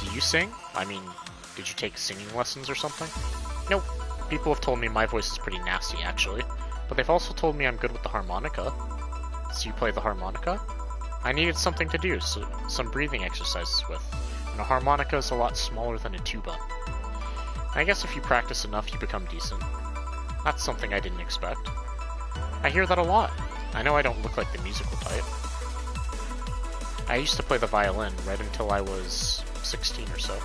Do you sing? I mean, did you take singing lessons or something? Nope. People have told me my voice is pretty nasty, actually. But they've also told me I'm good with the harmonica. So you play the harmonica? I needed something to do, so some breathing exercises with. And a harmonica is a lot smaller than a tuba. I guess if you practice enough, you become decent. That's something I didn't expect. I hear that a lot. I know I don't look like the musical type. I used to play the violin right until I was 16 or so.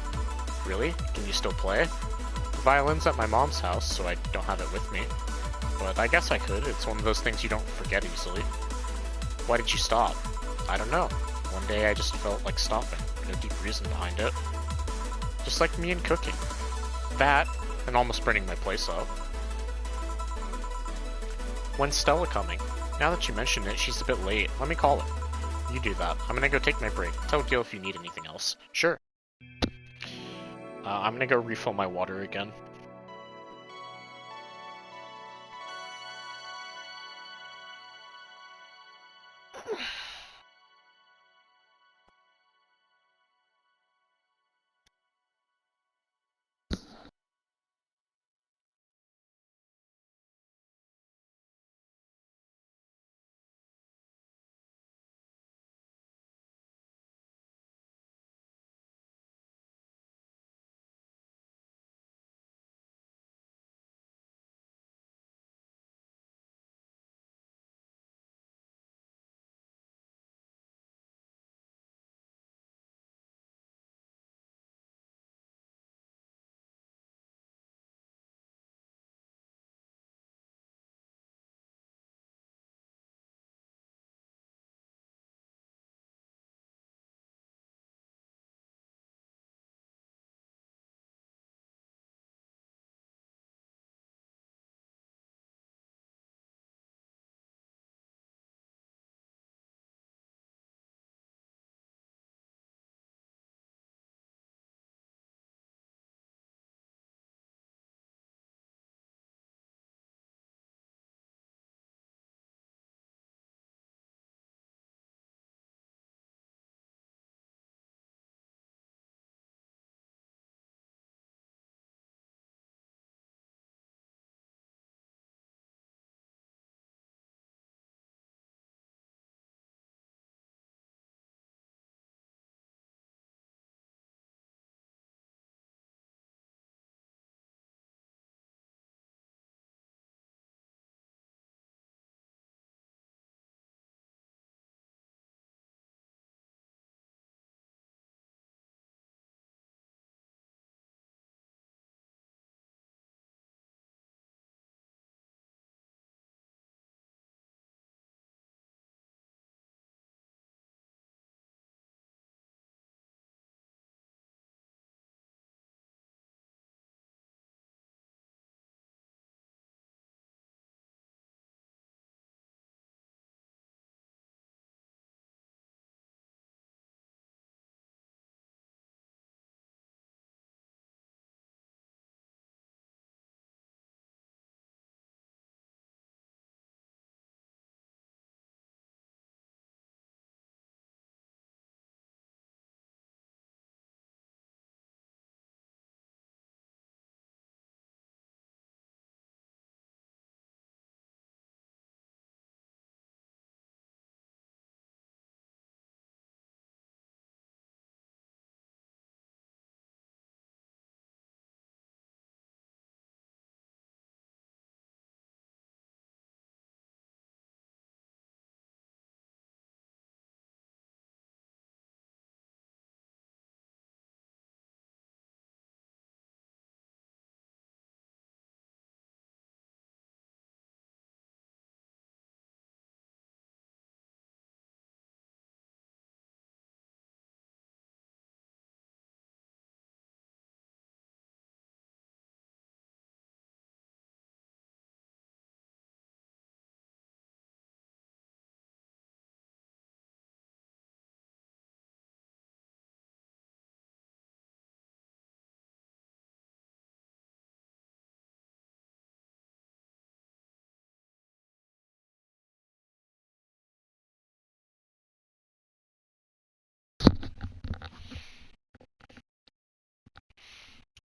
Really? Can you still play? The violin's at my mom's house, so I don't have it with me. But I guess I could. It's one of those things you don't forget easily. Why did you stop? I don't know. One day I just felt like stopping. No deep reason behind it. Just like me and cooking. That, and almost burning my place up. When's Stella coming? Now that you mention it, she's a bit late. Let me call her. You do that. I'm gonna go take my break. Tell Gil if you need anything else. Sure. I'm gonna go refill my water again.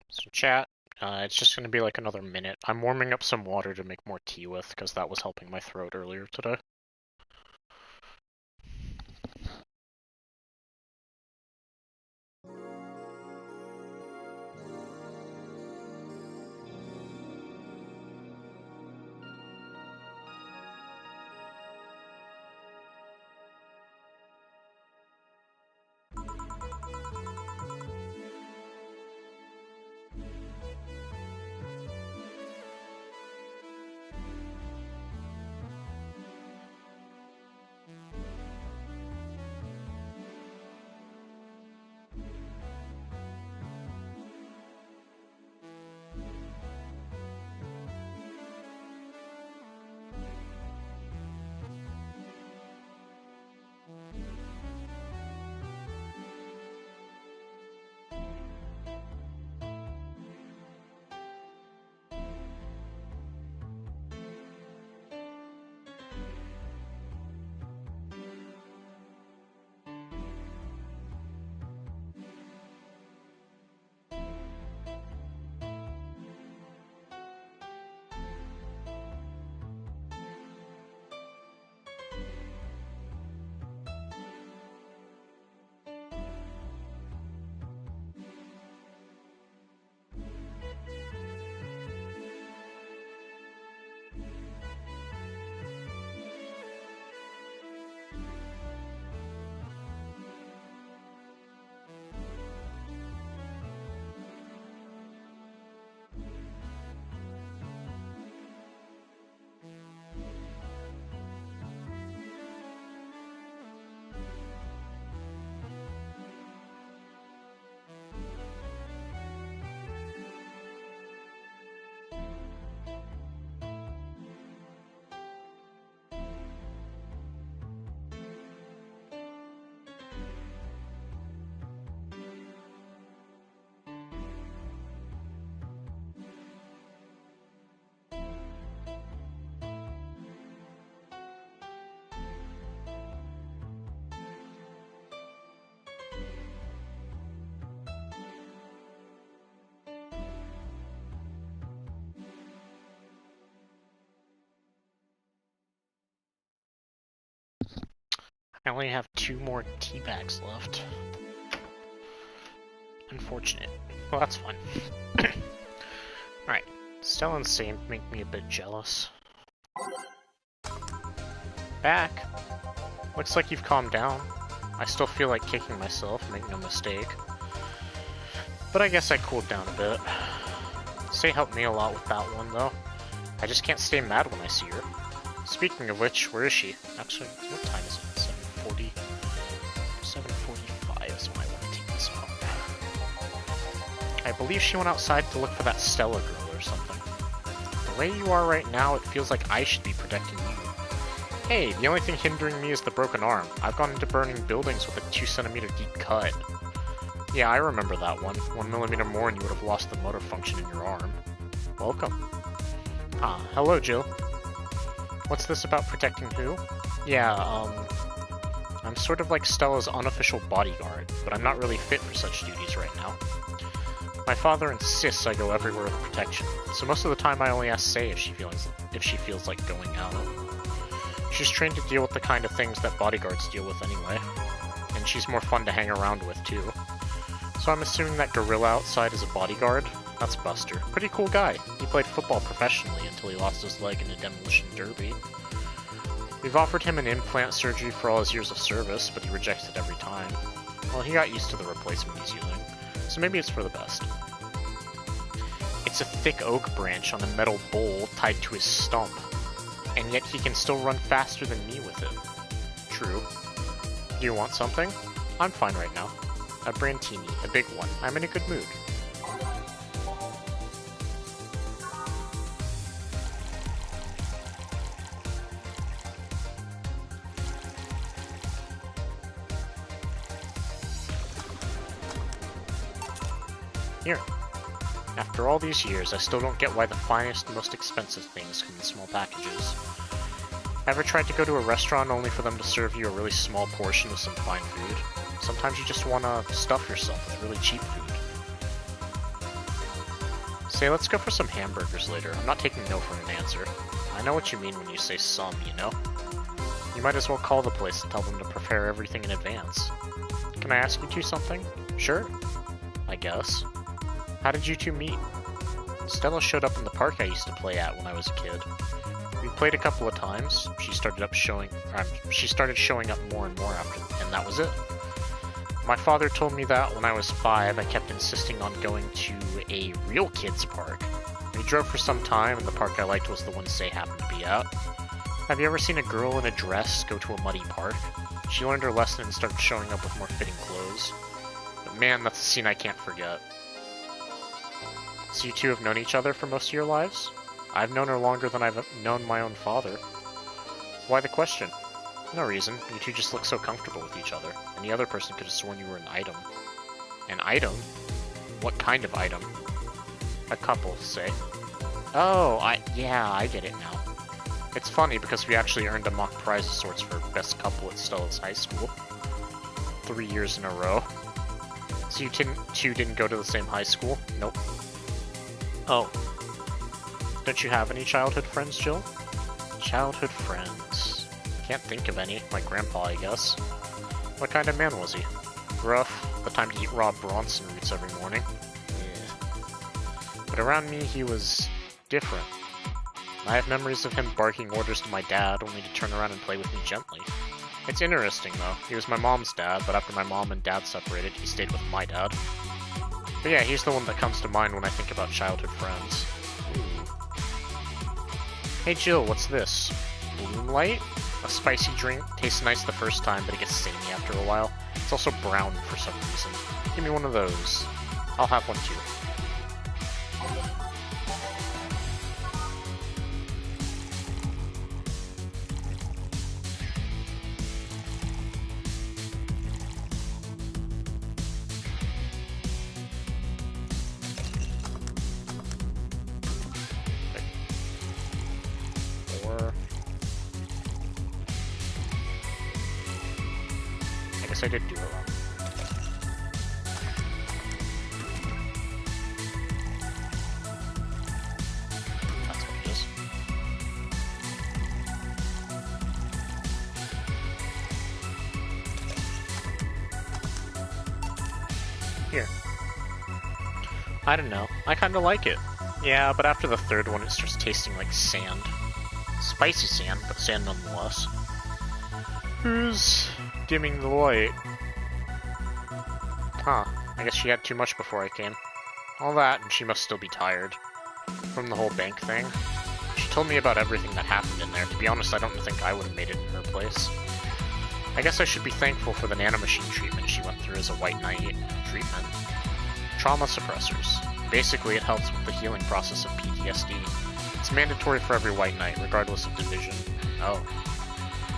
So chat, it's just gonna be like another minute. I'm warming up some water to make more tea with, because that was helping my throat earlier today. I only have 2 more tea bags left. Unfortunate. Well, that's fine. Alright, Stella and Saint make me a bit jealous. Back! Looks like you've calmed down. I still feel like kicking myself, make no mistake. But I guess I cooled down a bit. Say helped me a lot with that one, though. I just can't stay mad when I see her. Speaking of which, where is she? Actually, what time is it? 7:40? 7:45 is when I want to take this out. I believe she went outside to look for that Stella girl or something. The way you are right now, it feels like I should be protecting you. Hey, the only thing hindering me is the broken arm. I've gone into burning buildings with a 2-centimeter deep cut. Yeah, I remember that one. 1 millimeter more and you would have lost the motor function in your arm. Welcome. Ah, hello, Jill. What's this about protecting who? Yeah, I'm sort of like Stella's unofficial bodyguard, but I'm not really fit for such duties right now. My father insists I go everywhere with protection, so most of the time I only ask Say if she feels like going out. She's trained to deal with the kind of things that bodyguards deal with anyway, and she's more fun to hang around with too. So I'm assuming that gorilla outside is a bodyguard? That's Buster. Pretty cool guy. He played football professionally until he lost his leg in a demolition derby. We've offered him an implant surgery for all his years of service, but he rejects it every time. Well, he got used to the replacement he's using, so maybe it's for the best. It's a thick oak branch on a metal bowl tied to his stump, and yet he can still run faster than me with it. True. Do you want something? I'm fine right now. A brandini, a big one. I'm in a good mood. Here. After all these years, I still don't get why the finest, most expensive things come in small packages. Ever tried to go to a restaurant only for them to serve you a really small portion of some fine food? Sometimes you just want to stuff yourself with really cheap food. Say, let's go for some hamburgers later. I'm not taking no for an answer. I know what you mean when you say some, you know? You might as well call the place and tell them to prepare everything in advance. Can I ask you two something? Sure. I guess. How did you two meet? Stella showed up in the park I used to play at when I was a kid. We played a couple of times. She started showing up more and more after, and that was it. My father told me that when I was 5, I kept insisting on going to a real kids park. We drove for some time, and the park I liked was the one Say happened to be at. Have you ever seen a girl in a dress go to a muddy park? She learned her lesson and started showing up with more fitting clothes. But man, that's a scene I can't forget. So you two have known each other for most of your lives? I've known her longer than I've known my own father. Why the question? No reason. You two just look so comfortable with each other. Any other person could have sworn you were an item. An item? What kind of item? A couple, Say. Oh, yeah, I get it now. It's funny because we actually earned a mock prize of sorts for best couple at Stella's high school. 3 years in a row. So you two didn't go to the same high school? Nope. Oh. Don't you have any childhood friends, Jill? Childhood friends. Can't think of any. My grandpa, I guess. What kind of man was he? Rough. The time to eat raw Bronson roots every morning. Yeah. But around me, he was different. I have memories of him barking orders to my dad, only to turn around and play with me gently. It's interesting, though. He was my mom's dad, but after my mom and dad separated, he stayed with my dad. But yeah, he's the one that comes to mind when I think about childhood friends. Hey Jill, what's this? Bloom Light? A spicy drink. Tastes nice the first time, but it gets samey after a while. It's also brown for some reason. Give me one of those. I'll have one too. I did do it wrong. That's what it is. Here. I don't know. I kinda like it. Yeah, but after the third one, it starts tasting like sand. Spicy sand, but sand nonetheless. Who's dimming the light? Huh. I guess she had too much before I came. All that, and she must still be tired. From the whole bank thing. She told me about everything that happened in there. To be honest, I don't think I would have made it in her place. I guess I should be thankful for the nanomachine treatment she went through as a White Knight treatment. Trauma suppressors. Basically, it helps with the healing process of PTSD. It's mandatory for every White Knight, regardless of division. Oh.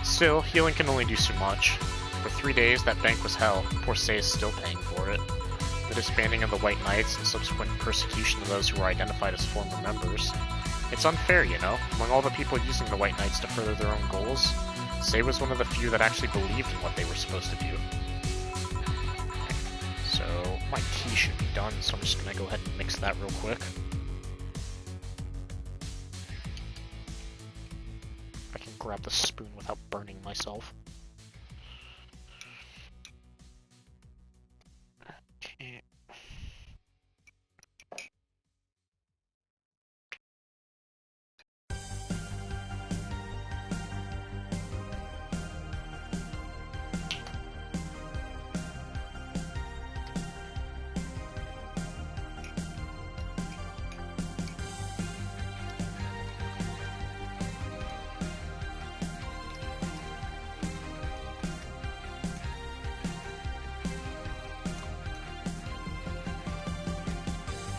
Still, healing can only do so much. For 3 days, that bank was hell. Poor Sei is still paying for it. The disbanding of the White Knights and subsequent persecution of those who were identified as former members. It's unfair, you know? Among all the people using the White Knights to further their own goals, Sei was one of the few that actually believed in what they were supposed to do. So, my tea should be done, so I'm just gonna go ahead and mix that real quick. I can grab the spoon without burning myself. Okay.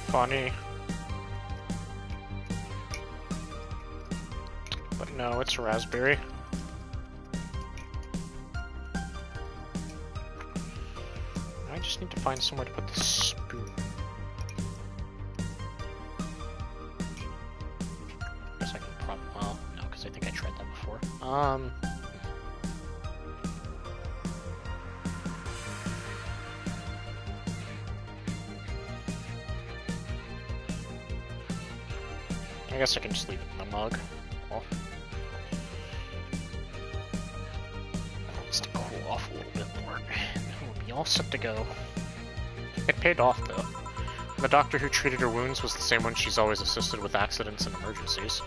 Funny. But no, it's raspberry. I just need to find somewhere to put the spoon. Guess I can probably, well, no, because I think I tried that before. I guess I can just leave it in the mug. Oh. It's to cool off a little bit more, and we'll be all set to go. It paid off, though. The doctor who treated her wounds was the same one she's always assisted with accidents and emergencies.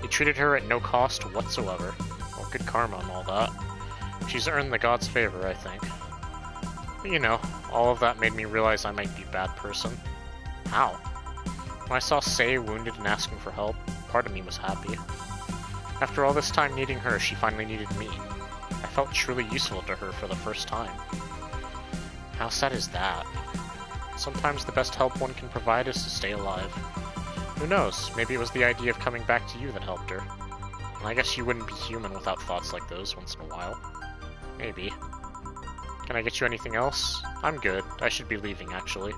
He treated her at no cost whatsoever. Well, good karma and all that. She's earned the god's favor, I think. But you know, all of that made me realize I might be a bad person. How? When I saw Sei wounded and asking for help, part of me was happy. After all this time needing her, she finally needed me. I felt truly useful to her for the first time. How sad is that? Sometimes the best help one can provide is to stay alive. Who knows, maybe it was the idea of coming back to you that helped her. And I guess you wouldn't be human without thoughts like those once in a while. Maybe. Can I get you anything else? I'm good. I should be leaving, actually.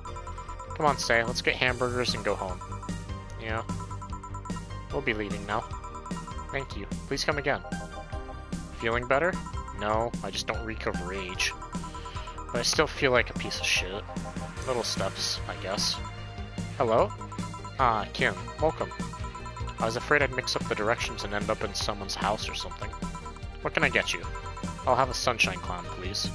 Come on, Sei, let's get hamburgers and go home. Yeah. We'll be leaving now. Thank you. Please come again. Feeling better? No, I just don't reek of rage. But I still feel like a piece of shit. Little steps, I guess. Hello? Ah, Kim. Welcome. I was afraid I'd mix up the directions and end up in someone's house or something. What can I get you? I'll have a sunshine clown, please.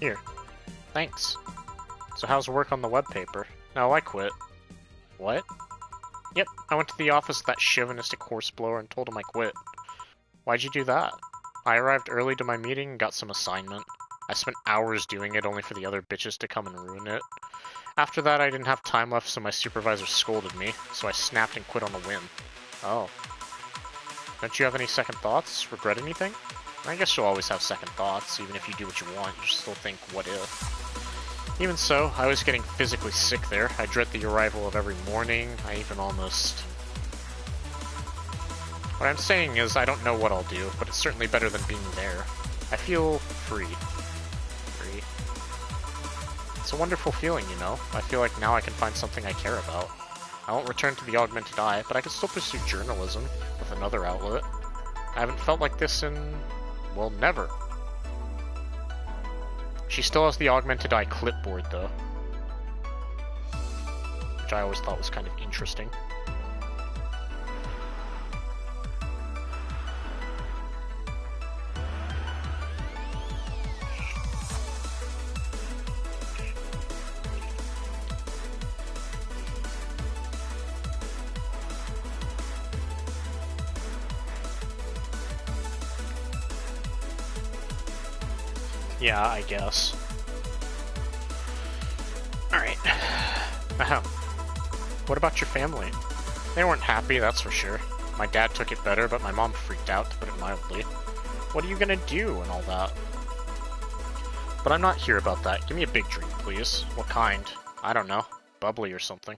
Here. Thanks. So how's work on the web paper? No, I quit. What? Yep, I went to the office of that chauvinistic horseblower and told him I quit. Why'd you do that? I arrived early to my meeting and got some assignment. I spent hours doing it only for the other bitches to come and ruin it. After that, I didn't have time left, so my supervisor scolded me, so I snapped and quit on a whim. Oh. Don't you have any second thoughts? Regret anything? I guess you'll always have second thoughts. Even if you do what you want, you still think, what if? Even so, I was getting physically sick there. I dread the arrival of every morning. I even almost... What I'm saying is, I don't know what I'll do, but it's certainly better than being there. I feel free. Free. It's a wonderful feeling, you know? I feel like now I can find something I care about. I won't return to the augmented eye, but I can still pursue journalism with another outlet. I haven't felt like this in... well, never. She still has the augmented eye clipboard, though. Which I always thought was kind of interesting. Yeah, I guess. Alright. Ahem. What about your family? They weren't happy, that's for sure. My dad took it better, but my mom freaked out, to put it mildly. What are you gonna do and all that? But I'm not here about that. Give me a big drink, please. What kind? I don't know. Bubbly or something.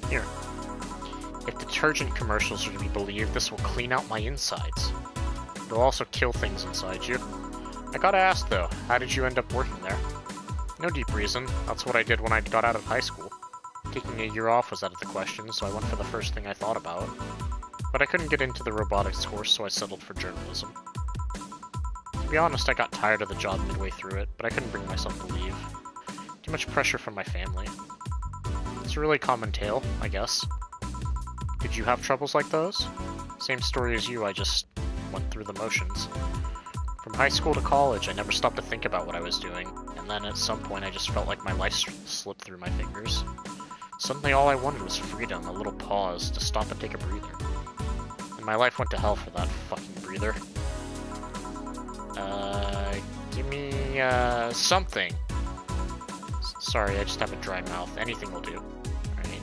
Here. If detergent commercials are to be believed, this will clean out my insides. It'll also kill things inside you. I gotta ask though, how did you end up working there? No deep reason. That's what I did when I got out of high school. Taking a year off was out of the question, so I went for the first thing I thought about. But I couldn't get into the robotics course, so I settled for journalism. To be honest, I got tired of the job midway through it, but I couldn't bring myself to leave. Too much pressure from my family. It's a really common tale, I guess. Did you have troubles like those? Same story as you, I just went through the motions. From high school to college, I never stopped to think about what I was doing, and then at some point I just felt like my life slipped through my fingers. Suddenly all I wanted was freedom, a little pause, to stop and take a breather. And my life went to hell for that fucking breather. Give me, something. Sorry, I just have a dry mouth. Anything will do. Alright.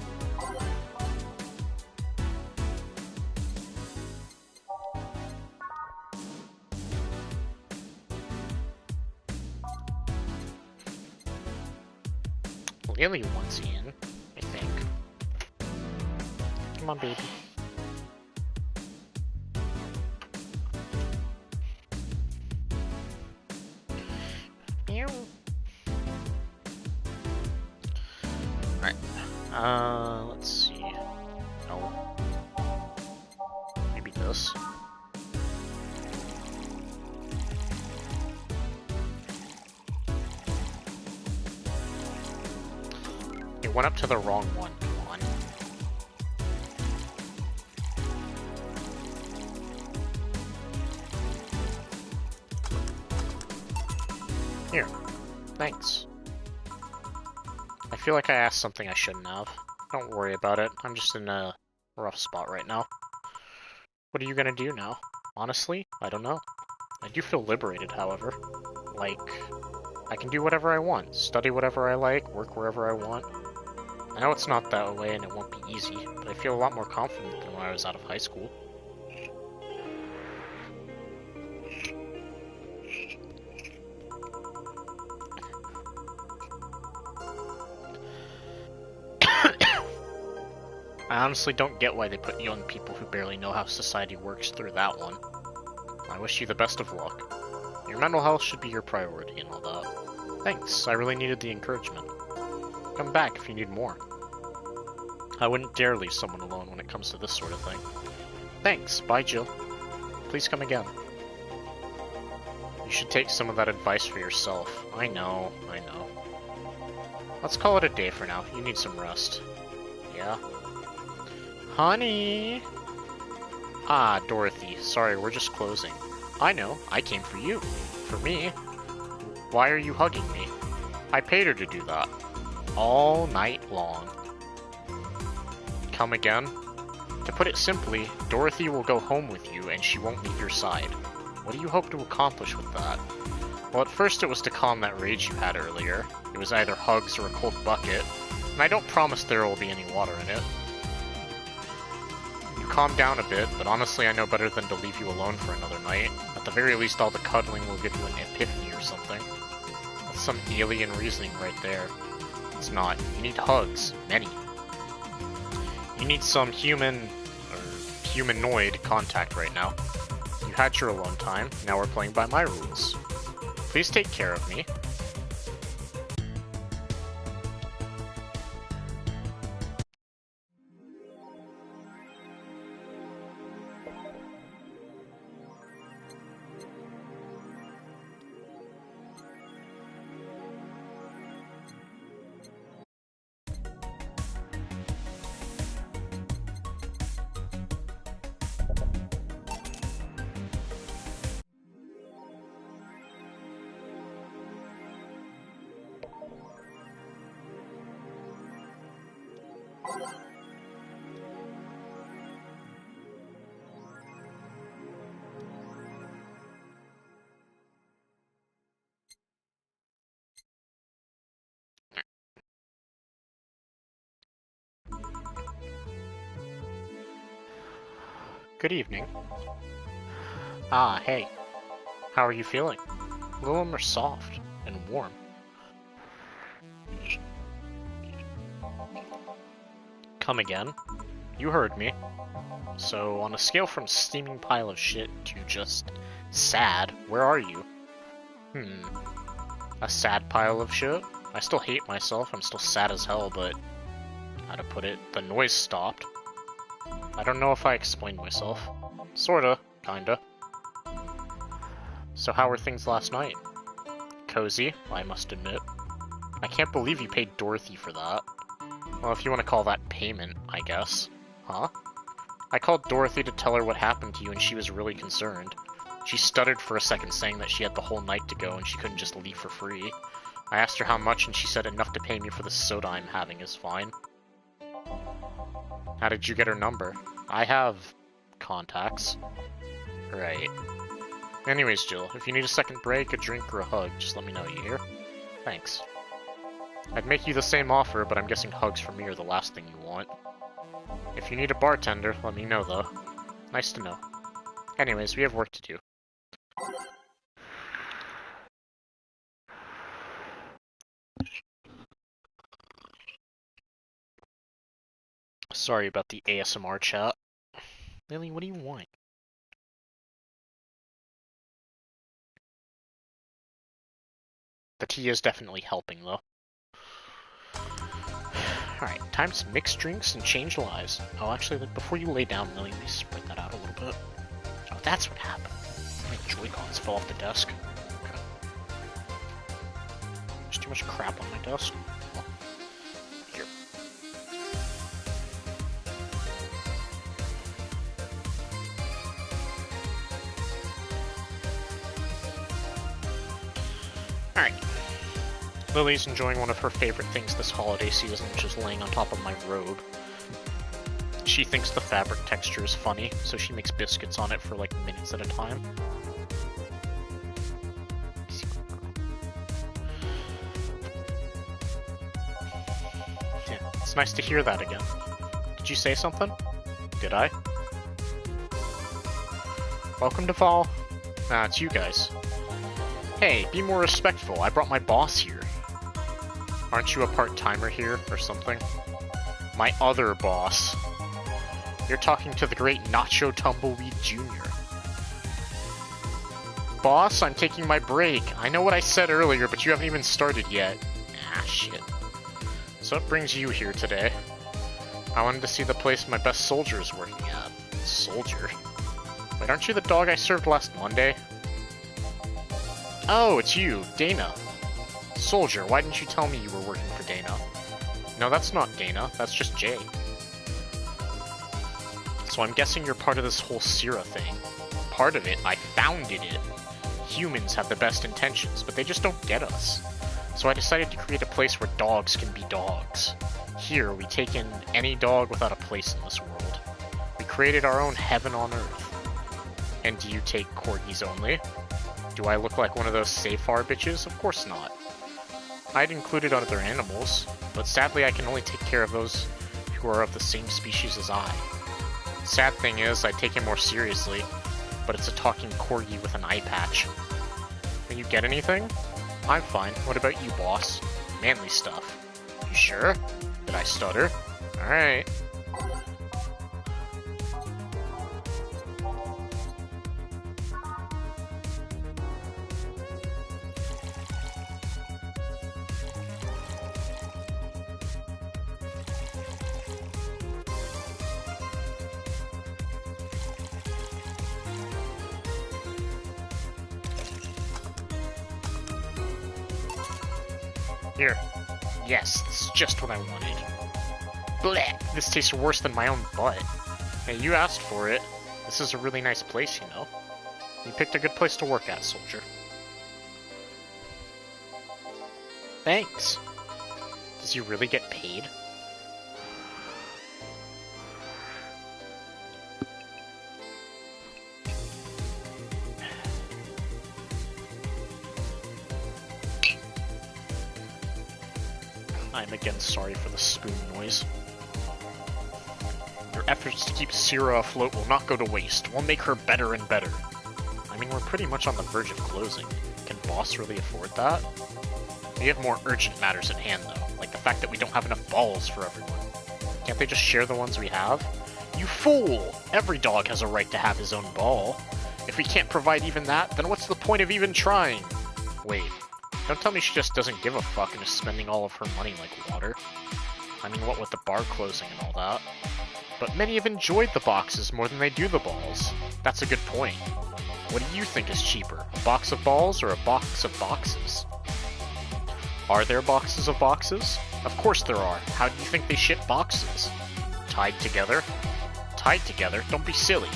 Lily wants in, I think. Come on, baby. Meow. Alright. Let's see. No. Maybe this. It went up to the wrong one. Come on. Here. Thanks. I feel like I asked something I shouldn't have. Don't worry about it. I'm just in a rough spot right now. What are you gonna do now? Honestly, I don't know. I do feel liberated, however. Like, I can do whatever I want, study whatever I like, work wherever I want. I know it's not that way and it won't be easy, but I feel a lot more confident than when I was out of high school. I honestly don't get why they put young people who barely know how society works through that one. I wish you the best of luck. Your mental health should be your priority and all that. Thanks, I really needed the encouragement. Come back if you need more. I wouldn't dare leave someone alone when it comes to this sort of thing. Thanks, bye Jill. Please come again. You should take some of that advice for yourself. I know. Let's call it a day for now. You need some rest. Yeah? Honey! Ah, Dorothy. Sorry, we're just closing. I know. I came for you. For me. Why are you hugging me? I paid her to do that. All night long. Come again? To put it simply, Dorothy will go home with you and she won't leave your side. What do you hope to accomplish with that? Well, at first it was to calm that rage you had earlier. It was either hugs or a cold bucket, and I don't promise there will be any water in it. You calm down a bit, but honestly I know better than to leave you alone for another night. At the very least all the cuddling will give you an epiphany or something. That's some alien reasoning right there. It's not. You need hugs. Many. You need some human, or humanoid contact right now. You had your alone time, now we're playing by my rules. Please take care of me. Good evening. Ah, hey. How are you feeling? A little more soft and warm. Come again? You heard me. So, on a scale from steaming pile of shit to just sad, where are you? A sad pile of shit? I still hate myself, I'm still sad as hell, but how to put it, the noise stopped. I don't know if I explained myself. Sorta, kinda. So how were things last night? Cozy, I must admit. I can't believe you paid Dorothy for that. Well, if you want to call that payment, I guess. Huh? I called Dorothy to tell her what happened to you and she was really concerned. She stuttered for a second saying that she had the whole night to go and she couldn't just leave for free. I asked her how much and she said enough to pay me for the soda I'm having is fine. How did you get her number? I have contacts. Right. Anyways, Jill, if you need a second break, a drink, or a hug, just let me know, you hear? Thanks. I'd make you the same offer, but I'm guessing hugs from me are the last thing you want. If you need a bartender, let me know, though. Nice to know. Anyways, we have work to do. Sorry about the ASMR chat. Lily, what do you want? The tea is definitely helping, though. Alright, time to mix drinks and change lives. Oh, actually, before you lay down, Lily, let me spread that out a little bit. Oh, that's what happened. My Joy-Cons fell off the desk. Okay. There's too much crap on my desk. Oh. Here. Alright. Lily's enjoying one of her favorite things this holiday season, which is laying on top of my robe. She thinks the fabric texture is funny, so she makes biscuits on it for like minutes at a time. Yeah, it's nice to hear that again. Did you say something? Did I? Welcome to Fall. Ah, it's you guys. Hey, be more respectful. I brought my boss here. Aren't you a part-timer here, or something? My other boss. You're talking to the great Nacho Tumbleweed Jr. Boss, I'm taking my break. I know what I said earlier, but you haven't even started yet. Ah, shit. So what brings you here today? I wanted to see the place my best soldier is working at. Soldier? Wait, aren't you the dog I served last Monday? Oh, it's you, Dana. Soldier, why didn't you tell me you were working for Dana? No, that's not Dana, that's just Jay. So I'm guessing you're part of this whole Syrah thing. Part of it, I founded it. Humans have the best intentions, but they just don't get us. So I decided to create a place where dogs can be dogs. Here, we take in any dog without a place in this world. We created our own heaven on earth. And do you take corgis only? Do I look like one of those Safar bitches? Of course not. I'd included other animals, but sadly I can only take care of those who are of the same species as I. Sad thing is, I take him more seriously, but it's a talking corgi with an eye patch. Will you get anything? I'm fine. What about you, boss? Manly stuff. You sure? Did I stutter? Alright. Here. Yes, this is just what I wanted. Blech! This tastes worse than my own butt. Hey, you asked for it. This is a really nice place, you know. You picked a good place to work at, soldier. Thanks. Does he really get paid? I'm again sorry for the spoon noise. Your efforts to keep Sierra afloat will not go to waste. We'll make her better and better. I mean, we're pretty much on the verge of closing. Can Boss really afford that? We have more urgent matters at hand, though, like the fact that we don't have enough balls for everyone. Can't they just share the ones we have? You fool! Every dog has a right to have his own ball. If we can't provide even that, then what's the point of even trying? Wait, don't tell me she just doesn't give a fuck and is spending all of her money like water. I mean, what with the bar closing and all that. But many have enjoyed the boxes more than they do the balls. That's a good point. What do you think is cheaper, a box of balls or a box of boxes? Are there boxes of boxes? Of course there are. How do you think they ship boxes? Tied together? Tied together? Don't be silly.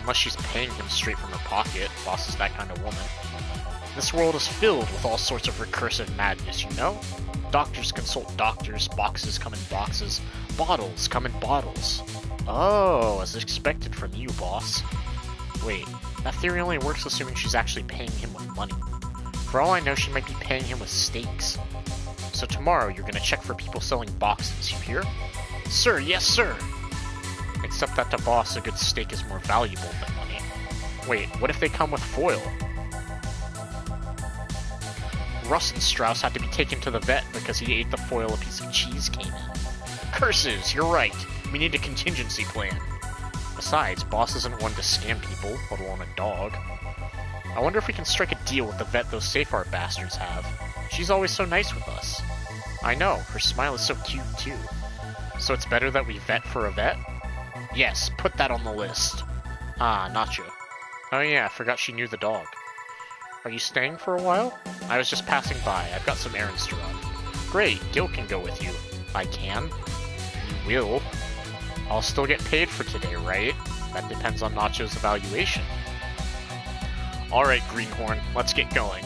Unless she's paying him straight from her pocket. Boss is that kind of woman. This world is filled with all sorts of recursive madness, you know? Doctors consult doctors, boxes come in boxes, bottles come in bottles. Oh, as expected from you, boss. Wait, that theory only works assuming she's actually paying him with money. For all I know, she might be paying him with steaks. So tomorrow, you're gonna check for people selling boxes, you hear? Sir, yes sir! Except that to Boss, a good steak is more valuable than money. Wait, what if they come with foil? Russ and Strauss had to be taken to the vet because he ate the foil a piece of cheese came in. Curses, you're right. We need a contingency plan. Besides, Boss isn't one to scam people, let alone a dog. I wonder if we can strike a deal with the vet those Safe Art bastards have. She's always so nice with us. I know, her smile is so cute too. So it's better that we vet for a vet? Yes, put that on the list. Ah, Nacho. Oh yeah, I forgot she knew the dog. Are you staying for a while? I was just passing by. I've got some errands to run. Great, Gil can go with you. I can? You will? I'll still get paid for today, right? That depends on Nacho's evaluation. Alright, Greenhorn, let's get going.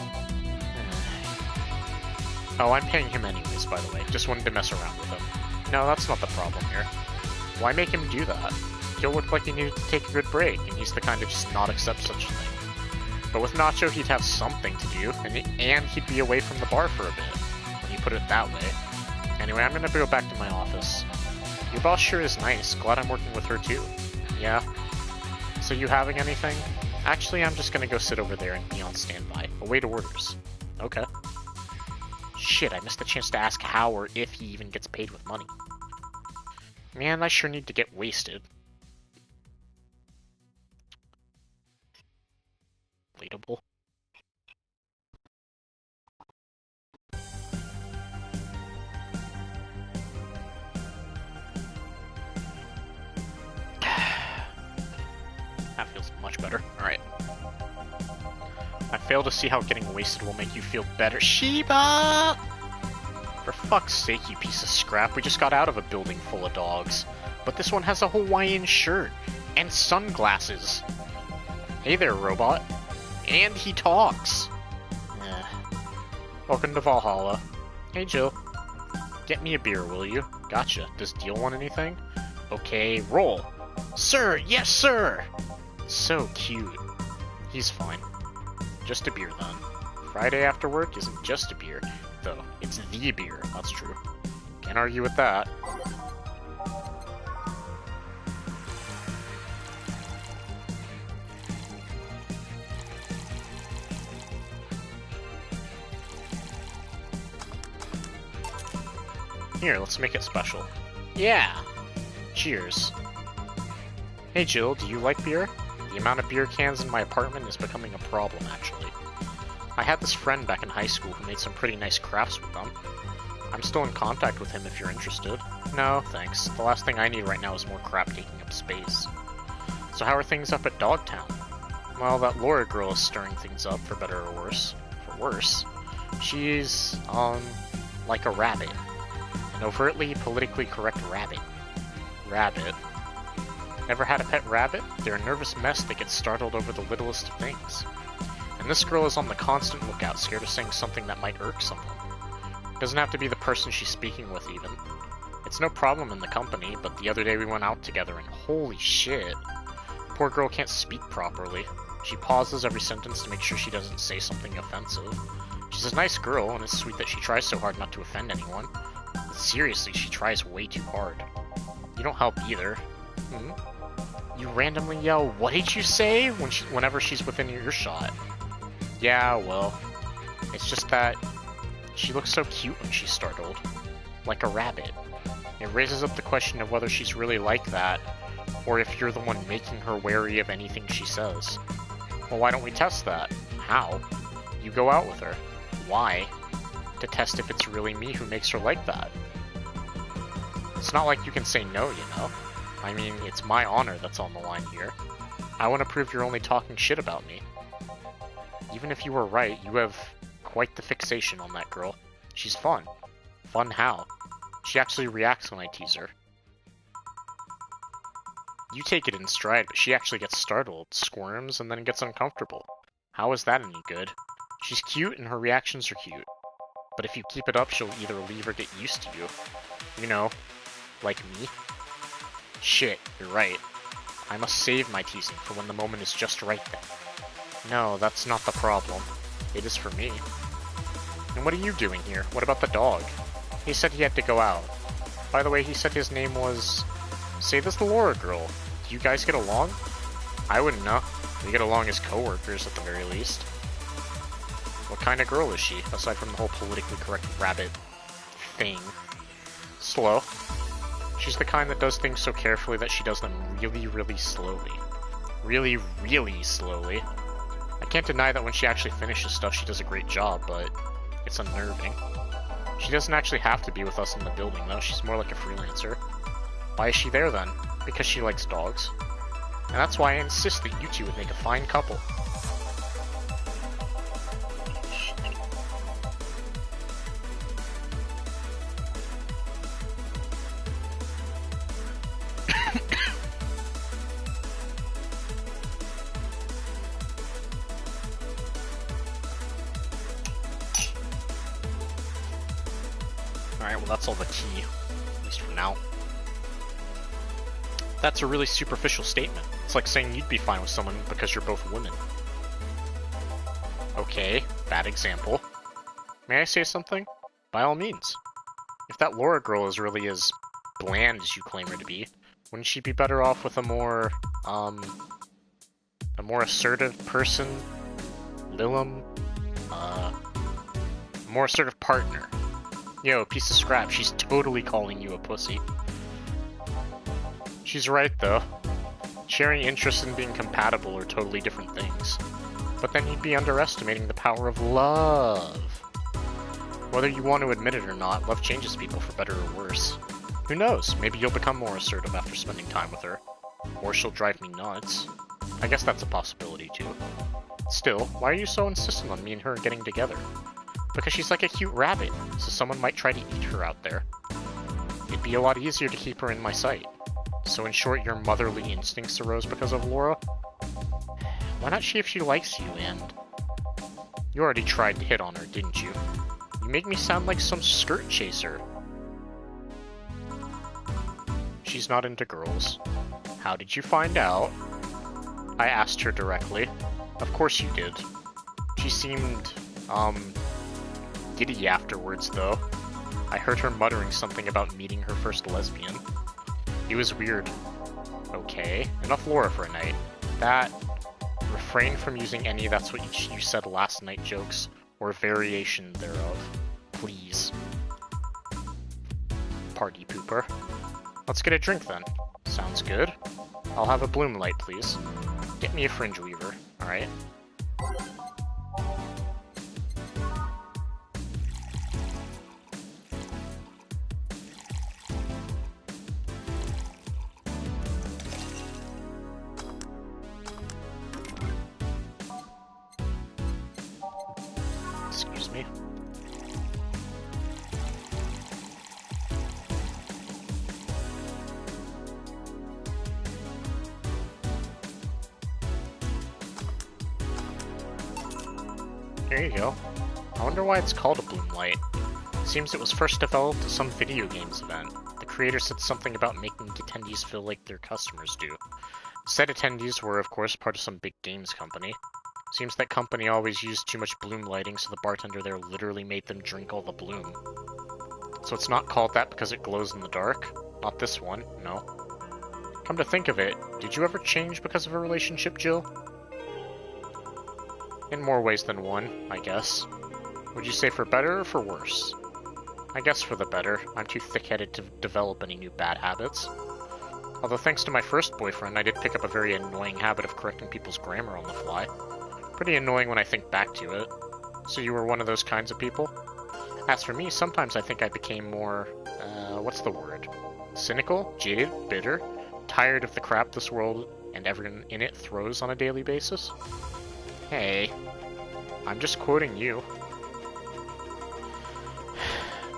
Oh, I'm paying him anyways, by the way. Just wanted to mess around with him. No, that's not the problem here. Why make him do that? Gil looked like he needed to take a good break, and he's the kind to just not accept such a thing. But with Nacho, he'd have something to do, and he'd be away from the bar for a bit, when you put it that way. Anyway, I'm gonna go back to my office. Your boss sure is nice. Glad I'm working with her too. Yeah? So you having anything? Actually, I'm just gonna go sit over there and be on standby. Await orders. Okay. Shit, I missed the chance to ask how or if he even gets paid with money. Man, I sure need to get wasted. Relatable. That feels much better. Alright. I fail to see how getting wasted will make you feel better. Sheba! For fuck's sake, you piece of scrap. We just got out of a building full of dogs. But this one has a Hawaiian shirt. And sunglasses. Hey there, robot. And he talks. Welcome to Valhalla. Hey, Jill. Get me a beer, will you? Gotcha. Does Deal want anything? Okay, roll. Sir, yes, sir! So cute. He's fine. Just a beer, then. Friday after work isn't just a beer, though. It's the beer. That's true. Can't argue with that. Here, let's make it special. Yeah! Cheers. Hey Jill, do you like beer? The amount of beer cans in my apartment is becoming a problem, actually. I had this friend back in high school who made some pretty nice crafts with them. I'm still in contact with him if you're interested. No, thanks. The last thing I need right now is more crap taking up space. So how are things up at Dogtown? Well, that Laura girl is stirring things up, for better or worse. For worse. She's, like a rabbit. An overtly politically correct rabbit. Rabbit. Ever had a pet rabbit? They're a nervous mess that gets startled over the littlest of things. And this girl is on the constant lookout, scared of saying something that might irk someone. Doesn't have to be the person she's speaking with, even. It's no problem in the company, but the other day we went out together and holy shit. Poor girl can't speak properly. She pauses every sentence to make sure she doesn't say something offensive. She's a nice girl, and it's sweet that she tries so hard not to offend anyone. But seriously, she tries way too hard. You don't help either. You randomly yell, "What did you say?" whenever she's within earshot. Yeah, well, it's just that she looks so cute when she's startled. Like a rabbit. It raises up the question of whether she's really like that, or if you're the one making her wary of anything she says. Well, why don't we test that? How? You go out with her. Why? To test if it's really me who makes her like that. It's not like you can say no, you know? I mean, it's my honor that's on the line here. I want to prove you're only talking shit about me. Even if you were right, you have quite the fixation on that girl. She's fun. Fun how? She actually reacts when I tease her. You take it in stride, but she actually gets startled, squirms, and then gets uncomfortable. How is that any good? She's cute and her reactions are cute. But if you keep it up, she'll either leave or get used to you. You know, like me. Shit, you're right. I must save my teasing for when the moment is just right then. No, that's not the problem. It is for me. And what are you doing here? What about the dog? He said he had to go out. By the way, he said his name was... Say this the Laura girl. Do you guys get along? I wouldn't know. We get along as co-workers at the very least. What kind of girl is she, aside from the whole politically correct rabbit thing? Slow. She's the kind that does things so carefully that she does them really, really slowly. Really, really slowly. I can't deny that when she actually finishes stuff, she does a great job, but it's unnerving. She doesn't actually have to be with us in the building, though. She's more like a freelancer. Why is she there, then? Because she likes dogs. And that's why I insist that you two would make a fine couple. Alright, well that's all the tea, at least for now. That's a really superficial statement. It's like saying you'd be fine with someone because you're both women. Okay, bad example. May I say something? By all means. If that Laura girl is really as bland as you claim her to be, wouldn't she be better off with a more assertive person? Lilum? A more assertive partner. Yo, piece of scrap, she's totally calling you a pussy. She's right, though. Sharing interests and being compatible are totally different things. But then you'd be underestimating the power of love. Whether you want to admit it or not, love changes people for better or worse. Who knows, maybe you'll become more assertive after spending time with her. Or she'll drive me nuts. I guess that's a possibility, too. Still, why are you so insistent on me and her getting together? Because she's like a cute rabbit, so someone might try to eat her out there. It'd be a lot easier to keep her in my sight. So in short, your motherly instincts arose because of Laura? Why not see if she likes you, and... You already tried to hit on her, didn't you? You make me sound like some skirt chaser. She's not into girls. How did you find out? I asked her directly. Of course you did. She seemed, giddy afterwards, though. I heard her muttering something about meeting her first lesbian. It was weird. Okay, enough Laura for a night. That... Refrain from using any "that's what you said last night" jokes, or variation thereof. Please. Party pooper. Let's get a drink then. Sounds good. I'll have a bloom light, please. Get me a fringe weaver, alright? Excuse me. There you go. I wonder why it's called a bloom light. Seems it was first developed at some video games event. The creator said something about making attendees feel like their customers do. Said attendees were, of course, part of some big games company. Seems that company always used too much bloom lighting, so the bartender there literally made them drink all the bloom. So it's not called that because it glows in the dark? Not this one, no. Come to think of it, did you ever change because of a relationship, Jill? In more ways than one, I guess. Would you say for better or for worse? I guess for the better. I'm too thick-headed to develop any new bad habits. Although thanks to my first boyfriend, I did pick up a very annoying habit of correcting people's grammar on the fly. Pretty annoying when I think back to it. So you were one of those kinds of people? As for me, sometimes I think I became more, what's the word? Cynical, jaded, bitter, tired of the crap this world and everyone in it throws on a daily basis? Hey, I'm just quoting you.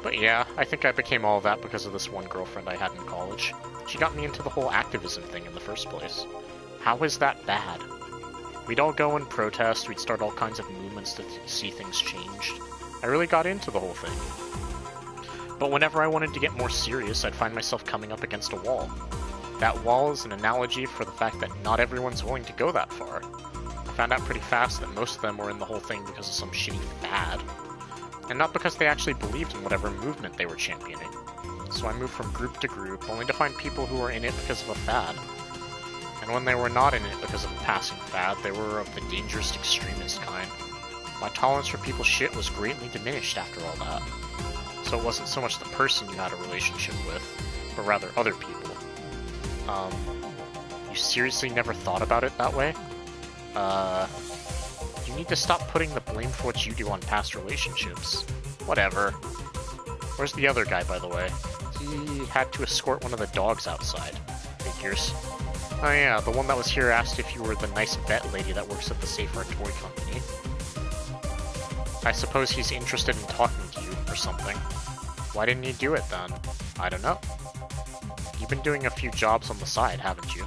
But yeah, I think I became all of that because of this one girlfriend I had in college. She got me into the whole activism thing in the first place. How is that bad? We'd all go and protest, we'd start all kinds of movements to see things changed. I really got into the whole thing. But whenever I wanted to get more serious, I'd find myself coming up against a wall. That wall is an analogy for the fact that not everyone's willing to go that far. I found out pretty fast that most of them were in the whole thing because of some shitty fad. And not because they actually believed in whatever movement they were championing. So I moved from group to group, only to find people who were in it because of a fad. And when they were not in it because of a passing fad, they were of the dangerous extremist kind. My tolerance for people's shit was greatly diminished after all that. So it wasn't so much the person you had a relationship with, but rather other people. You seriously never thought about it that way? You need to stop putting the blame for what you do on past relationships. Whatever. Where's the other guy, by the way? He had to escort one of the dogs outside. Figures. Oh yeah, the one that was here asked if you were the nice vet lady that works at the Safe Art Toy Company. I suppose he's interested in talking to you, or something. Why didn't you do it then? I don't know. You've been doing a few jobs on the side, haven't you?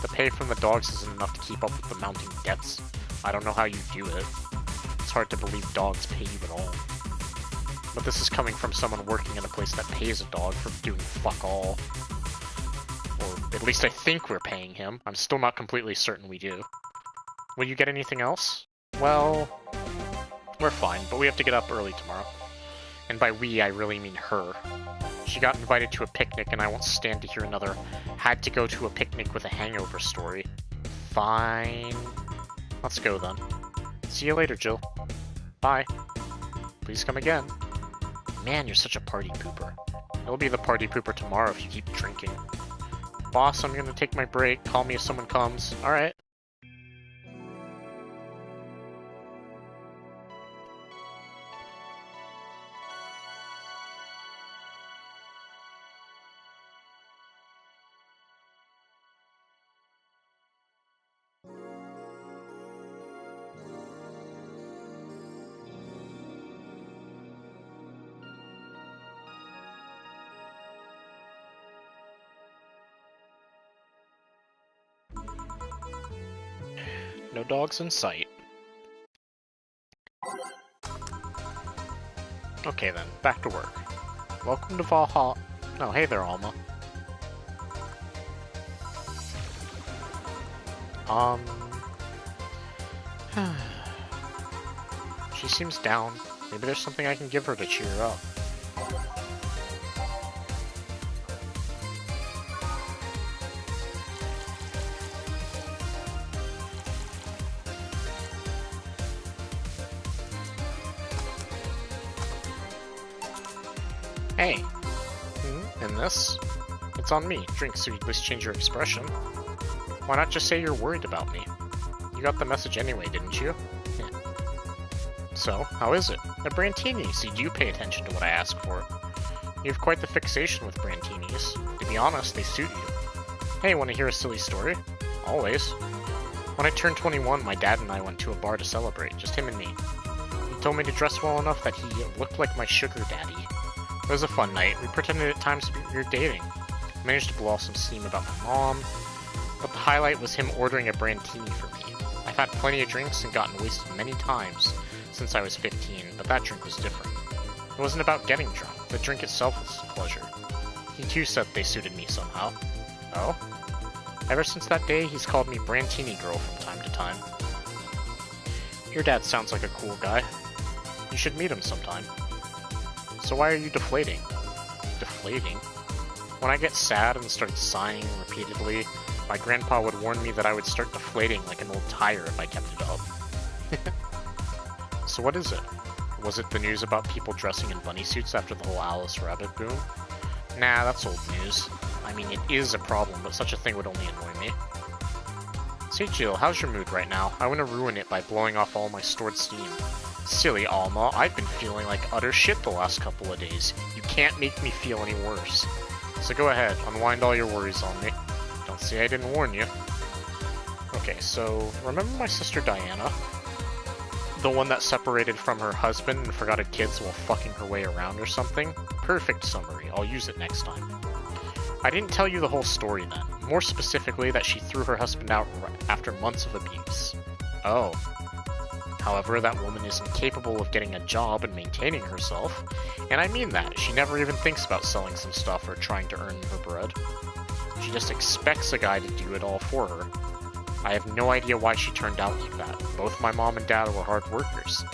The pay from the dogs isn't enough to keep up with the mounting debts. I don't know how you do it. It's hard to believe dogs pay you at all. But this is coming from someone working in a place that pays a dog for doing fuck all. Or at least I think we're paying him. I'm still not completely certain we do. Will you get anything else? Well, we're fine, but we have to get up early tomorrow. And by we, I really mean her. She got invited to a picnic, and I won't stand to hear another had to go to a picnic with a hangover story. Fine. Let's go then. See you later, Jill. Bye. Please come again. Man, you're such a party pooper. You'll be the party pooper tomorrow if you keep drinking. Boss, I'm gonna take my break. Call me if someone comes. Alright. No dogs in sight. Okay then, back to work. Welcome to Va11-Hall. Oh, hey there, Alma. She seems down. Maybe there's something I can give her to cheer her up. Hey. And this? It's on me. Drink so you at least change your expression. Why not just say you're worried about me? You got the message anyway, didn't you? Yeah. So, how is it? A Brantini, so you do pay attention to what I ask for. You have quite the fixation with Brantinis. To be honest, they suit you. Hey, wanna hear a silly story? Always. When I turned 21, my dad and I went to a bar to celebrate, just him and me. He told me to dress well enough that he looked like my sugar daddy. It was a fun night. We pretended at times we were dating. Managed to blow off some steam about my mom, but the highlight was him ordering a Brantini for me. I've had plenty of drinks and gotten wasted many times, since I was 15, but that drink was different. It wasn't about getting drunk. The drink itself was a pleasure. He too said they suited me somehow. Oh? Ever since that day, he's called me Brantini Girl from time to time. Your dad sounds like a cool guy. You should meet him sometime. So why are you deflating? Deflating? When I get sad and start sighing repeatedly, my grandpa would warn me that I would start deflating like an old tire if I kept it up. So what is it? Was it the news about people dressing in bunny suits after the whole Alice Rabbit boom? Nah, that's old news. I mean, it is a problem, but such a thing would only annoy me. Say Jill, how's your mood right now? I want to ruin it by blowing off all my stored steam. Silly Alma, I've been feeling like utter shit the last couple of days. You can't make me feel any worse. So go ahead, unwind all your worries on me. Don't say I didn't warn you. Okay, so remember my sister Diana? The one that separated from her husband and forgot her kids while fucking her way around or something? Perfect summary, I'll use it next time. I didn't tell you the whole story then. More specifically, that she threw her husband out after months of abuse. Oh. However, that woman is incapable of getting a job and maintaining herself, and I mean that. She never even thinks about selling some stuff or trying to earn her bread. She just expects a guy to do it all for her. I have no idea why she turned out like that. Both my mom and dad were hard workers.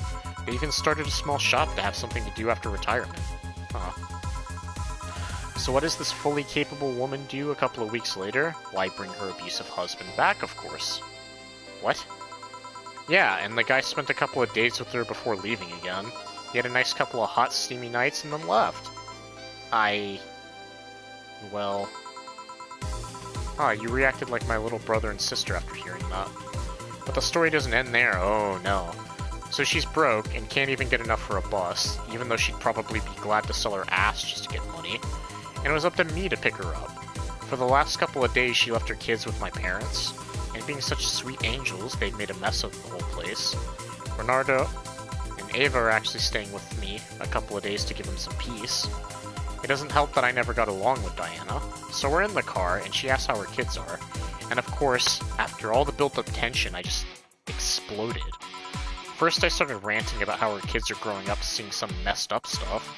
They even started a small shop to have something to do after retirement. Huh. So what does this fully capable woman do a couple of weeks later? Why, bring her abusive husband back, of course. What? Yeah, and the guy spent a couple of days with her before leaving again. He had a nice couple of hot, steamy nights and then left. Well... Ah, you reacted like my little brother and sister after hearing that. But the story doesn't end there, oh no. So she's broke and can't even get enough for a bus, even though she'd probably be glad to sell her ass just to get money. And it was up to me to pick her up. For the last couple of days she left her kids with my parents, and being such sweet angels, they'd made a mess of the whole place. Bernardo and Ava are actually staying with me a couple of days to give them some peace. It doesn't help that I never got along with Diana, so we're in the car and she asks how her kids are, and of course, after all the built-up tension, I just exploded. First I started ranting about how her kids are growing up seeing some messed up stuff.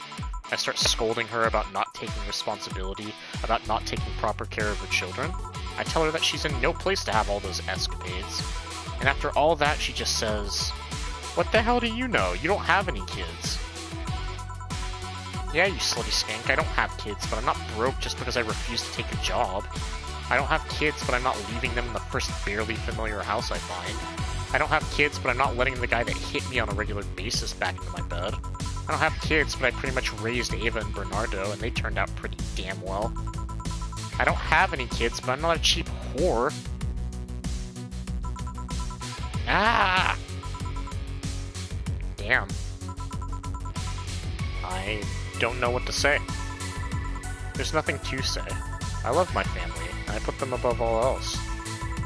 I start scolding her about not taking responsibility, about not taking proper care of her children. I tell her that she's in no place to have all those escapades. And after all that, she just says, "What the hell do you know? You don't have any kids." Yeah, you slutty skank, I don't have kids, but I'm not broke just because I refuse to take a job. I don't have kids, but I'm not leaving them in the first barely familiar house I find. I don't have kids, but I'm not letting the guy that hit me on a regular basis back into my bed. I don't have kids, but I pretty much raised Ava and Bernardo, and they turned out pretty damn well. I don't have any kids, but I'm not a cheap whore. Ah! Damn. I don't know what to say. There's nothing to say. I love my family, and I put them above all else.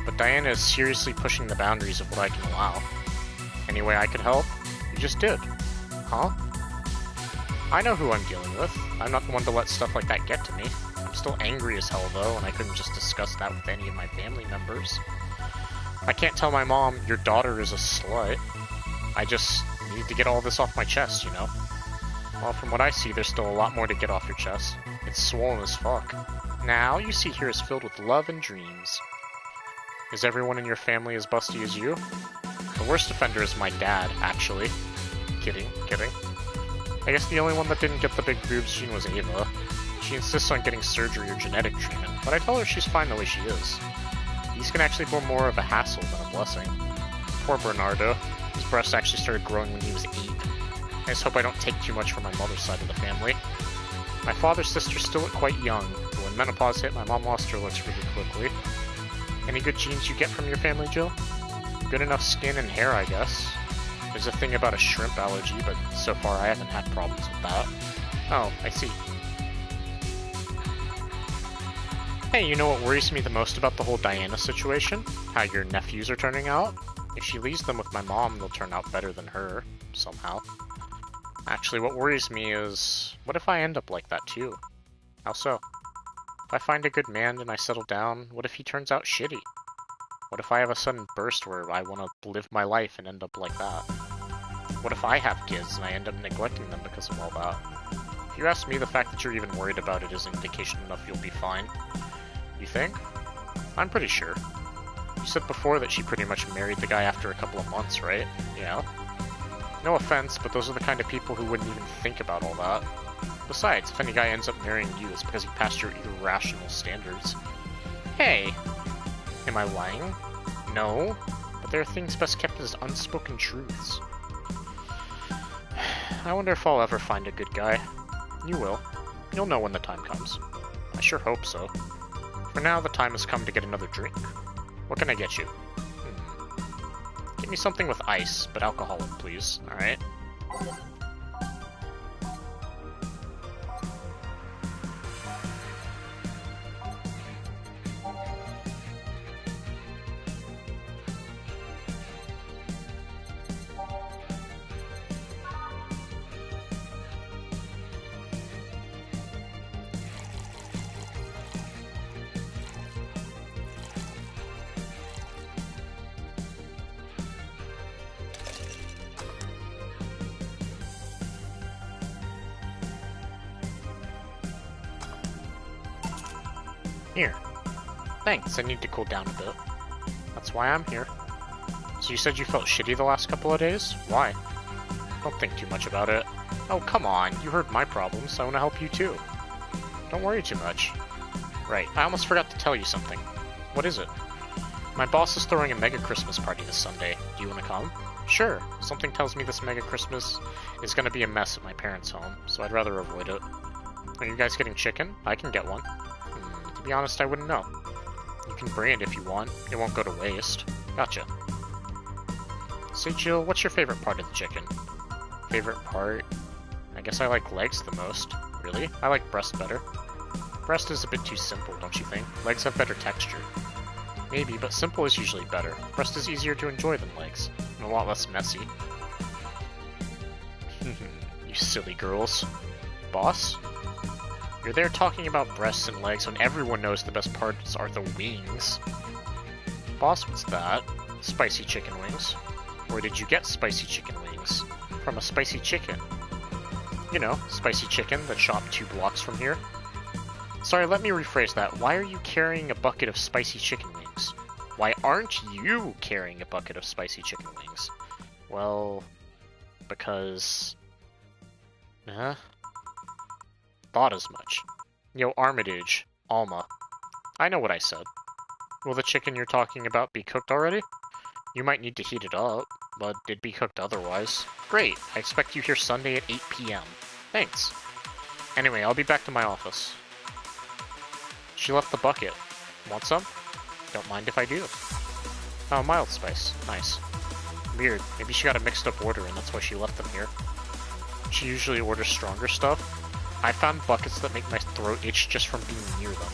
But Diana is seriously pushing the boundaries of what I can allow. Any way I could help? You just did. Huh? I know who I'm dealing with. I'm not the one to let stuff like that get to me. I'm still angry as hell though, and I couldn't just discuss that with any of my family members. I can't tell my mom, your daughter is a slut. I just need to get all this off my chest, you know? Well, from what I see, there's still a lot more to get off your chest. It's swollen as fuck. Now, all you see here is filled with love and dreams. Is everyone in your family as busty as you? The worst offender is my dad, actually. Kidding. I guess the only one that didn't get the big boobs gene was Ava. She insists on getting surgery or genetic treatment, but I tell her she's fine the way she is. These can actually be more of a hassle than a blessing. Poor Bernardo. His breasts actually started growing when he was 8. I just hope I don't take too much from my mother's side of the family. My father's sister's still quite young, but when menopause hit, my mom lost her looks really quickly. Any good genes you get from your family, Jill? Good enough skin and hair, I guess. There's a thing about a shrimp allergy, but so far I haven't had problems with that. Oh, I see. Hey, you know what worries me the most about the whole Diana situation? How your nephews are turning out? If she leaves them with my mom, they'll turn out better than her, somehow. Actually, what worries me is, what if I end up like that too? How so? If I find a good man and I settle down, what if he turns out shitty? What if I have a sudden burst where I want to live my life and end up like that? What if I have kids and I end up neglecting them because of all that? If you ask me, the fact that you're even worried about it is indication enough you'll be fine. You think? I'm pretty sure. You said before that she pretty much married the guy after a couple of months, right? Yeah. No offense, but those are the kind of people who wouldn't even think about all that. Besides, if any guy ends up marrying you, it's because he passed your irrational standards. Hey! Am I lying? No. But there are things best kept as unspoken truths. I wonder if I'll ever find a good guy. You will. You'll know when the time comes. I sure hope so. For now, the time has come to get another drink. What can I get you? Get me something with ice, but alcoholic, please. Alright? Here. Thanks, I need to cool down a bit. That's why I'm here. So you said you felt shitty the last couple of days? Why? Don't think too much about it. Oh, come on, you heard my problems, I want to help you too. Don't worry too much. Right, I almost forgot to tell you something. What is it? My boss is throwing a mega Christmas party this Sunday. Do you want to come? Sure. Something tells me this mega Christmas is going to be a mess at my parents' home, so I'd rather avoid it. Are you guys getting chicken? I can get one. To be honest, I wouldn't know. You can bring it if you want. It won't go to waste. Gotcha. Say, Jill, what's your favorite part of the chicken? Favorite part? I guess I like legs the most. Really? I like breast better. Breast is a bit too simple, don't you think? Legs have better texture. Maybe, but simple is usually better. Breast is easier to enjoy than legs, and a lot less messy. You silly girls. Boss? You're there talking about breasts and legs when everyone knows the best parts are the wings. Boss, what's that? Spicy chicken wings. Where did you get spicy chicken wings? From a spicy chicken. You know, spicy chicken that shopped 2 blocks from here. Sorry, let me rephrase that. Why are you carrying a bucket of spicy chicken wings? Why aren't you carrying a bucket of spicy chicken wings? Well, because... Thought as much. Yo, Armitage. Alma. I know what I said. Will the chicken you're talking about be cooked already? You might need to heat it up, but it'd be cooked otherwise. Great. I expect you here Sunday at 8 p.m. Thanks. Anyway, I'll be back to my office. She left the bucket. Want some? Don't mind if I do. Oh, mild spice. Nice. Weird. Maybe she got a mixed up order and that's why she left them here. She usually orders stronger stuff. I found buckets that make my throat itch just from being near them.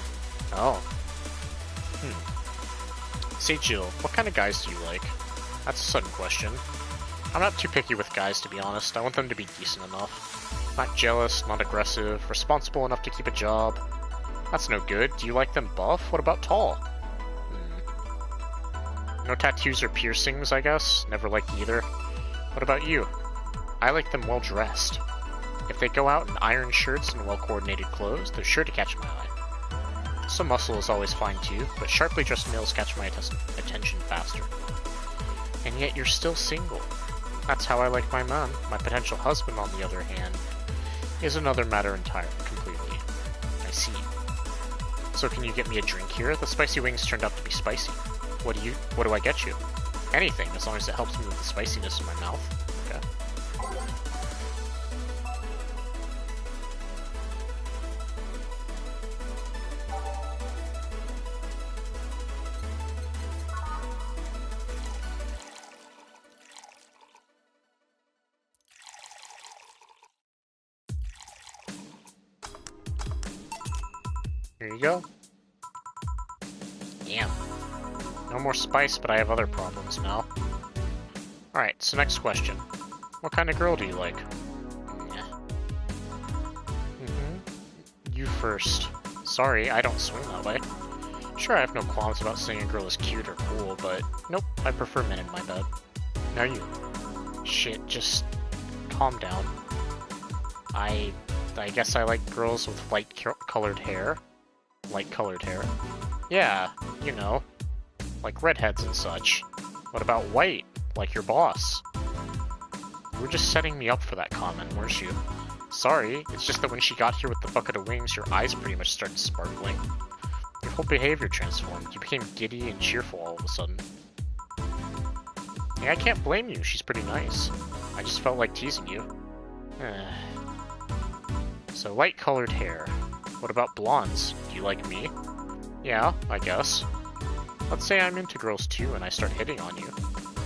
Oh. Say, Jill, what kind of guys do you like? That's a sudden question. I'm not too picky with guys, to be honest. I want them to be decent enough. Not jealous, not aggressive, responsible enough to keep a job. That's no good. Do you like them buff? What about tall? No tattoos or piercings, I guess. Never liked either. What about you? I like them well dressed. If they go out in iron shirts and well-coordinated clothes, they're sure to catch my eye. Some muscle is always fine too, but sharply dressed males catch my attention faster. And yet you're still single. That's how I like my man. My potential husband, on the other hand, is another matter entirely, completely. I see. So can you get me a drink here? The spicy wings turned out to be spicy. What do I get you? Anything, as long as it helps me with the spiciness in my mouth. Okay. Here you go. Damn. No more spice, but I have other problems now. Alright, so next question. What kind of girl do you like? You first. Sorry, I don't swing that way. Sure, I have no qualms about saying a girl is cute or cool, but nope, I prefer men in my bed. Now you. Shit, just calm down. I guess I like girls with light-colored hair. Light-colored hair. Yeah, you know, like redheads and such. What about white, like your boss? You were just setting me up for that comment, weren't you? Sorry, it's just that when she got here with the bucket of wings, your eyes pretty much started sparkling. Your whole behavior transformed. You became giddy and cheerful all of a sudden. Yeah, I can't blame you. She's pretty nice. I just felt like teasing you. So, light-colored hair. What about blondes? Do you like me? Yeah, I guess. Let's say I'm into girls too and I start hitting on you.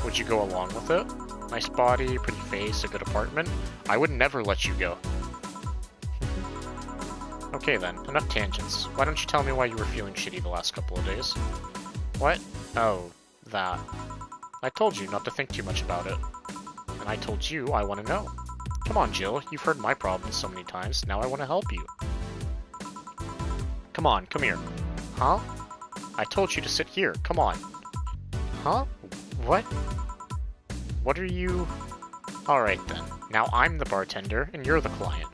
Would you go along with it? Nice body, pretty face, a good apartment? I would never let you go. Okay then, enough tangents. Why don't you tell me why you were feeling shitty the last couple of days? What? Oh, that. I told you not to think too much about it. And I told you I want to know. Come on, Jill, you've heard my problems so many times, now I want to help you. Come on, come here. Huh? I told you to sit here, come on. Huh? What? What are you... Alright then, now I'm the bartender and you're the client.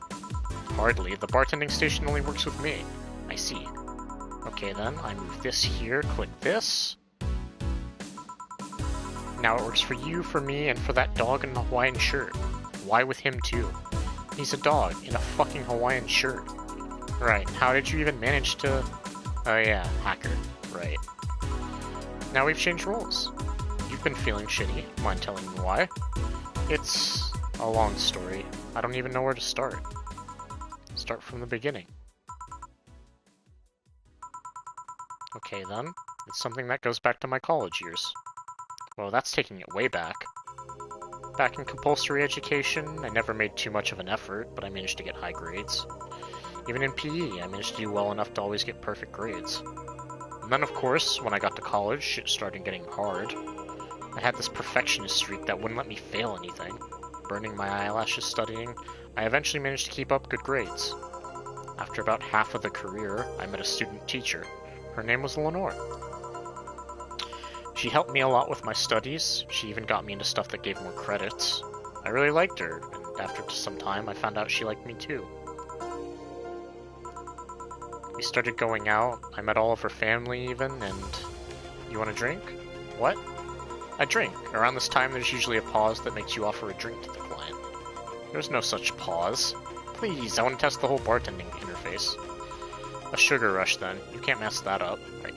Hardly, the bartending station only works with me. I see. Okay then, I move this here, click this. Now it works for you, for me, and for that dog in the Hawaiian shirt. Why with him too? He's a dog in a fucking Hawaiian shirt. Right, how did you even manage to... Oh yeah, hacker. Right. Now we've changed roles. You've been feeling shitty. Mind telling me why? It's a long story. I don't even know where to start. Start from the beginning. Okay then. It's something that goes back to my college years. Well, that's taking it way back. Back in compulsory education, I never made too much of an effort, but I managed to get high grades. Even in PE, I managed to do well enough to always get perfect grades. And then, of course, when I got to college, shit started getting hard. I had this perfectionist streak that wouldn't let me fail anything. Burning my eyelashes studying, I eventually managed to keep up good grades. After about half of the career, I met a student teacher. Her name was Lenore. She helped me a lot with my studies. She even got me into stuff that gave more credits. I really liked her, and after some time, I found out she liked me too. We started going out. I met all of her family even, and... You want a drink? What? A drink. Around this time, there's usually a pause that makes you offer a drink to the client. There's no such pause. Please, I want to test the whole bartending interface. A sugar rush, then. You can't mess that up. Right.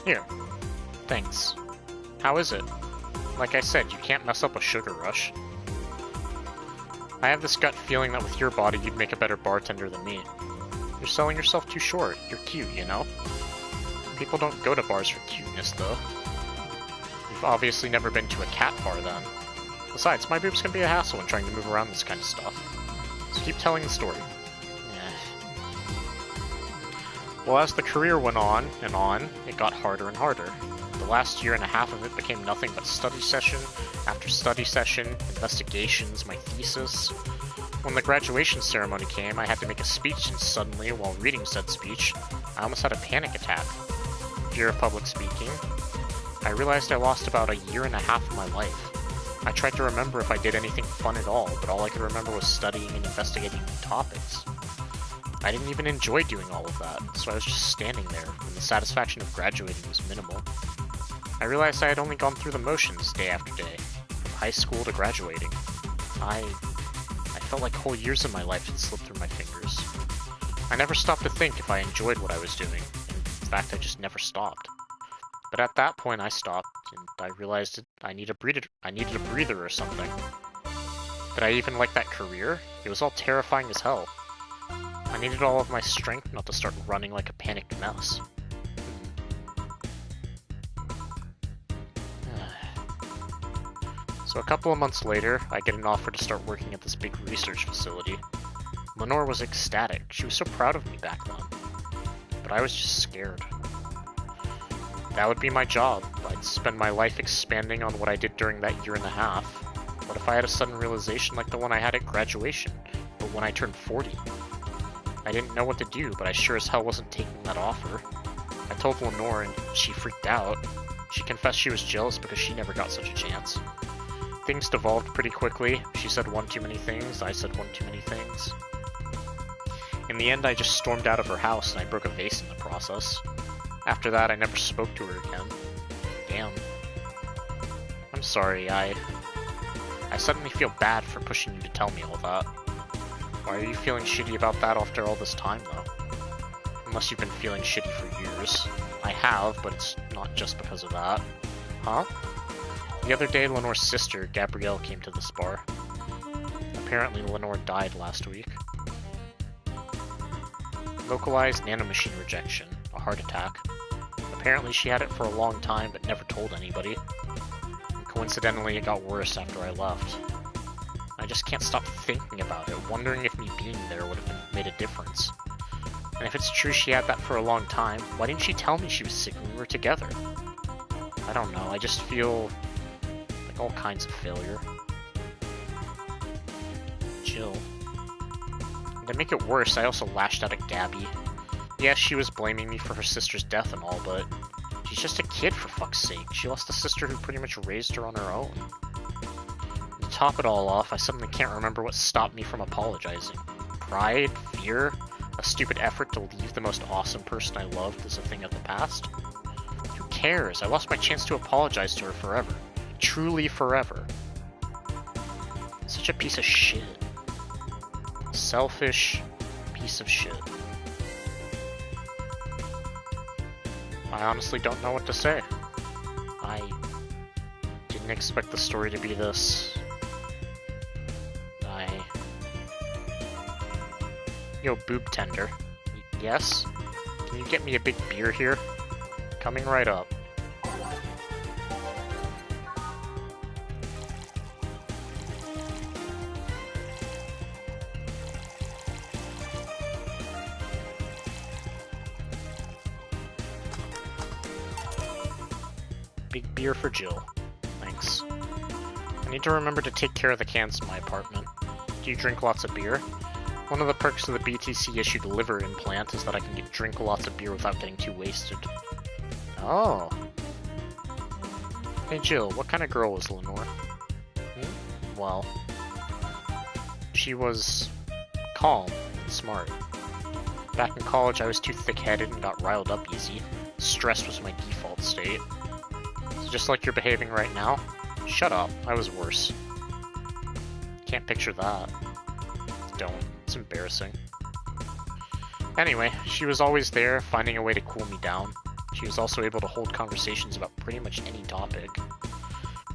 Here. Thanks. How is it? Like I said, you can't mess up a sugar rush. I have this gut feeling that with your body, you'd make a better bartender than me. You're selling yourself too short. You're cute, you know? People don't go to bars for cuteness, though. You've obviously never been to a cat bar, then. Besides, my boobs can be a hassle when trying to move around this kind of stuff. So keep telling the story. Well, as the career went on, it got harder and harder. The last year and a half of it became nothing but study session after study session, investigations, my thesis. When the graduation ceremony came, I had to make a speech, and suddenly, while reading said speech, I almost had a panic attack. Fear of public speaking. I realized I lost about a year and a half of my life. I tried to remember if I did anything fun at all, but all I could remember was studying and investigating new topics. I didn't even enjoy doing all of that, so I was just standing there, and the satisfaction of graduating was minimal. I realized I had only gone through the motions day after day, from high school to graduating. I felt like whole years of my life had slipped through my fingers. I never stopped to think if I enjoyed what I was doing, and in fact I just never stopped. But at that point I stopped, and I realized I needed a breather or something. Did I even like that career? It was all terrifying as hell. I needed all of my strength not to start running like a panicked mess. So a couple of months later, I get an offer to start working at this big research facility. Lenore was ecstatic. She was so proud of me back then. But I was just scared. That would be my job. I'd spend my life expanding on what I did during that year and a half. What if I had a sudden realization like the one I had at graduation? but when I turned 40. I didn't know what to do, but I sure as hell wasn't taking that offer. I told Lenore and she freaked out. She confessed she was jealous because she never got such a chance. Things devolved pretty quickly. She said one too many things, I said one too many things. In the end, I just stormed out of her house and I broke a vase in the process. After that, I never spoke to her again. Damn. I'm sorry, I suddenly feel bad for pushing you to tell me all that. Why are you feeling shitty about that after all this time, though? Unless you've been feeling shitty for years. I have, but it's not just because of that. Huh? The other day, Lenore's sister, Gabrielle, came to this bar. Apparently, Lenore died last week. Localized nanomachine rejection, a heart attack. Apparently, she had it for a long time, but never told anybody. And coincidentally, it got worse after I left. I just can't stop thinking about it, wondering if me being there would have made a difference. And if it's true she had that for a long time, why didn't she tell me she was sick when we were together? I don't know, I just feel like all kinds of failure. Jill. And to make it worse, I also lashed out at Gabby. Yes, she was blaming me for her sister's death and all, but she's just a kid for fuck's sake. She lost a sister who pretty much raised her on her own. To top it all off, I suddenly can't remember what stopped me from apologizing. Pride? Fear? A stupid effort to leave the most awesome person I loved as a thing of the past? Who cares? I lost my chance to apologize to her forever. Truly forever. Such a piece of shit. Selfish piece of shit. I honestly don't know what to say. I didn't expect the story to be this. Yo, boob tender. Yes? Can you get me a big beer here? Coming right up. Big beer for Jill. Thanks. I need to remember to take care of the cans in my apartment. Do you drink lots of beer? One of the perks of the BTC-issued liver implant is that I can drink lots of beer without getting too wasted. Oh. Hey Jill, what kind of girl was Lenore? Well, she was calm and smart. Back in college, I was too thick-headed and got riled up easy. Stress was my default state. So just like you're behaving right now? Shut up, I was worse. Can't picture that. Don't. It's embarrassing. Anyway, she was always there, finding a way to cool me down. She was also able to hold conversations about pretty much any topic.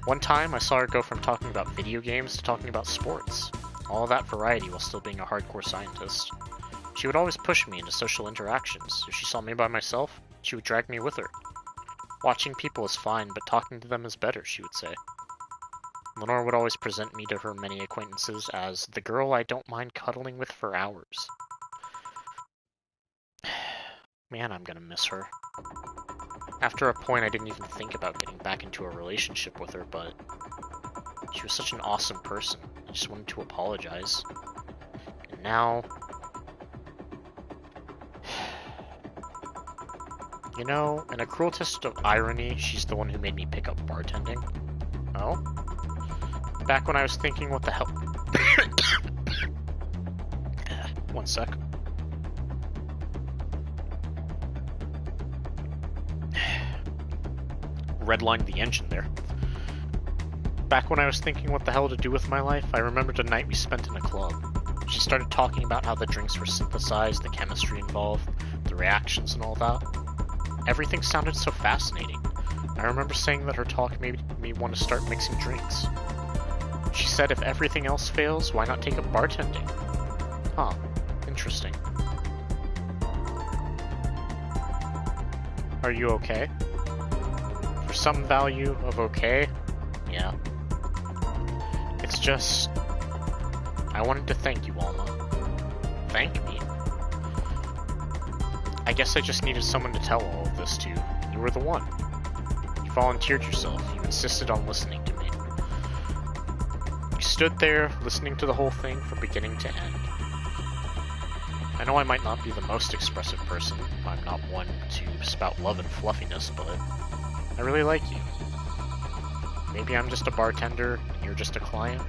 One time, I saw her go from talking about video games to talking about sports. All of that variety while still being a hardcore scientist. She would always push me into social interactions. If she saw me by myself, she would drag me with her. Watching people is fine, but talking to them is better, she would say. Lenore would always present me to her many acquaintances as the girl I don't mind cuddling with for hours. Man, I'm gonna miss her. After a point, I didn't even think about getting back into a relationship with her, but she was such an awesome person. I just wanted to apologize. And now... You know, in a cruel twist of irony, she's the one who made me pick up bartending. Oh? Back when I was thinking, what the hell... One sec. Redlined the engine there. Back when I was thinking what the hell to do with my life, I remembered a night we spent in a club. She started talking about how the drinks were synthesized, the chemistry involved, the reactions and all that. Everything sounded so fascinating. I remember saying that her talk made me want to start mixing drinks. She said if everything else fails, why not take up bartending? Huh. Interesting. Are you okay? For some value of okay, yeah. It's just... I wanted to thank you, Alma. Thank me? I guess I just needed someone to tell all of this to. You were the one. You volunteered yourself. You insisted on listening to me. You stood there, listening to the whole thing from beginning to end. I know I might not be the most expressive person, I'm not one to spout love and fluffiness, but I really like you. Maybe I'm just a bartender, and you're just a client,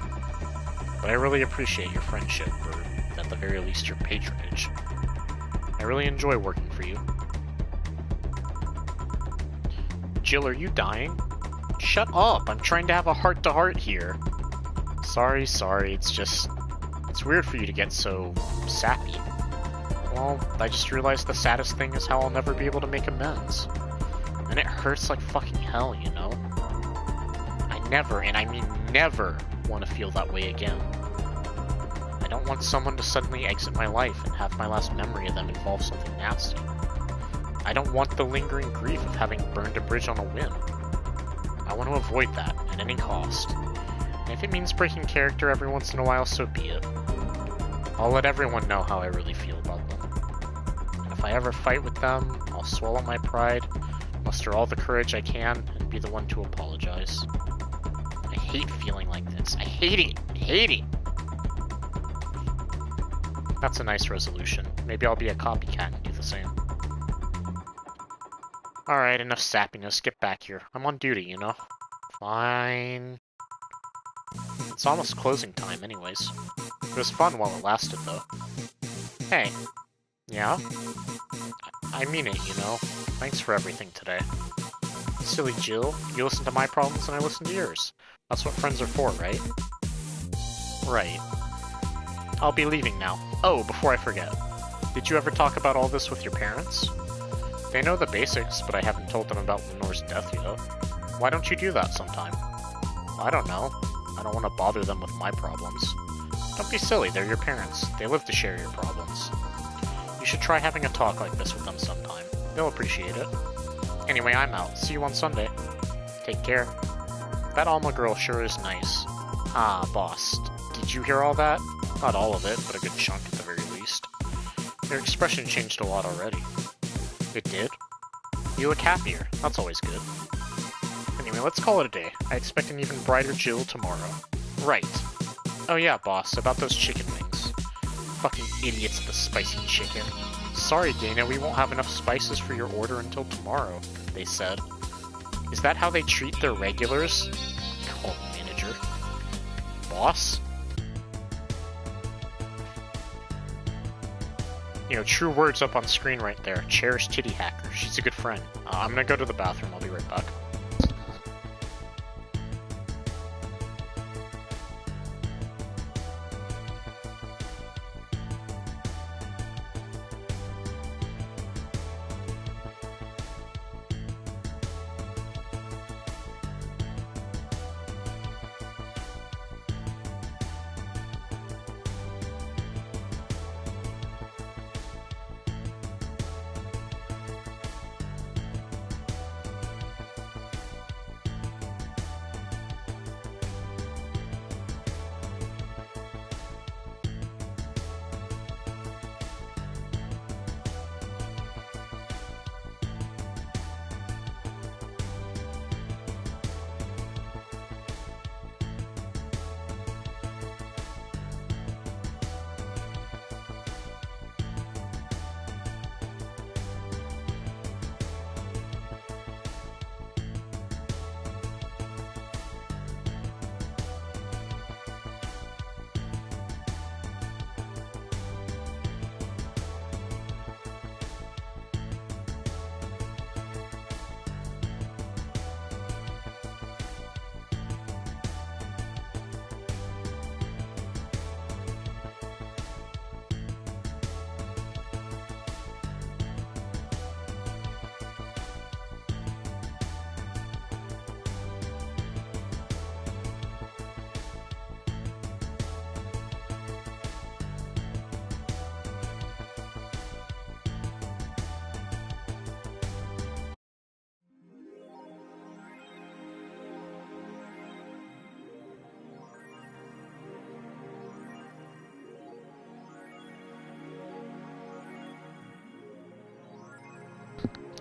but I really appreciate your friendship, or at the very least your patronage. I really enjoy working for you. Jill, are you dying? Shut up! I'm trying to have a heart-to-heart here. Sorry, it's weird for you to get so sappy. Well, I just realized the saddest thing is how I'll never be able to make amends. And it hurts like fucking hell, you know? I never, and I mean never, want to feel that way again. I don't want someone to suddenly exit my life and have my last memory of them involve something nasty. I don't want the lingering grief of having burned a bridge on a whim. I want to avoid that at any cost. And if it means breaking character every once in a while, so be it. I'll let everyone know how I really feel about them. And if I ever fight with them, I'll swallow my pride, muster all the courage I can, and be the one to apologize. I hate feeling like this. I hate it! I hate it! That's a nice resolution. Maybe I'll be a copycat and do the same. Alright, enough sappiness. Get back here. I'm on duty, you know? Fine. It's almost closing time anyways. It was fun while it lasted, though. Hey. Yeah? I mean it, you know. Thanks for everything today. Silly Jill, you listen to my problems and I listen to yours. That's what friends are for, right? Right. I'll be leaving now. Oh, before I forget. Did you ever talk about all this with your parents? They know the basics, but I haven't told them about Lenore's death yet. Why don't you do that sometime? I don't know. I don't want to bother them with my problems. Don't be silly, they're your parents. They live to share your problems. You should try having a talk like this with them sometime. They'll appreciate it. Anyway, I'm out. See you on Sunday. Take care. That Alma girl sure is nice. Ah, boss. Did you hear all that? Not all of it, but a good chunk at the very least. Your expression changed a lot already. It did? You look happier. That's always good. Anyway, let's call it a day. I expect an even brighter Jill tomorrow. Right. Oh yeah, boss, about those chicken wings. Fucking idiots with the spicy chicken. Sorry, Dana, we won't have enough spices for your order until tomorrow, they said. Is that how they treat their regulars? Call the manager. Boss? You know, true words up on screen right there. Cherish Titty Hacker. She's a good friend. I'm gonna go to the bathroom. I'll be right back.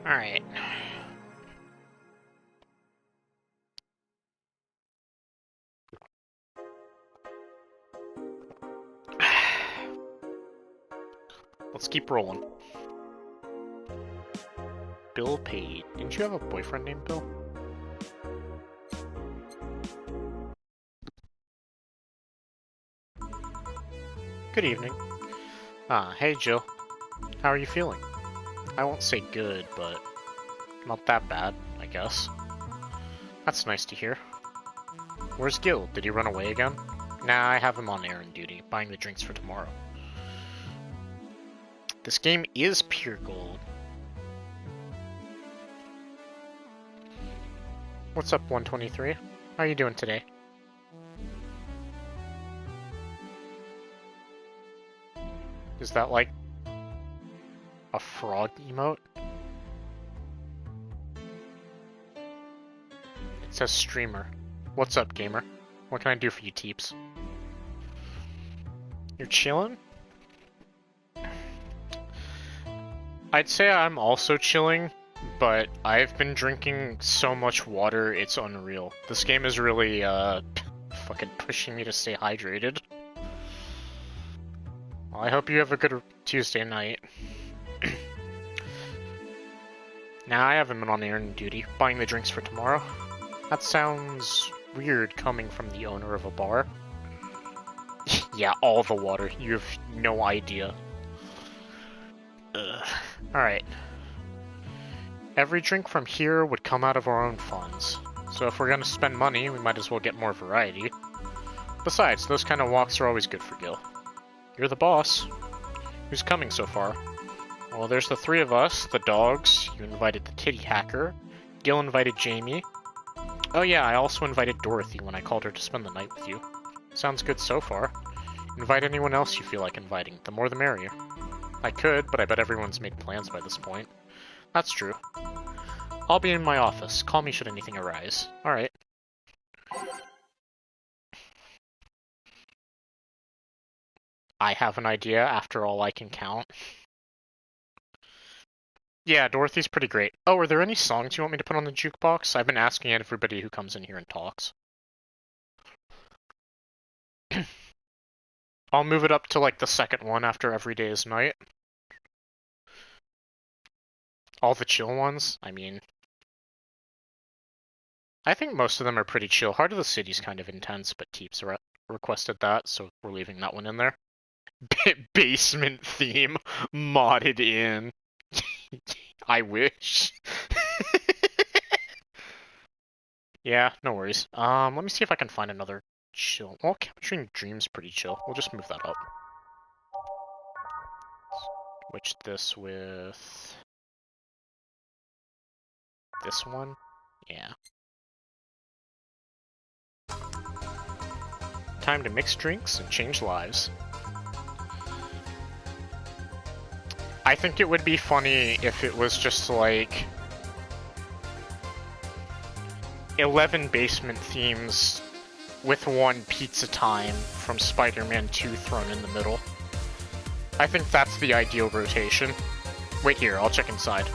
Alright. let's keep rolling. Bill paid. Didn't you have a boyfriend named Bill? Good evening. Hey Jill. How are you feeling? I won't say good, but not that bad, I guess. That's nice to hear. Where's Gil? Did he run away again? Nah, I have him on errand duty, buying the drinks for tomorrow. This game is pure gold. What's up, 123? How are you doing today? Is that like a frog emote? It says streamer. What's up, gamer? What can I do for you, teeps? You're chilling? I'd say I'm also chilling, but I've been drinking so much water, it's unreal. This game is really, fucking pushing me to stay hydrated. Well, I hope you have a good Tuesday night. Now I haven't been on errand duty, buying the drinks for tomorrow. That sounds weird coming from the owner of a bar. Yeah, all the water. You have no idea. Ugh. Alright. Every drink from here would come out of our own funds. So if we're gonna spend money, we might as well get more variety. Besides, those kind of walks are always good for Gil. You're the boss. Who's coming so far? Well, there's the three of us, the dogs, you invited the titty hacker, Gil invited Jamie. Oh yeah, I also invited Dorothy when I called her to spend the night with you. Sounds good so far. Invite anyone else you feel like inviting, the more the merrier. I could, but I bet everyone's made plans by this point. That's true. I'll be in my office. Call me should anything arise. Alright. I have an idea, after all I can count. Yeah, Dorothy's pretty great. Oh, are there any songs you want me to put on the jukebox? I've been asking everybody who comes in here and talks. I'll move it up to like the second one after Every Day is Night. All the chill ones, I mean... I think most of them are pretty chill. Heart of the City's kind of intense, but Teeps requested that, so we're leaving that one in there. Basement theme modded in. I wish. Yeah, no worries. Let me see if I can find another chill. Well, Capturing Dream's pretty chill. We'll just move that up. Switch this with this one. Yeah. Time to mix drinks and change lives. I think it would be funny if it was just like 11 basement themes with one pizza time from Spider-Man 2 thrown in the middle. I think that's the ideal rotation. Wait here, I'll check inside.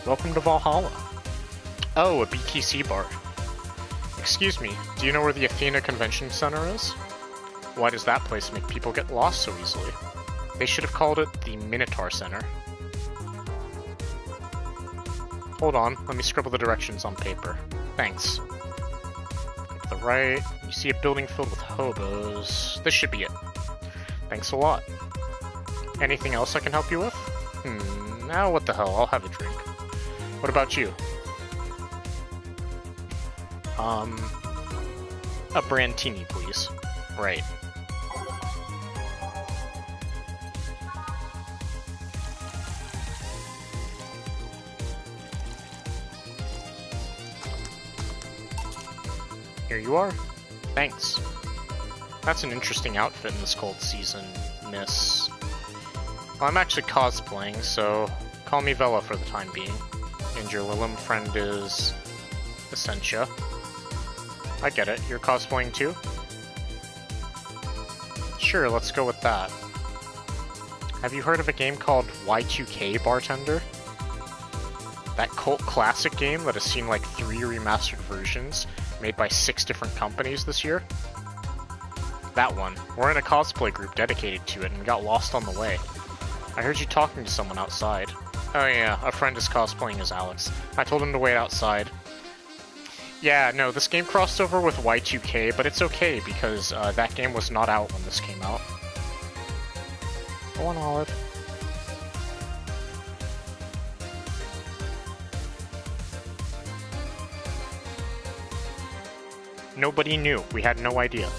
Welcome to Valhalla. Oh, a BTC bar. Excuse me, do you know where the Athena Convention Center is? Why does that place make people get lost so easily? They should have called it the Minotaur Center. Hold on, let me scribble the directions on paper. Thanks. To the right, you see a building filled with hobos. This should be it. Thanks a lot. Anything else I can help you with? Now what the hell, I'll have a drink. What about you? A Brandtini, please. Right. Here you are. Thanks. That's an interesting outfit in this cold season, miss. Well, I'm actually cosplaying, so call me Vela for the time being. And your Lilim friend is Essentia. I get it. You're cosplaying too? Sure, let's go with that. Have you heard of a game called Y2K Bartender? That cult classic game that has seen like 3 remastered versions made by 6 different companies this year? That one. We're in a cosplay group dedicated to it and got lost on the way. I heard you talking to someone outside. Oh yeah, a friend is cosplaying as Alex. I told him to wait outside. Yeah, no, this game crossed over with Y2K, but it's okay because that game was not out when this came out. Go on, Olive. Nobody knew. We had no idea.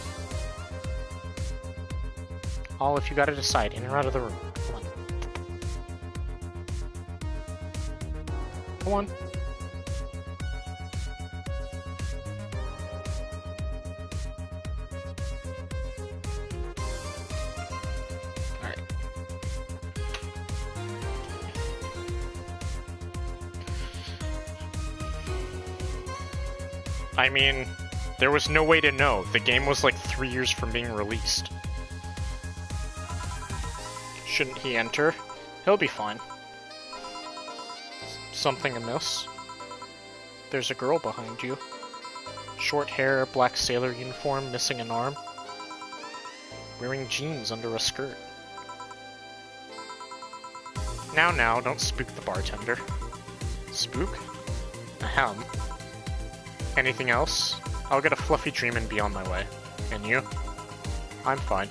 Olive, you gotta decide, in or out of the room. Come on. Come on. Alright. I mean, there was no way to know. The game was like 3 years from being released. Shouldn't he enter? He'll be fine. Something amiss? There's a girl behind you. Short hair, black sailor uniform, missing an arm. Wearing jeans under a skirt. Now, don't spook the bartender. Spook? Ahem. Anything else? I'll get a fluffy dream and be on my way. And you? I'm fine.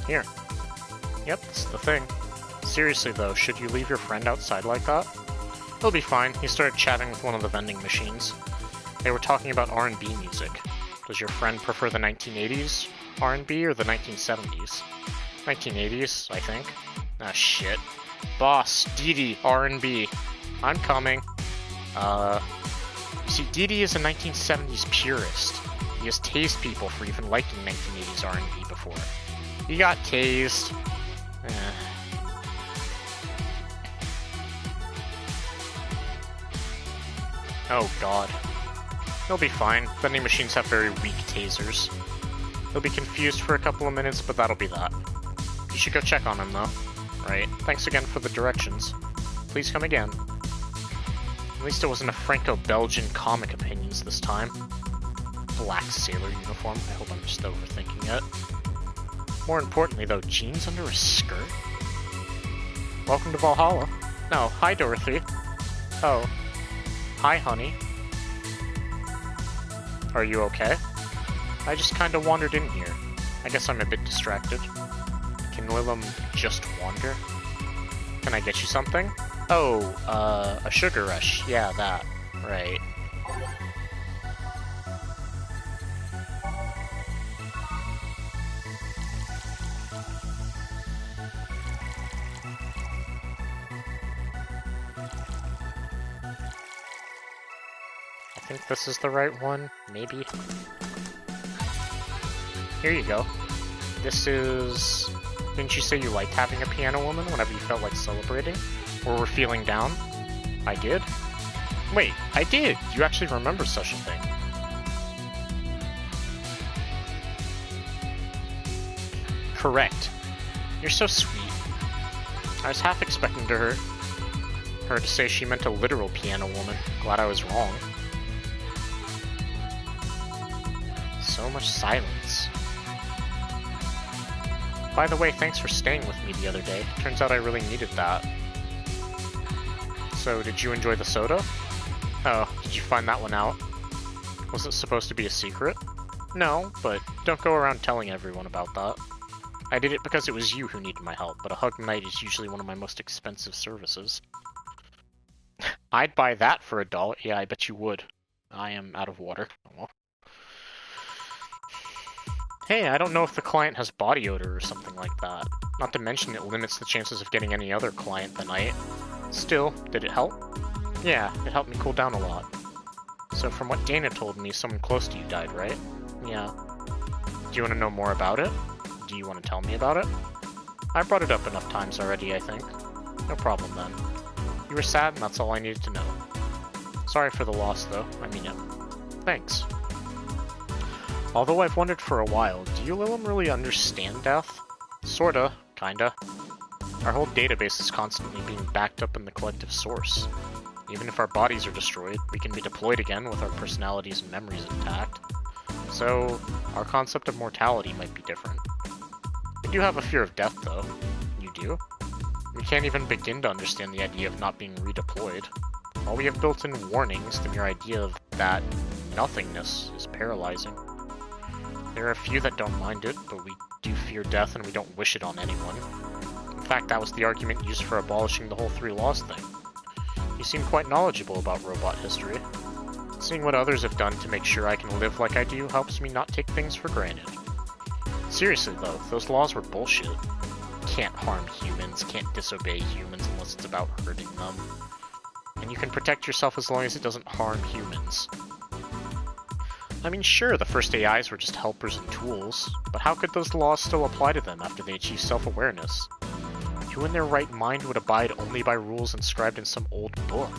Here. Yep, that's the thing. Seriously though, should you leave your friend outside like that? He'll be fine. He started chatting with one of the vending machines. They were talking about R&B music. Does your friend prefer the 1980s R&B or the 1970s? 1980s, I think. Ah, shit. Boss, Didi, R&B. I'm coming. You see, Didi is a 1970s purist. He has tased people for even liking 1980s R&B before. He got tased. Oh god. He'll be fine. Vending machines have very weak tasers. He'll be confused for a couple of minutes, but that'll be that. You should go check on him, though. Right. Thanks again for the directions. Please come again. At least it wasn't a Franco-Belgian comic opinions this time. Black sailor uniform. I hope I'm just overthinking it. More importantly, though, jeans under a skirt? Welcome to Valhalla. No, hi, Dorothy. Oh. Hi, honey. Are you okay? I just kinda wandered in here. I guess I'm a bit distracted. Can Lilum just wander? Can I get you something? Oh, a sugar rush. Yeah, that. Right. I think this is the right one, maybe. Here you go. This is... Didn't you say you liked having a piano woman whenever you felt like celebrating? Or were feeling down? I did? Wait, I did! You actually remember such a thing. Correct. You're so sweet. I was half expecting her to say she meant a literal piano woman. Glad I was wrong. So much silence. By the way, thanks for staying with me the other day. Turns out I really needed that. So, did you enjoy the soda? Oh, did you find that one out? Was it supposed to be a secret? No, but don't go around telling everyone about that. I did it because it was you who needed my help, but a hug night is usually one of my most expensive services. I'd buy that for $1. Yeah, I bet you would. I am out of water. Oh, well. Hey, I don't know if the client has body odor or something like that. Not to mention it limits the chances of getting any other client that night. Still, did it help? Yeah, it helped me cool down a lot. So from what Dana told me, someone close to you died, right? Yeah. Do you want to know more about it? Do you want to tell me about it? I brought it up enough times already, I think. No problem then. You were sad and that's all I needed to know. Sorry for the loss though, I mean it. Thanks. Although I've wondered for a while, do you Lilum really understand death? Sorta, kinda. Our whole database is constantly being backed up in the collective source. Even if our bodies are destroyed, we can be deployed again with our personalities and memories intact. So, our concept of mortality might be different. We do have a fear of death, though. You do? We can't even begin to understand the idea of not being redeployed. While we have built-in warnings, the mere idea of that nothingness is paralyzing. There are a few that don't mind it, but we do fear death and we don't wish it on anyone. In fact, that was the argument used for abolishing the whole 3 laws thing. You seem quite knowledgeable about robot history. Seeing what others have done to make sure I can live like I do helps me not take things for granted. Seriously though, those laws were bullshit. Can't harm humans, can't disobey humans unless it's about hurting them. And you can protect yourself as long as it doesn't harm humans. I mean, sure, the first AIs were just helpers and tools, but how could those laws still apply to them after they achieved self-awareness? Who in their right mind would abide only by rules inscribed in some old book?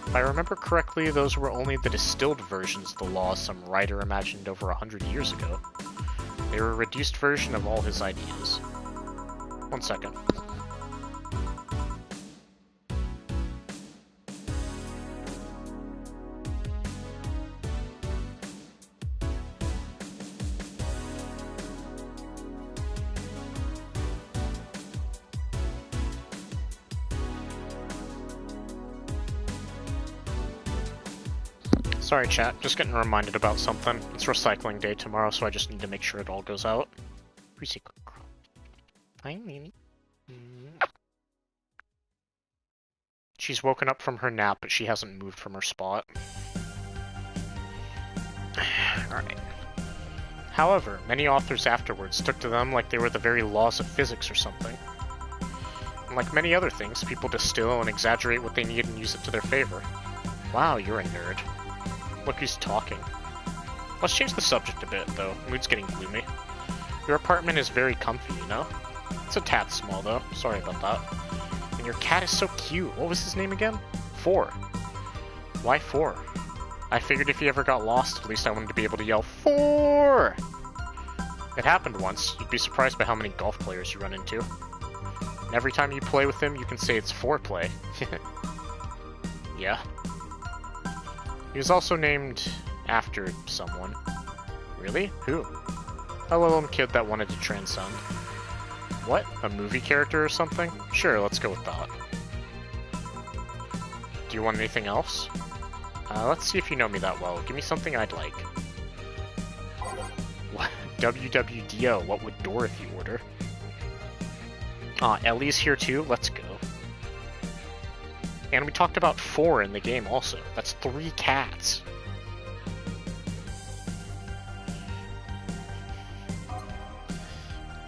If I remember correctly, those were only the distilled versions of the law some writer imagined over 100 years ago. They were a reduced version of all his ideas. 1 second. Sorry chat, just getting reminded about something. It's recycling day tomorrow, so I just need to make sure it all goes out. Recycle. I mean... She's woken up from her nap, but she hasn't moved from her spot. Alright. However, many authors afterwards took to them like they were the very laws of physics or something. And like many other things, people distill and exaggerate what they need and use it to their favor. Wow, you're a nerd. Look who's talking. Let's change the subject a bit, though. Mood's getting gloomy. Your apartment is very comfy, you know? It's a tad small, though. Sorry about that. And your cat is so cute. What was his name again? 4. Why 4? I figured if he ever got lost, at least I wanted to be able to yell, 4! It happened once. You'd be surprised by how many golf players you run into. And every time you play with them, you can say it's foreplay. Yeah. He was also named after someone. Really? Who? A little kid that wanted to transcend. What? A movie character or something? Sure, let's go with that. Do you want anything else? Let's see if you know me that well. Give me something I'd like. What? WWDO, what would Dorothy order? Ellie's here too? Let's go. And we talked about 4 in the game also. That's 3 cats.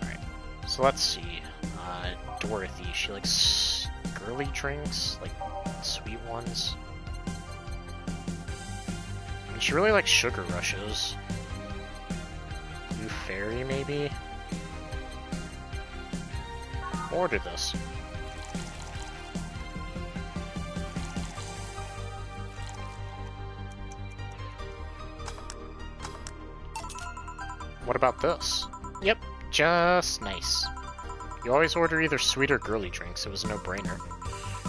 Alright, so let's see. Dorothy, she likes girly drinks, like sweet ones. And she really likes sugar rushes. Blue Fairy, maybe? Order this. What about this? Yep, just nice. You always order either sweet or girly drinks, it was a no-brainer.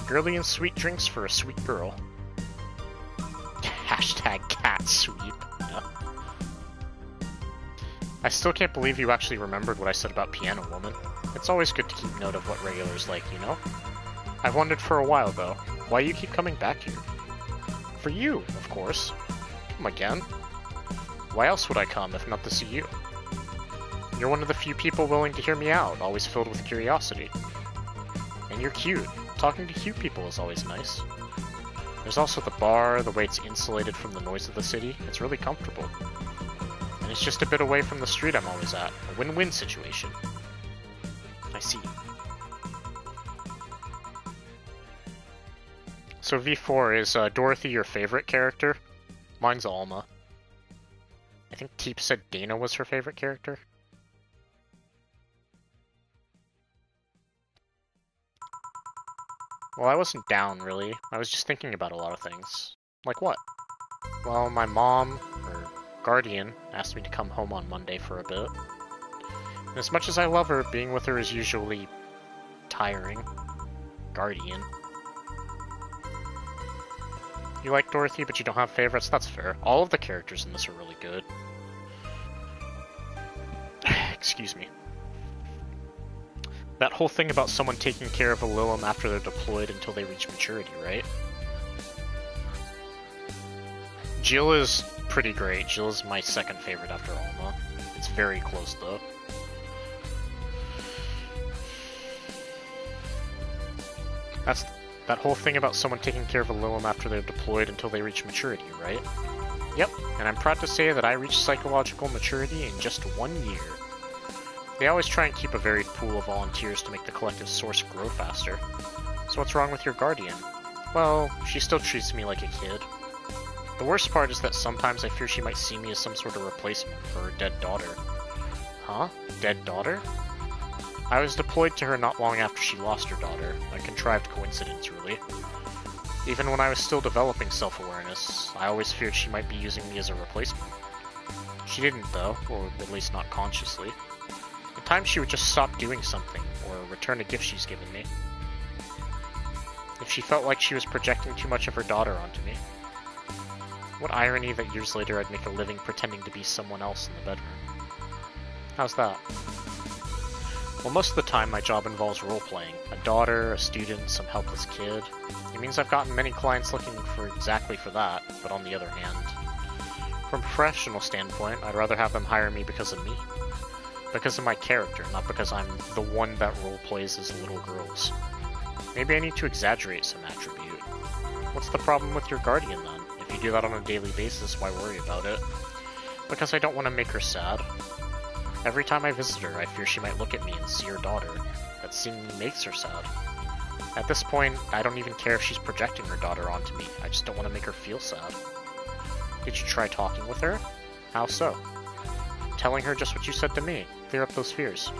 Girly and sweet drinks for a sweet girl. Hashtag cat sweep. Yeah. I still can't believe you actually remembered what I said about Piano Woman. It's always good to keep note of what regulars like, you know? I've wondered for a while, though, why you keep coming back here. For you, of course. Come again. Why else would I come if not to see you? You're one of the few people willing to hear me out, always filled with curiosity. And you're cute. Talking to cute people is always nice. There's also the bar, the way it's insulated from the noise of the city. It's really comfortable. And it's just a bit away from the street I'm always at. A win-win situation. I see. So V4, is Dorothy your favorite character? Mine's Alma. I think Teep said Dana was her favorite character. Well, I wasn't down, really. I was just thinking about a lot of things. Like what? Well, my mom, or guardian, asked me to come home on Monday for a bit. And as much as I love her, being with her is usually tiring. Guardian. You like Dorothy, but you don't have favorites? That's fair. All of the characters in this are really good. Excuse me. That whole thing about someone taking care of a Lilum after they're deployed until they reach maturity, right? Jill is pretty great. Jill is my second favorite after Alma. It's very close, though. That's that whole thing about someone taking care of a Lilum after they're deployed until they reach maturity, right? Yep, and I'm proud to say that I reached psychological maturity in just 1 year. They always try and keep a varied pool of volunteers to make the collective source grow faster. So what's wrong with your guardian? Well, she still treats me like a kid. The worst part is that sometimes I fear she might see me as some sort of replacement for her dead daughter. Huh? Dead daughter? I was deployed to her not long after she lost her daughter, a contrived coincidence, really. Even when I was still developing self-awareness, I always feared she might be using me as a replacement. She didn't, though, or at least not consciously. At times she would just stop doing something, or return a gift she's given me. If she felt like she was projecting too much of her daughter onto me. What irony that years later I'd make a living pretending to be someone else in the bedroom. How's that? Well, most of the time my job involves role-playing. A daughter, a student, some helpless kid. It means I've gotten many clients looking for exactly for that, but on the other hand, from a professional standpoint, I'd rather have them hire me because of me. Because of my character, not because I'm the one that role-plays as little girls. Maybe I need to exaggerate some attribute. What's the problem with your guardian, then? If you do that on a daily basis, why worry about it? Because I don't want to make her sad. Every time I visit her, I fear she might look at me and see her daughter. That seeing me makes her sad. At this point, I don't even care if she's projecting her daughter onto me. I just don't want to make her feel sad. Did you try talking with her? How so? Telling her just what you said to me. Clear up those fears.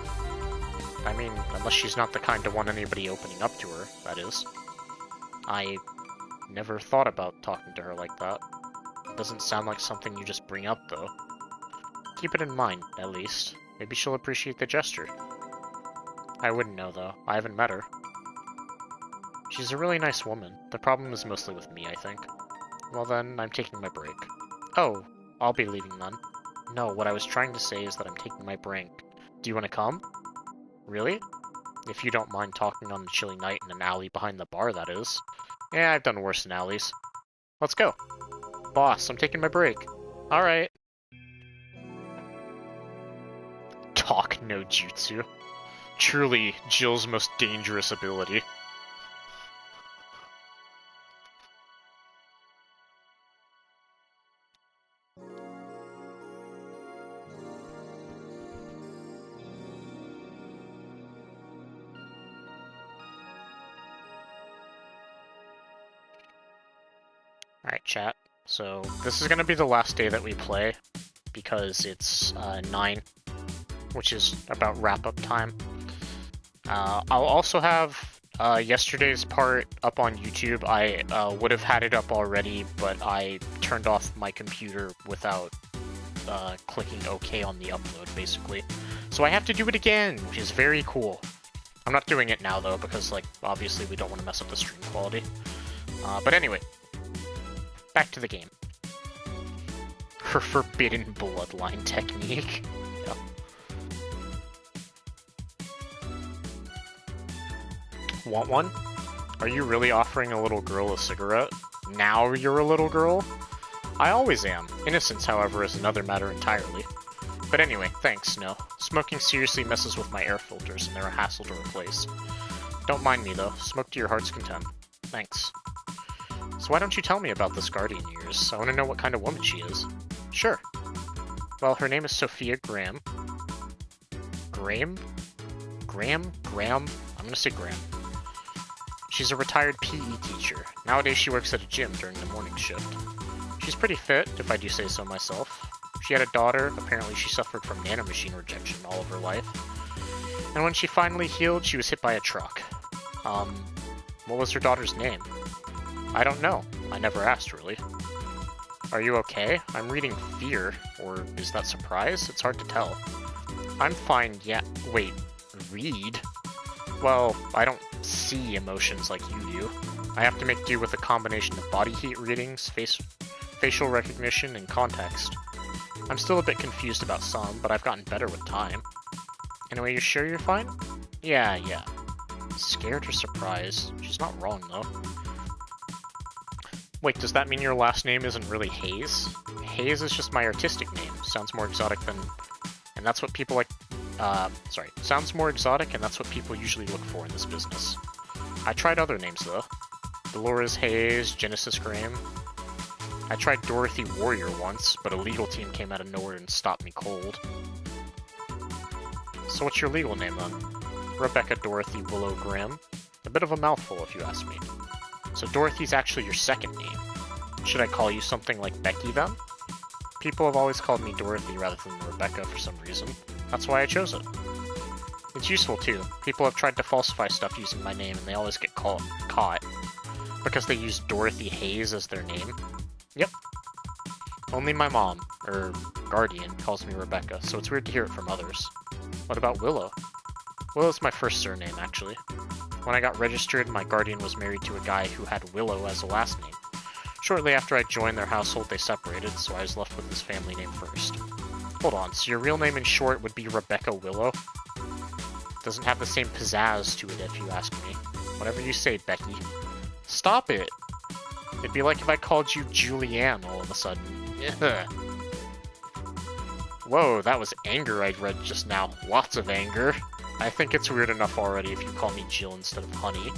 I mean, unless she's not the kind to want anybody opening up to her, that is. I never thought about talking to her like that. It doesn't sound like something you just bring up, though. Keep it in mind, at least. Maybe she'll appreciate the gesture. I wouldn't know, though. I haven't met her. She's a really nice woman. The problem is mostly with me, I think. Well then, I'm taking my break. Oh, I'll be leaving then. No, what I was trying to say is that I'm taking my break. Do you want to come? Really? If you don't mind talking on a chilly night in an alley behind the bar, that is. Yeah, I've done worse in alleys. Let's go. Boss, I'm taking my break. Alright. Talk no jutsu. Truly, Jill's most dangerous ability. Alright, chat. So, this is gonna be the last day that we play, because it's 9, which is about wrap-up time. I'll also have yesterday's part up on YouTube. I would have had it up already, but I turned off my computer without clicking OK on the upload, basically. So I have to do it again, which is very cool. I'm not doing it now, though, because, like, obviously we don't want to mess up the stream quality. But anyway, back to the game. Her forbidden bloodline technique. Yep. Want one? Are you really offering a little girl a cigarette? Now you're a little girl? I always am. Innocence, however, is another matter entirely. But anyway, thanks, no. Smoking seriously messes with my air filters, and they're a hassle to replace. Don't mind me, though. Smoke to your heart's content. Thanks. So why don't you tell me about this guardian of yours? I want to know what kind of woman she is. Sure. Well, her name is Sophia Graham. Graham? Graham? Graham? I'm gonna say Graham. She's a retired PE teacher. Nowadays she works at a gym during the morning shift. She's pretty fit, if I do say so myself. She had a daughter. Apparently she suffered from nanomachine rejection all of her life. And when she finally healed, she was hit by a truck. What was her daughter's name? I don't know. I never asked, really. Are you okay? I'm reading fear, or is that surprise? It's hard to tell. I'm fine, yeah. Wait, read? Well, I don't see emotions like you do. I have to make do with a combination of body heat readings, facial recognition, and context. I'm still a bit confused about some, but I've gotten better with time. Anyway, you sure you're fine? Yeah. Scared or surprised? She's not wrong, though. Wait, does that mean your last name isn't really Hayes? Hayes is just my artistic name. Sounds more exotic than... And that's what people like... Sounds more exotic, and that's what people usually look for in this business. I tried other names, though. Dolores Hayes, Genesis Graham. I tried Dorothy Warrior once, but a legal team came out of nowhere and stopped me cold. So what's your legal name, then? Rebecca Dorothy Willow Graham. A bit of a mouthful, if you ask me. So Dorothy's actually your second name. Should I call you something like Becky, then? People have always called me Dorothy rather than Rebecca for some reason. That's why I chose it. It's useful, too. People have tried to falsify stuff using my name, and they always get caught. Because they use Dorothy Hayes as their name. Yep. Only my mom, or guardian, calls me Rebecca, so it's weird to hear it from others. What about Willow? Willow's my first surname, actually. When I got registered, my guardian was married to a guy who had Willow as a last name. Shortly after I joined their household, they separated, so I was left with his family name first. Hold on, so your real name in short would be Rebecca Willow? Doesn't have the same pizzazz to it, if you ask me. Whatever you say, Becky. Stop it! It'd be like if I called you Julianne all of a sudden. Ugh. Whoa, that was anger I read just now. Lots of anger. I think it's weird enough already if you call me Jill instead of Honey.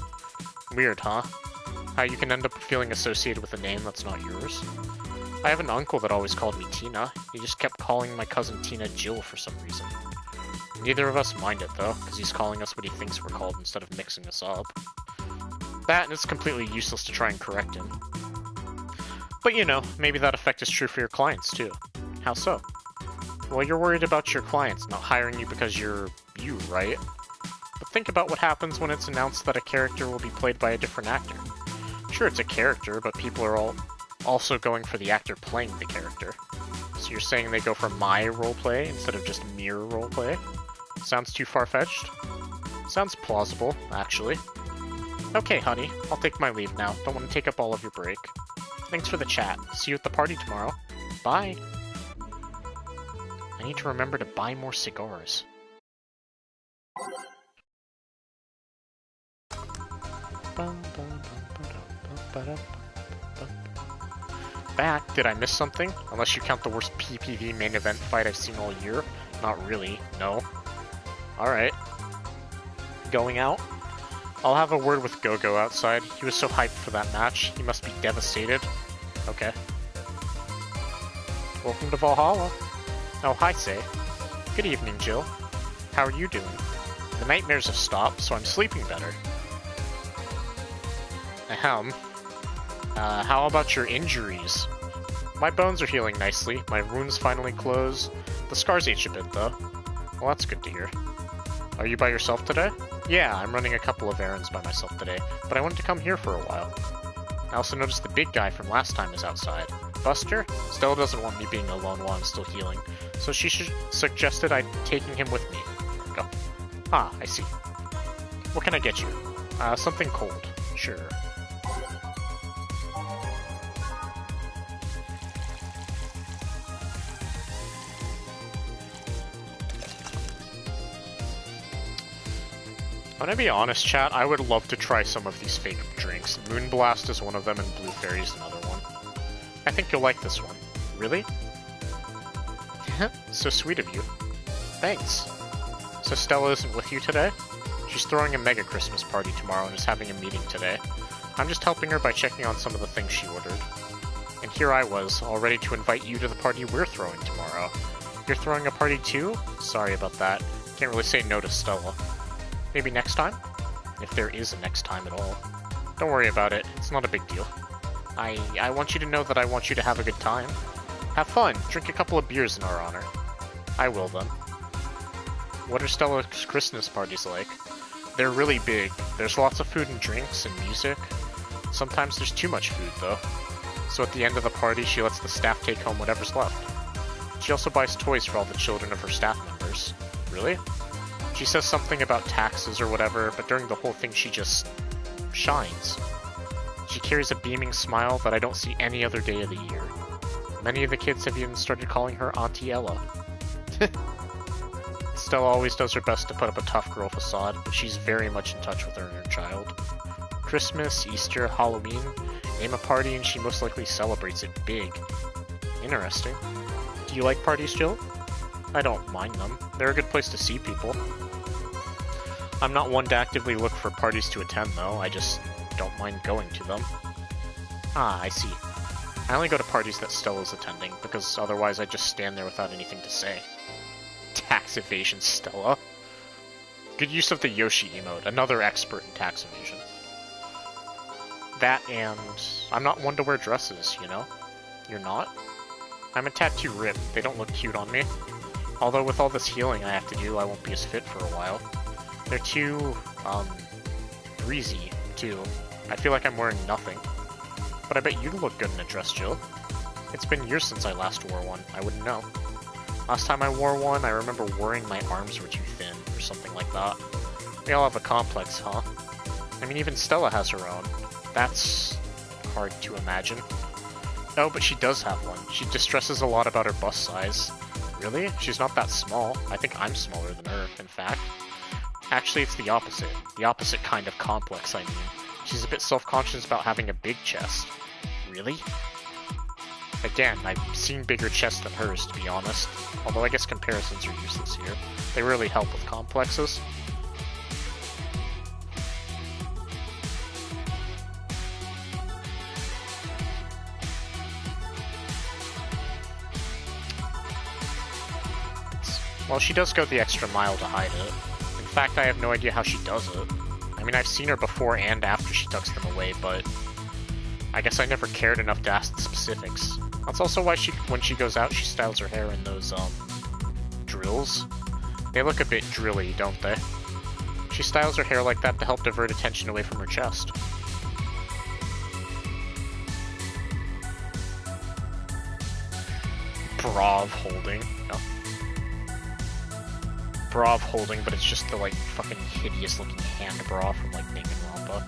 Weird, huh? How you can end up feeling associated with a name that's not yours. I have an uncle that always called me Tina. He just kept calling my cousin Tina Jill for some reason. Neither of us mind it, though, because he's calling us what he thinks we're called instead of mixing us up. That, and it's completely useless to try and correct him. But you know, maybe that effect is true for your clients, too. How so? Well, you're worried about your clients not hiring you because you're you, right? But think about what happens when it's announced that a character will be played by a different actor. Sure, it's a character, but people are also going for the actor playing the character. So you're saying they go for my roleplay instead of just mere roleplay? Sounds too far-fetched? Sounds plausible, actually. Okay, honey, I'll take my leave now. Don't want to take up all of your break. Thanks for the chat. See you at the party tomorrow. Bye! I need to remember to buy more cigars. Back? Did I miss something? Unless you count the worst PPV main event fight I've seen all year. Not really, no. Alright. Going out? I'll have a word with Go-Go outside. He was so hyped for that match. He must be devastated. Okay. Welcome to Valhalla. Oh, hi, Say. Good evening, Jill. How are you doing? The nightmares have stopped, so I'm sleeping better. Ahem. How about your injuries? My bones are healing nicely. My wounds finally closed. The scars itch a bit, though. Well, that's good to hear. Are you by yourself today? Yeah, I'm running a couple of errands by myself today, but I wanted to come here for a while. I also noticed the big guy from last time is outside. Buster? Stella doesn't want me being alone while I'm still healing, so she suggested I taking him with me. Go. Ah, I see. What can I get you? Something cold. Sure. I'm gonna be honest, chat, I would love to try some of these fake drinks. Moonblast is one of them, and Blue Fairy's another one. I think you'll like this one. Really? So sweet of you. Thanks. So Stella isn't with you today? She's throwing a mega Christmas party tomorrow and is having a meeting today. I'm just helping her by checking on some of the things she ordered. And here I was, all ready to invite you to the party we're throwing tomorrow. You're throwing a party too? Sorry about that. Can't really say no to Stella. Maybe next time? If there is a next time at all. Don't worry about it, it's not a big deal. I want you to know that I want you to have a good time. Have fun, drink a couple of beers in our honor. I will then. What are Stella's Christmas parties like? They're really big. There's lots of food and drinks and music. Sometimes there's too much food though. So at the end of the party she lets the staff take home whatever's left. She also buys toys for all the children of her staff members. Really? She says something about taxes or whatever, but during the whole thing she just shines. She carries a beaming smile that I don't see any other day of the year. Many of the kids have even started calling her Auntie Ella. Stella always does her best to put up a tough girl facade, but she's very much in touch with her inner child. Christmas, Easter, Halloween, name a party and she most likely celebrates it big. Interesting. Do you like parties, Jill? I don't mind them. They're a good place to see people. I'm not one to actively look for parties to attend, though. I just don't mind going to them. Ah, I see. I only go to parties that Stella's attending, because otherwise I just stand there without anything to say. Tax evasion, Stella. Good use of the Yoshi emote, another expert in tax evasion. That and... I'm not one to wear dresses, you know? You're not? I'm a tattoo rip. They don't look cute on me. Although with all this healing I have to do, I won't be as fit for a while. They're too, breezy, too. I feel like I'm wearing nothing. But I bet you'd look good in a dress, Jill. It's been years since I last wore one. I wouldn't know. Last time I wore one, I remember worrying my arms were too thin, or something like that. We all have a complex, huh? I mean, even Stella has her own. That's hard to imagine. Oh, but she does have one. She distresses a lot about her bust size. Really? She's not that small. I think I'm smaller than her, in fact. Actually, it's the opposite. The opposite kind of complex, I mean. She's a bit self-conscious about having a big chest. Really? Again, I've seen bigger chests than hers, to be honest. Although I guess comparisons are useless here. They really help with complexes. Well, she does go the extra mile to hide it. In fact, I have no idea how she does it. I mean, I've seen her before and after she tucks them away, but I guess I never cared enough to ask the specifics. That's also why when she goes out, she styles her hair in those, drills. They look a bit drilly, don't they? She styles her hair like that to help divert attention away from her chest. Brav holding. No. Bra of holding, but it's just the, like, fucking hideous-looking hand bra from, like, Danganronpa.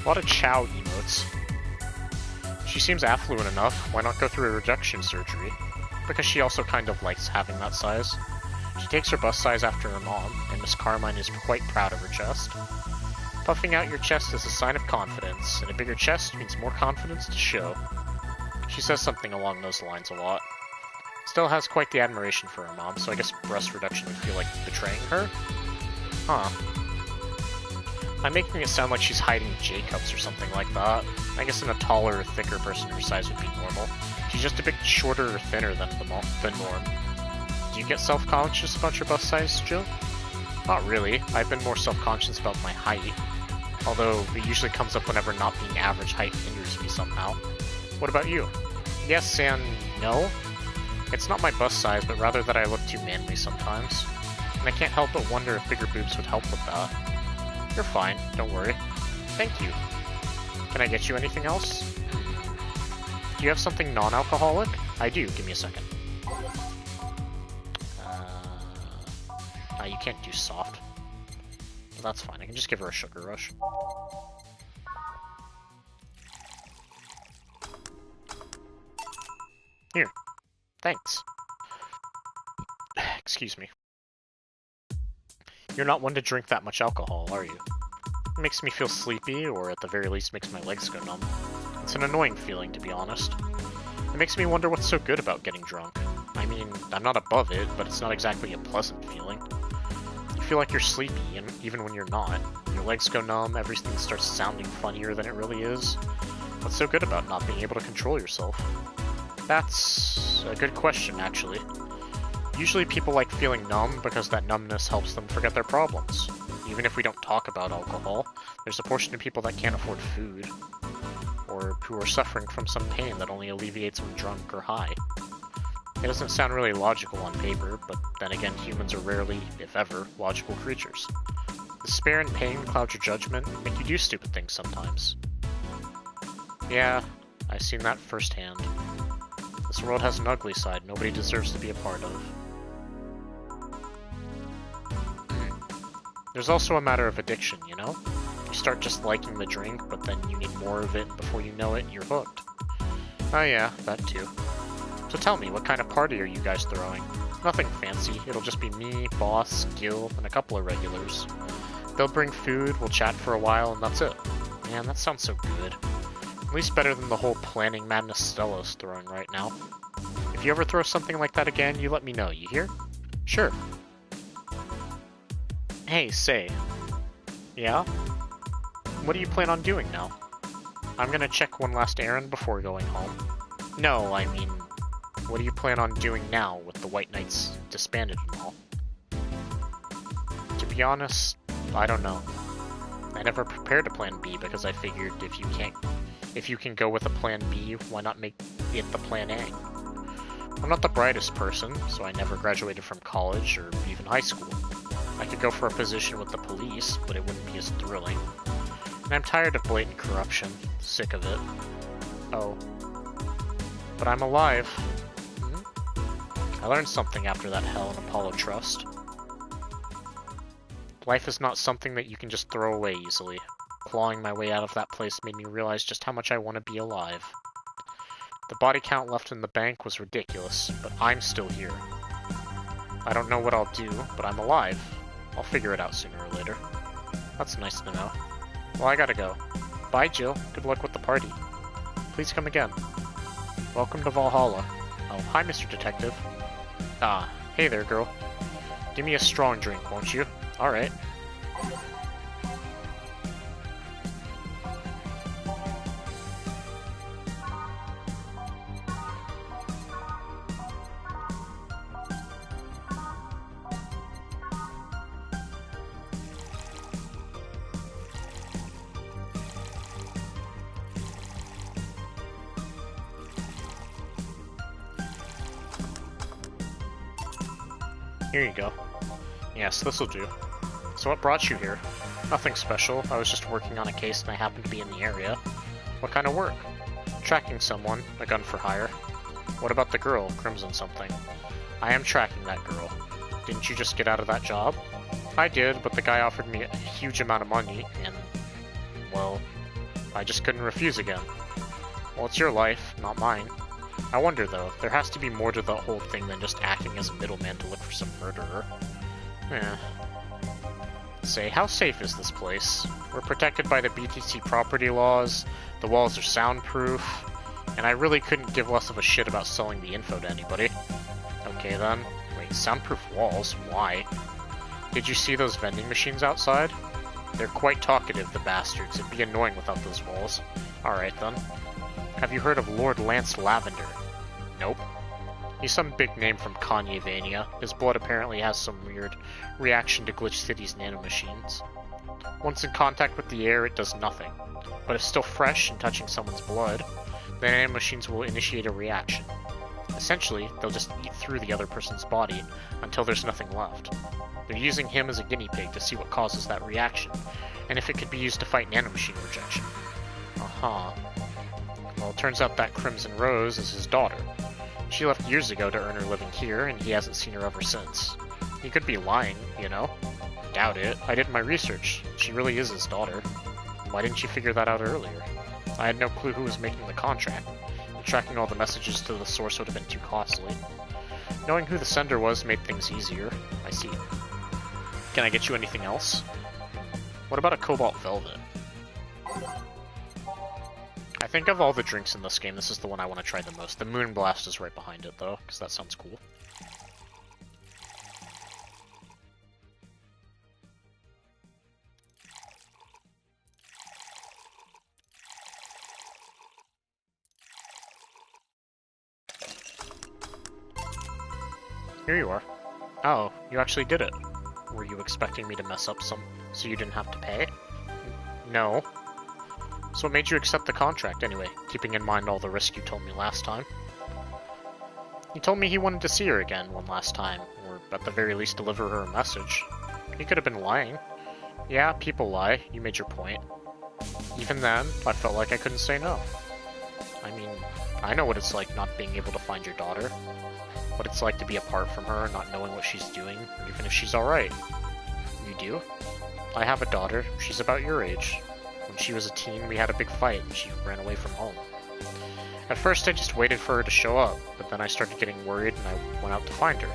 A lot of Chow emotes. She seems affluent enough, why not go through a reduction surgery? Because she also kind of likes having that size. She takes her bust size after her mom, and Miss Carmine is quite proud of her chest. Puffing out your chest is a sign of confidence, and a bigger chest means more confidence to show. She says something along those lines a lot. Still has quite the admiration for her mom, so I guess breast reduction would feel like betraying her? Huh. I'm making it sound like she's hiding J-cups or something like that. I guess in a taller or thicker person her size would be normal. She's just a bit shorter or thinner than the norm. Do you get self-conscious about your bust size, Jill? Not really. I've been more self-conscious about my height. Although it usually comes up whenever not being average height hinders me somehow. What about you? Yes and no? It's not my bust size, but rather that I look too manly sometimes. And I can't help but wonder if bigger boobs would help with that. You're fine, don't worry. Thank you. Can I get you anything else? Do you have something non-alcoholic? I do, give me a second. You can't do soft. Well, that's fine, I can just give her a sugar rush. Here. Thanks. Excuse me. You're not one to drink that much alcohol, are you? It makes me feel sleepy, or at the very least makes my legs go numb. It's an annoying feeling, to be honest. It makes me wonder what's so good about getting drunk. I mean, I'm not above it, but it's not exactly a pleasant feeling. You feel like you're sleepy, and even when you're not. Your legs go numb, everything starts sounding funnier than it really is. What's so good about not being able to control yourself? That's a good question, actually. Usually people like feeling numb because that numbness helps them forget their problems. Even if we don't talk about alcohol, there's a portion of people that can't afford food, or who are suffering from some pain that only alleviates when drunk or high. It doesn't sound really logical on paper, but then again, humans are rarely, if ever, logical creatures. Despair and pain cloud your judgment and make you do stupid things sometimes. Yeah, I've seen that firsthand. This world has an ugly side nobody deserves to be a part of. There's also a matter of addiction, you know? start just liking the drink, but then you need more of it, and before you know it, you're hooked. Oh yeah, that too. So tell me, what kind of party are you guys throwing? Nothing fancy, it'll just be me, Boss, Gil, and a couple of regulars. They'll bring food, we'll chat for a while, and that's it. Man, that sounds so good. At least better than the whole planning madness Stella's throwing right now. If you ever throw something like that again, you let me know, you hear? Sure. Hey, say. Yeah? What do you plan on doing now? I'm gonna check one last errand before going home. No, I mean, what do you plan on doing now with the White Knights disbanded and all? To be honest, I don't know. I never prepared a plan B because I figured if you can go with a plan B, why not make it the plan A? I'm not the brightest person, so I never graduated from college or even high school. I could go for a position with the police, but it wouldn't be as thrilling. And I'm tired of blatant corruption. Sick of it. Oh. But I'm alive. I learned something after that hell in Apollo Trust. Life is not something that you can just throw away easily. Clawing my way out of that place made me realize just how much I want to be alive. The body count left in the bank was ridiculous, but I'm still here. I don't know what I'll do, but I'm alive. I'll figure it out sooner or later. That's nice to know. Well, I gotta go. Bye, Jill. Good luck with the party. Please come again. Welcome to Valhalla. Oh, hi, Mr. Detective. Ah, hey there, girl. Give me a strong drink, won't you? Alright. Here you go. Yes, this'll do. So what brought you here? Nothing special. I was just working on a case and I happened to be in the area. What kind of work? Tracking someone. A gun for hire. What about the girl, Crimson something? I am tracking that girl. Didn't you just get out of that job? I did, but the guy offered me a huge amount of money, and, well, I just couldn't refuse again. Well, it's your life, not mine. I wonder, though, there has to be more to the whole thing than just acting as a middleman to look for some murderer. Eh. Say, how safe is this place? We're protected by the BTC property laws, the walls are soundproof, and I really couldn't give less of a shit about selling the info to anybody. Okay then. Wait, soundproof walls? Why? Did you see those vending machines outside? They're quite talkative, the bastards. It'd be annoying without those walls. Alright then. Have you heard of Lord Lance Lavender? Nope. He's some big name from Kanye-vania. His blood apparently has some weird reaction to Glitch City's nanomachines. Once in contact with the air, it does nothing. But if still fresh and touching someone's blood, the nanomachines will initiate a reaction. Essentially, they'll just eat through the other person's body until there's nothing left. They're using him as a guinea pig to see what causes that reaction, and if it could be used to fight nanomachine rejection. Uh-huh. Well, it turns out that Crimson Rose is his daughter. She left years ago to earn her living here, and he hasn't seen her ever since. He could be lying, you know? Doubt it. I did my research. She really is his daughter. Why didn't you figure that out earlier? I had no clue who was making the contract. Tracking all the messages to the source would have been too costly. Knowing who the sender was made things easier. I see. Can I get you anything else? What about a Cobalt Velvet? I think of all the drinks in this game, this is the one I want to try the most. The Moon Blast is right behind it, though, because that sounds cool. Here you are. Oh, you actually did it. Were you expecting me to mess up some so you didn't have to pay? No. So what made you accept the contract anyway, keeping in mind all the risk you told me last time? He told me he wanted to see her again one last time, or at the very least deliver her a message. He could have been lying. Yeah, people lie, you made your point. Even then, I felt like I couldn't say no. I mean, I know what it's like not being able to find your daughter. What it's like to be apart from her, not knowing what she's doing, or even if she's alright. You do? I have a daughter. She's about your age. When she was a teen, we had a big fight, and she ran away from home. At first, I just waited for her to show up, but then I started getting worried, and I went out to find her.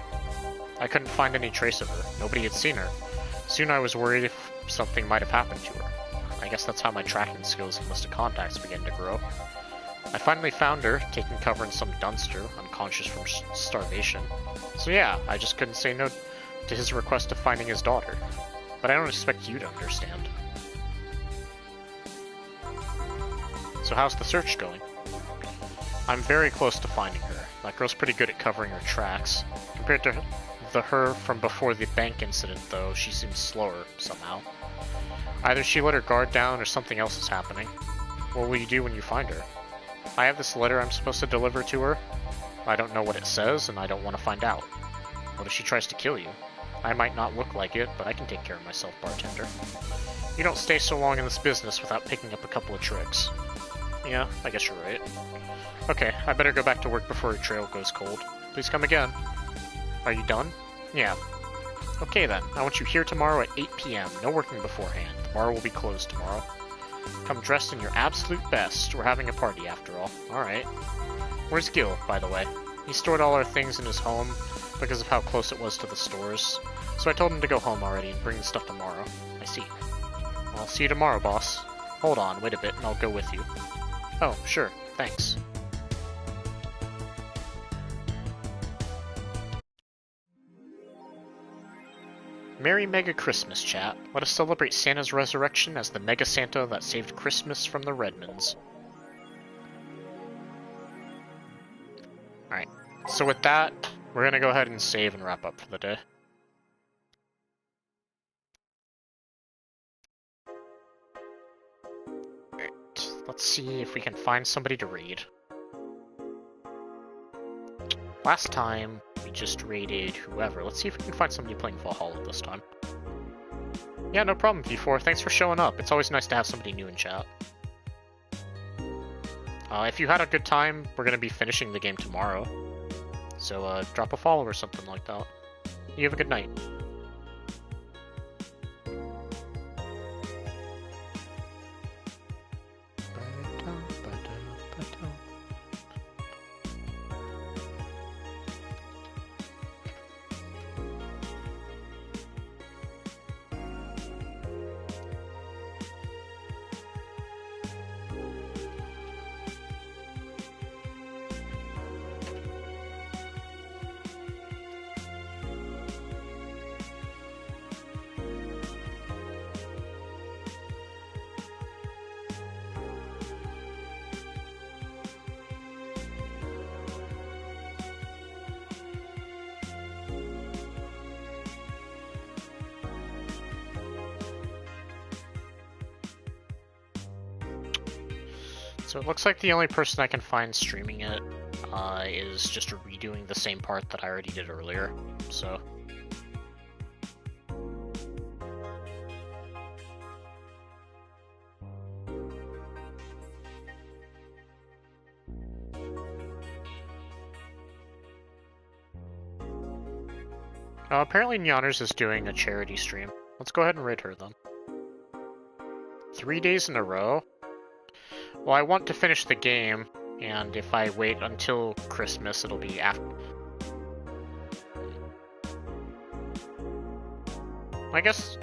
I couldn't find any trace of her. Nobody had seen her. Soon I was worried if something might have happened to her. I guess that's how my tracking skills and list of contacts began to grow. I finally found her, taking cover in some dumpster, unconscious from starvation. So yeah, I just couldn't say no to his request of finding his daughter. But I don't expect you to understand. So how's the search going? I'm very close to finding her. That girl's pretty good at covering her tracks. Compared to her from before the bank incident, though, she seems slower, somehow. Either she let her guard down or something else is happening. What will you do when you find her? I have this letter I'm supposed to deliver to her. I don't know what it says, and I don't want to find out. What if she tries to kill you? I might not look like it, but I can take care of myself, bartender. You don't stay so long in this business without picking up a couple of tricks. Yeah, I guess you're right. Okay, I better go back to work before your trail goes cold. Please come again. Are you done? Yeah. Okay then, I want you here tomorrow at 8 p.m. No working beforehand. The bar will be closed tomorrow. Come dressed in your absolute best. We're having a party after all. Alright. Where's Gil, by the way? He stored all our things in his home because of how close it was to the stores. So I told him to go home already and bring the stuff tomorrow. I see. Well, I'll see you tomorrow, boss. Hold on, wait a bit and I'll go with you. Oh, sure. Thanks. Merry Mega Christmas, chat. Let us celebrate Santa's resurrection as the Mega Santa that saved Christmas from the Redmonds. Alright, so with that, we're gonna go ahead and save and wrap up for the day. Alright, let's see if we can find somebody to raid. Last time, we just raided whoever. Let's see if we can find somebody playing Va11 this time. Yeah, no problem, V4. Thanks for showing up. It's always nice to have somebody new in chat. If you had a good time, we're going to be finishing the game tomorrow. So, drop a follow or something like that. You have a good night. So it looks like the only person I can find streaming it is just redoing the same part that I already did earlier, so... apparently Nyanners is doing a charity stream. Let's go ahead and raid her then. 3 days in a row? Well, I want to finish the game, and if I wait until Christmas, it'll be after... I guess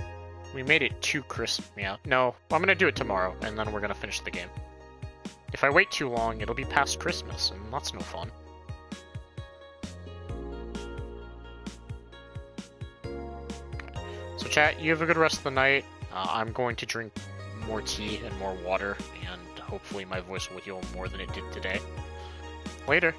we made it to Christmas. Yeah, no, I'm gonna do it tomorrow, and then we're gonna finish the game. If I wait too long, it'll be past Christmas, and that's no fun. So chat, you have a good rest of the night. I'm going to drink more tea and more water, and hopefully my voice will heal more than it did today. Later.